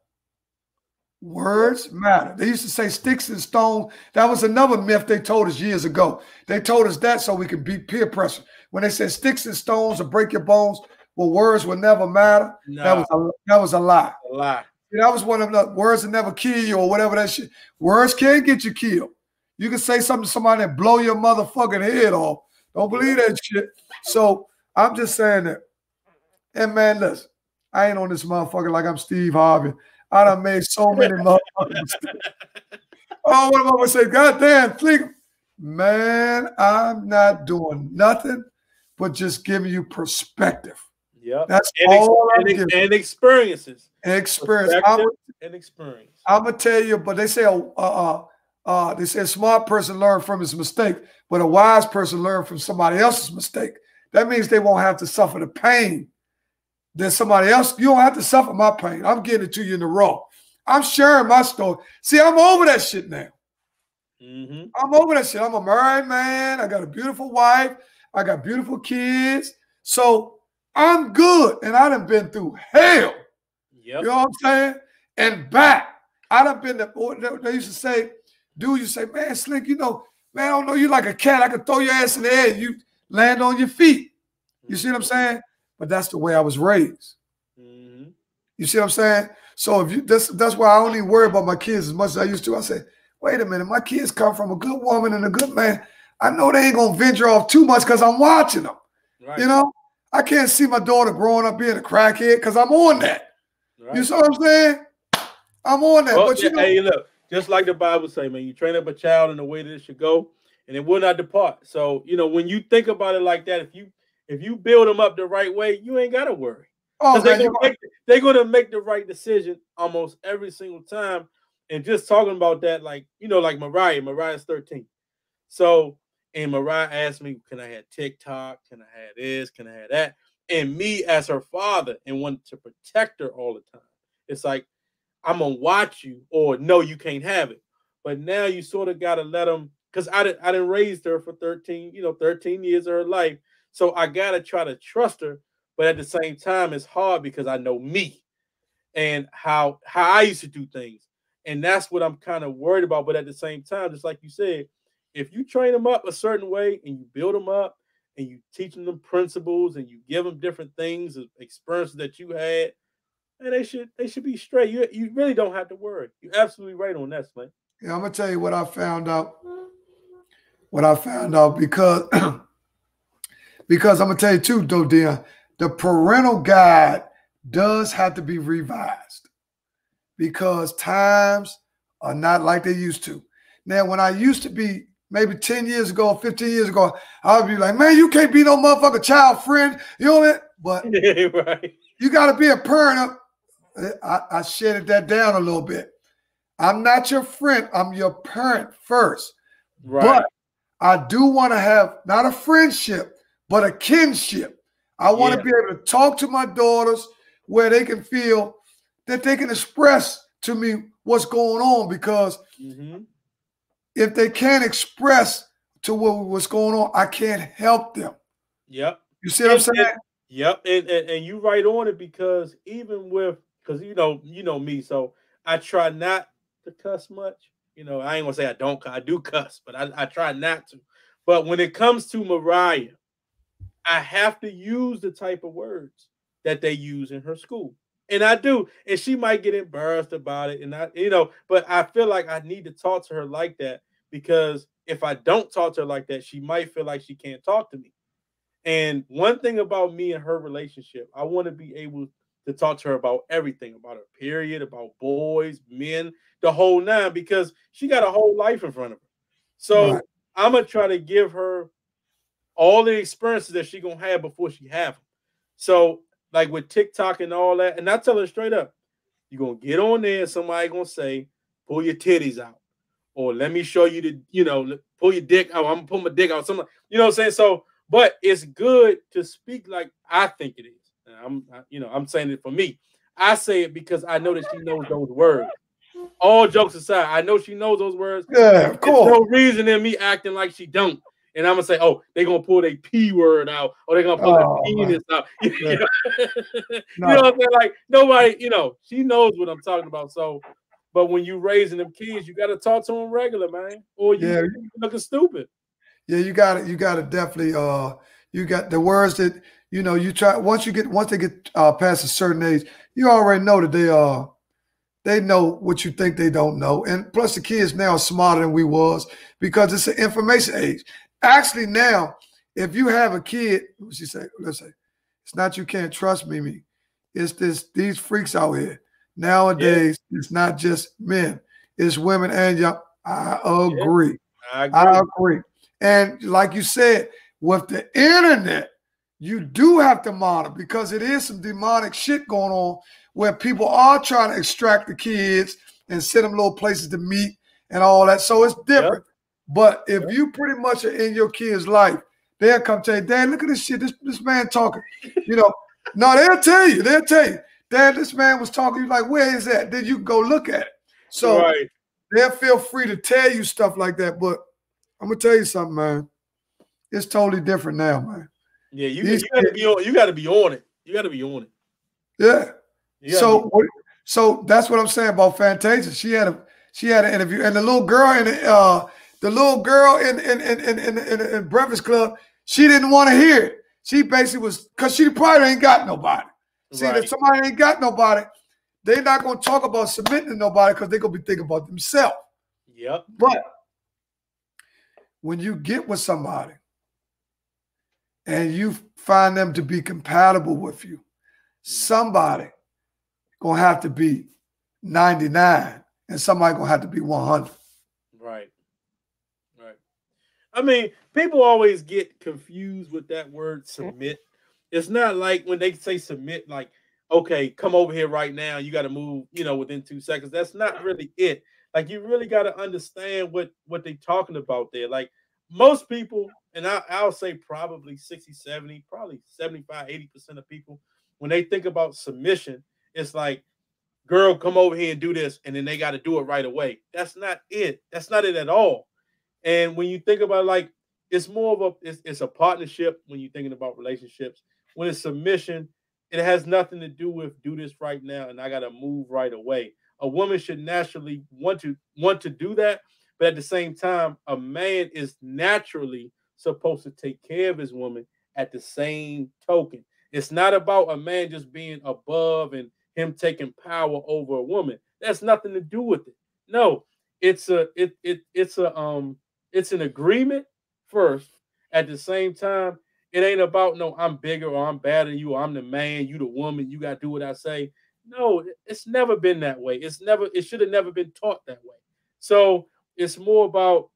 Words matter. They used to say sticks and stones. That was another myth they told us years ago. They told us that so we could beat peer pressure. When they said sticks and stones will break your bones, well, words will never matter. No. That was a lie. A lie. That was one of the words that never kill you or whatever that shit. Words can get you killed. You can say something to somebody and blow your motherfucking head off. Don't believe that shit. So I'm just saying that. And man, listen, I ain't on this motherfucker like I'm Steve Harvey. I done made so many motherfucking mistakes. Oh, what am I gonna say? God damn, Slink. Man, I'm not doing nothing but just giving you perspective. Yeah, that's all and experiences. Experience. And experience. I'm gonna tell you, but they say a smart person learn from his mistake, but a wise person learn from somebody else's mistake. That means they won't have to suffer the pain that somebody else. You don't have to suffer my pain. I'm getting it to you in the raw. I'm sharing my story. See, I'm over that shit now. Mm-hmm. I'm over that shit. I'm a married man. I got a beautiful wife. I got beautiful kids. So I'm good. And I done been through hell. Yep. You know what I'm saying? And back. I done been they used to say, dude, you say, man, Slink, you know, man, I don't know, you like a cat. I could throw your ass in the air and you land on your feet. You see what I'm saying? But that's the way I was raised. Mm-hmm. You see what I'm saying? So if you that's why I don't even worry about my kids as much as I used to. I say, wait a minute, my kids come from a good woman and a good man. I know they ain't gonna venture off too much because I'm watching them. Right. You know, I can't see my daughter growing up being a crackhead because I'm on that. Right. You see what I'm saying? I'm on that. Well, but you know, hey, look, just like the Bible say, man, you train up a child in the way that it should go, and it will not depart. So, you know, when you think about it like that, if you build them up the right way, you ain't gotta worry. Oh, they're gonna make the right decision almost every single time. And just talking about that, like, you know, like Mariah's 13. So, and Mariah asked me, can I have TikTok? Can I have this? Can I have that? And me as her father and wanted to protect her all the time. It's like, I'm gonna watch you, or no, you can't have it. But now you sort of gotta let them, because I didn't raise her for 13 years of her life. So I gotta try to trust her, but at the same time, it's hard because I know me and how I used to do things. And that's what I'm kind of worried about. But at the same time, just like you said, if you train them up a certain way and you build them up and you teach them principles and you give them different things, experiences that you had, and they should be straight. You really don't have to worry. You're absolutely right on that, man. Yeah, I'm gonna tell you what I found out. Because because I'm gonna tell you too, though, Deon, the parental guide does have to be revised because times are not like they used to. Now, when I used to be maybe 10 years ago or 15 years ago, I would be like, man, you can't be no motherfucker child friend. You know what I mean? But right. You got to be a parent. I shaded that down a little bit. I'm not your friend. I'm your parent first. Right. But I do want to have not a friendship, but a kinship. I want to be able to talk to my daughters where they can feel that they can express to me what's going on, because if they can't express to what's going on, I can't help them. Yep. You see what I'm saying? Yep. And you right on it, because even with, because you know me, so I try not to cuss much. You know, I ain't gonna say I do cuss, but I try not to. But when it comes to Mariah, I have to use the type of words that they use in her school. And I do. And she might get embarrassed about it. And but I feel like I need to talk to her like that, because if I don't talk to her like that, she might feel like she can't talk to me. And one thing about me and her relationship, I want to be able to talk to her about everything, about her period, about boys, men, the whole nine, because she got a whole life in front of her. So I'm going to try to give her all the experiences that she's going to have before she have them. So like with TikTok and all that, and I tell her straight up, you're going to get on there and somebody going to say, pull your titties out. Or let me show you pull your dick out. I'm going to pull my dick out. Something, you know what I'm saying? So, but it's good to speak like I think it is. I'm saying it for me. I say it because I know that she knows those words. All jokes aside, I know she knows those words. Yeah, of course. There's no reason in me acting like she don't. And I'm gonna say, oh, they're gonna pull their P word out, or they're gonna pull their penis out. You know what I'm saying? Like nobody, she knows what I'm talking about. So, but when you raising them kids, you gotta talk to them regular, man, or you looking stupid. Yeah, you got to definitely you got the words that you try once they get past a certain age, you already know that they know what you think they don't know. And plus the kids now are smarter than we was, because it's an information age. Actually now, if you have a kid, let's say, it's not you can't trust me. It's these freaks out here. Nowadays, it's not just men, it's women and young. I agree. Yeah, I agree. And like you said, with the internet, you do have to monitor, because it is some demonic shit going on where people are trying to extract the kids and send them little places to meet and all that. So it's different. Yep. But if you pretty much are in your kid's life, they'll come tell you, Dad, look at this shit. This man talking. No, they'll tell you. Dad, this man was talking. You're like, where is that? Then you go look at it. So they'll feel free to tell you stuff like that. But I'm going to tell you something, man. It's totally different now, man. Yeah, you gotta be on. You gotta be on it. You gotta be on it. Yeah. So that's what I'm saying about Fantasia. She had an interview, and the little girl in Breakfast Club, she didn't want to hear it. She basically was, because she probably ain't got nobody. See, if somebody ain't got nobody, they're not gonna talk about submitting to nobody because they're gonna be thinking about themselves. Yep. But when you get with somebody and you find them to be compatible with you, somebody gonna have to be 99 and somebody gonna have to be 100. Right. I mean, people always get confused with that word submit. It's not like when they say submit, like, okay, come over here right now. You got to move, within 2 seconds. That's not really it. Like, you really got to understand what they're talking about there. Like, most people, and I'll say probably 60, 70, probably 75, 80% of people, when they think about submission, it's like, girl, come over here and do this, and then they got to do it right away. That's not it. That's not it at all. And when you think about, like, it's more of it's a partnership when you're thinking about relationships. When it's submission, it has nothing to do with do this right now and I got to move right away. A woman should naturally want to do that, but at the same time, a man is naturally supposed to take care of his woman at the same token. It's not about a man just being above and him taking power over a woman. That's nothing to do with it. No, it's an agreement first. At the same time, it ain't about no, I'm bigger or I'm better than you, or I'm the man, you the woman, you gotta do what I say. No, it's never been that way. It should have never been taught that way. So it's more about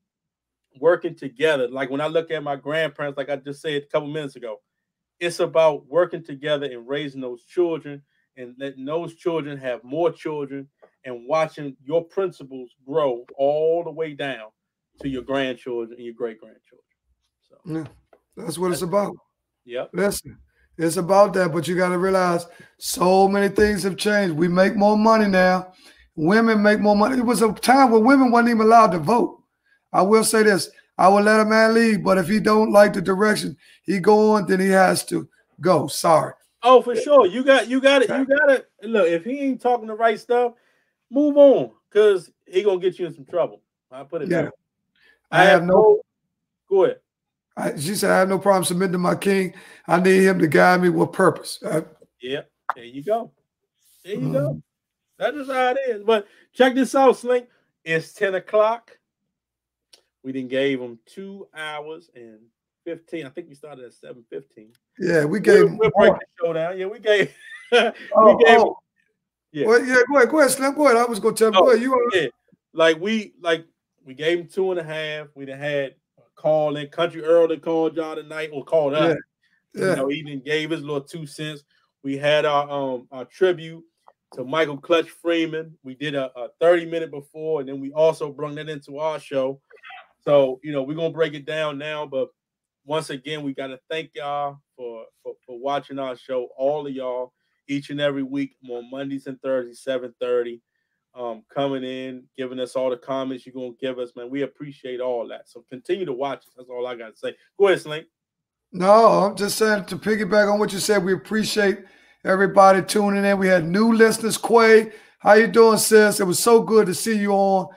working together. Like when I look at my grandparents, like I just said a couple minutes ago, it's about working together and raising those children and letting those children have more children and watching your principles grow all the way down to your grandchildren and your great-grandchildren. So yeah, that's what it's about. Yep. Listen, it's about that, but you got to realize so many things have changed. We make more money now. Women make more money. It was a time when women weren't even allowed to vote. I will say this. I will let a man leave, but if he don't like the direction he go on, then he has to go. Sorry. Oh, for sure. You got it. Look, if he ain't talking the right stuff, move on, because he gonna get you in some trouble. I put it there. I have no. Go ahead. She said, I have no problem submitting to my king. I need him to guide me with purpose. Yeah, there you go. There you go. That is how it is. But check this out, Slink. It's 10 o'clock. We done gave him 2 hours and 15. I think we started at 7:15. Yeah, we gave we'll break the show down. Yeah, we gave. Yeah. Well, yeah, go ahead, Slim. Go ahead. I was gonna tell him. Go ahead. You are. Yeah. We gave him 2.5. We done had a call in. Country Earl that called y'all tonight or called us. Yeah. He done gave his little 2 cents. We had our tribute to Michael Clutch Freeman. We did a 30-minute before, and then we also brought that into our show. So, we're going to break it down now. But once again, we got to thank y'all for watching our show, all of y'all, each and every week on Mondays and Thursdays, 7:30, coming in, giving us all the comments you're going to give us, man. We appreciate all that. So continue to watch us. That's all I got to say. Go ahead, Slink. No, I'm just saying, to piggyback on what you said, we appreciate everybody tuning in. We had new listeners. Quay, how you doing, sis? It was so good to see you on.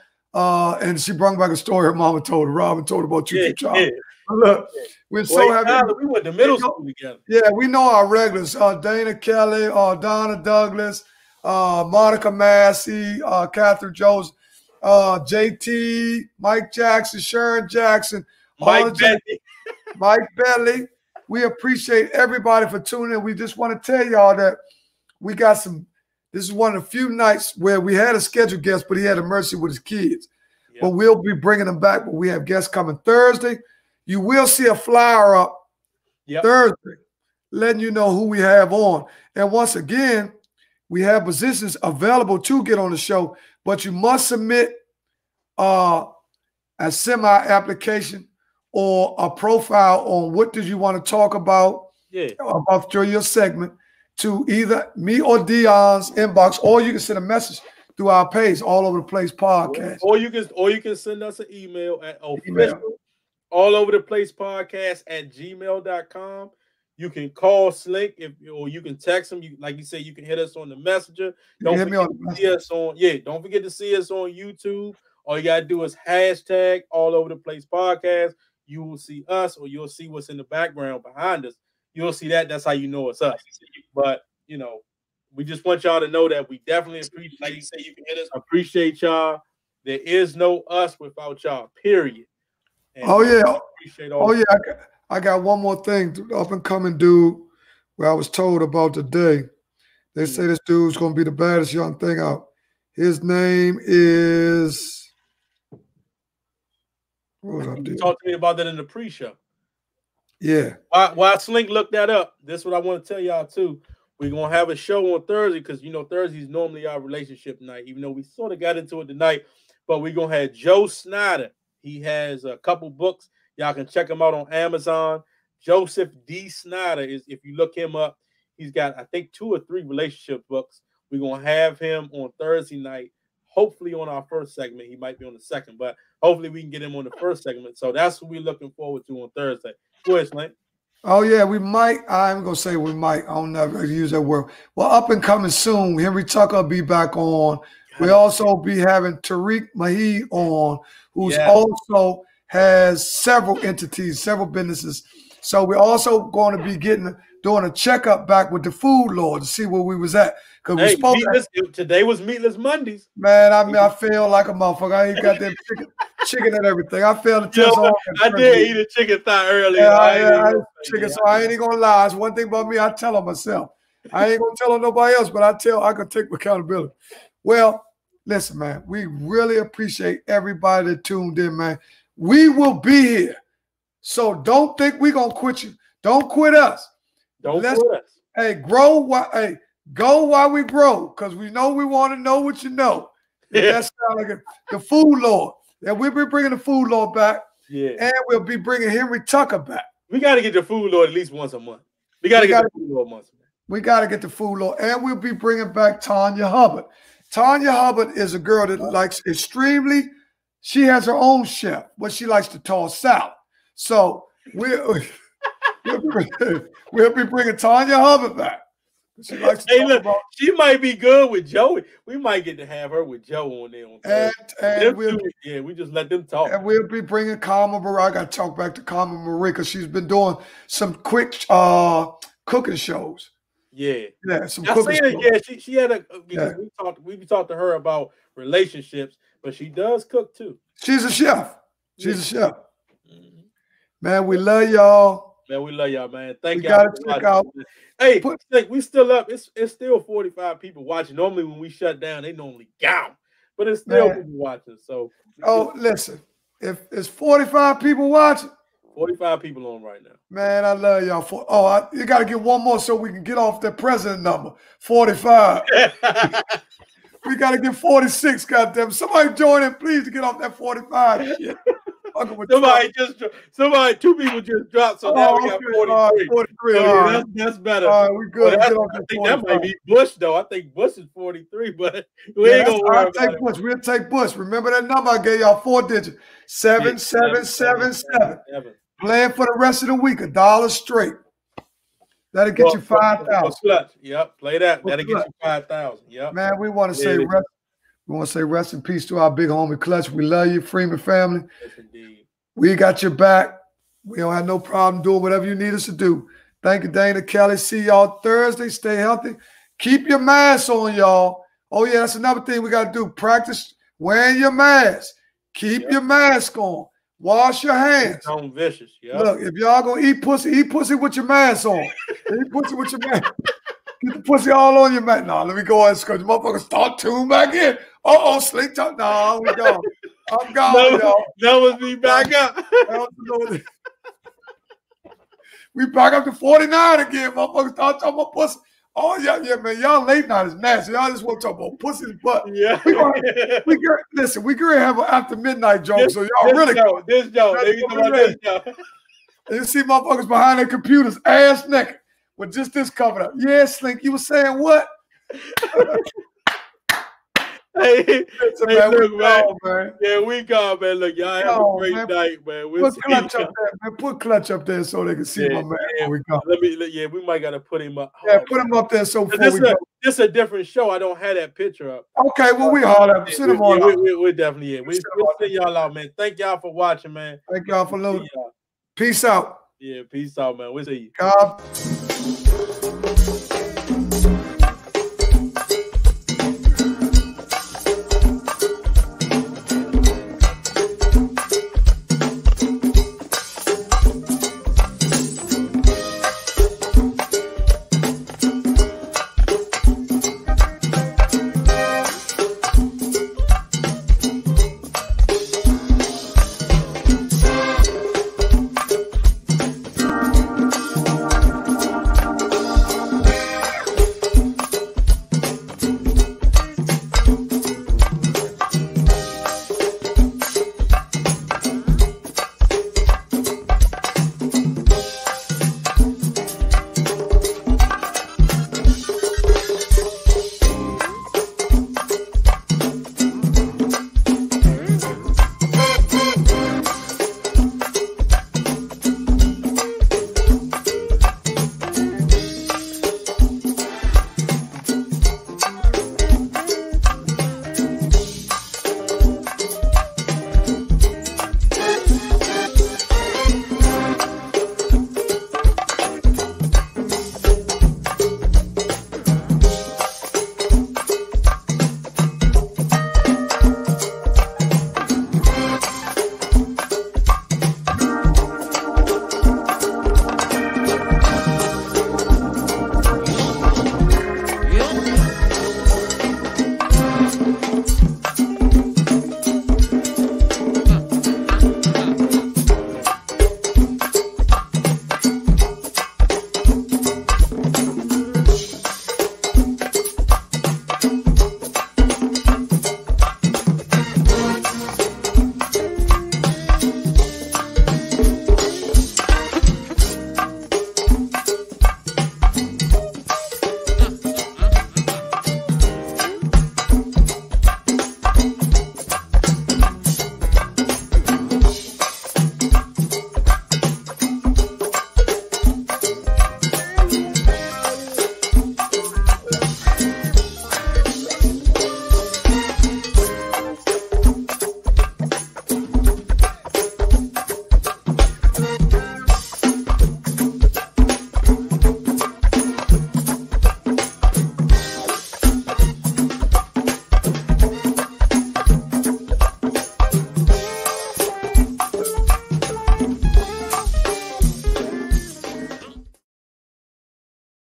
And she brought back a story her mama told her. Robin told her about you. Yeah. Look, we're so happy. We went to middle school together. Yeah, we know our regulars. Dana Kelly, Donna Douglas, Monica Massey, Catherine Jones, JT, Mike Jackson, Sharon Jackson, Mike Bentley. We appreciate everybody for tuning in. We just want to tell y'all that we got some. This is one of the few nights where we had a scheduled guest, but he had emergency with his kids. Yep. But we'll be bringing them back. But we have guests coming Thursday. You will see a flyer up Thursday, letting you know who we have on. And once again, we have positions available to get on the show, but you must submit a semi-application or a profile on what did you want to talk about through your segment to either me or Deon's inbox, or you can send a message through our page, All Over the Place Podcast. Or you can send us an email at official AllOverThePlacePodcast@gmail.com. You can call Slink or you can text him. Like you say, you can hit us on the messenger. Don't forget to see us on don't forget to see us on YouTube. All you gotta do is hashtag All Over the Place Podcast. You will see us, or you'll see what's in the background behind us. You'll see that. That's how you know it's us. But we just want y'all to know that we definitely appreciate. Like you say, you can hit us. Appreciate y'all. There is no us without y'all. Period. And I got one more thing. Up and coming dude, where I was told about today. They say this dude's gonna be the baddest young thing out. His name is. You talked to me about that in the pre-show. Yeah. While Slink looked that up, this is what I want to tell y'all too. We're gonna have a show on Thursday because Thursday is normally our relationship night, even though we sort of got into it tonight. But we're gonna have Joe Snyder. He has a couple books. Y'all can check him out on Amazon. Joseph D. Snyder is, if you look him up, he's got, I think, 2 or 3 relationship books. We're gonna have him on Thursday night. Hopefully on our first segment. He might be on the second, but hopefully we can get him on the first segment. So that's what we're looking forward to on Thursday. Go ahead, Slink. Oh, yeah, we might. I'm going to say we might. I don't never use that word. Well, up and coming soon, Henry Tucker will be back on. We'll also be having Tariq Mahi on, who's also has several entities, several businesses. So we're also going to be doing a checkup back with the Food Lord to see where we was at. Because today was Meatless Mondays. Man, I feel like a motherfucker. I ain't got that chicken and everything. I failed the test. I did eat a chicken thigh earlier. I chicken, so I ain't gonna lie. It's one thing about me, I tell on myself. I ain't gonna tell on nobody else, but I can take accountability. Well, listen, man, we really appreciate everybody that tuned in, man. We will be here. So don't think we're gonna quit you. Don't quit us. Don't quit us. Hey, go while we grow, because we know we want to know what you know. That sounds like the Food Lord. And we'll be bringing the Food Lord back. Yeah. And we'll be bringing Henry Tucker back. We got to get the Food Lord at least once a month. We got to get the Food Lord once a month. We got to get the Food Lord. And we'll be bringing back Tanya Hubbard. Tanya Hubbard is a girl that likes she has her own chef, but she likes to toss salad. So we'll be bringing Tanya Hubbard back. She likes to she might be good with Joey. We might get to have her with Joe on there. And we just let them talk. And we'll be bringing Carmen Marie. I got to talk back to Carmen Marie because she's been doing some quick cooking shows. Yeah, some cooking shows. Yeah, she had we talked to her about relationships, but she does cook too. She's a chef. Mm-hmm. Man, we love y'all. Man, we love y'all, man. Thank y'all. Gotta check out. Hey, we still up. It's still 45 people watching. Normally, when we shut down, they normally down, but it's still people watching. So, listen, if it's 45 people watching, 45 people on right now. Man, I love y'all. You got to get one more so we can get off that president number. 45. We got to get 46. Goddamn! Somebody join in, please, to get off that 45 shit. Two people just dropped, so now we got 43. 43. That's better. We good. I think that might be Bush, though. I think Bush is 43, but we ain't gonna worry about Bush. We'll take Bush. Remember that number I gave y'all, 4 digits. 7777. Playing for the rest of the week, $1 straight. That'll get you 5,000. Yep, play that. That'll get you 5,000. Yep. Man, we want to say rest. We want to say rest in peace to our big homie Clutch. We love you, Freeman family. Yes, indeed. We got your back. We don't have no problem doing whatever you need us to do. Thank you, Dana Kelly. See y'all Thursday. Stay healthy. Keep your mask on, y'all. Oh, yeah, that's another thing we got to do. Practice wearing your mask. Keep your mask on. Wash your hands. Don't vicious. Yep. Look, if y'all going to eat pussy with your mask on. Eat pussy with your mask. Get the pussy all on your mask. No, let me go ahead because the motherfuckers start tuning back in. Slink talk. No, we gone. I'm gone, y'all. That was me back up. We back up to 49 again. Motherfuckers start talking about pussy. Oh, yeah, man. Y'all late night is nasty. Y'all just want to talk about pussy's butt. Yeah. Listen, we gonna have an after midnight joke, so y'all really go. This joke. You see motherfuckers behind their computers, ass naked, with just this covered up. Yeah, Slink, you were saying what? Hey, man, look, man. man. Yeah, we gone, man. Look, y'all have a great night, man. We'll put Clutch up there, man. Put Clutch up there so they can see my man before we go. We might gotta put him up. Yeah, put him up there so before we go. This a different show. I don't have that picture up. Okay, well, we all have send them on. We're definitely we'll send y'all out, man. Thank y'all for watching, man. Thank y'all for listening. Peace out. Yeah, peace out, man. We'll see you. God.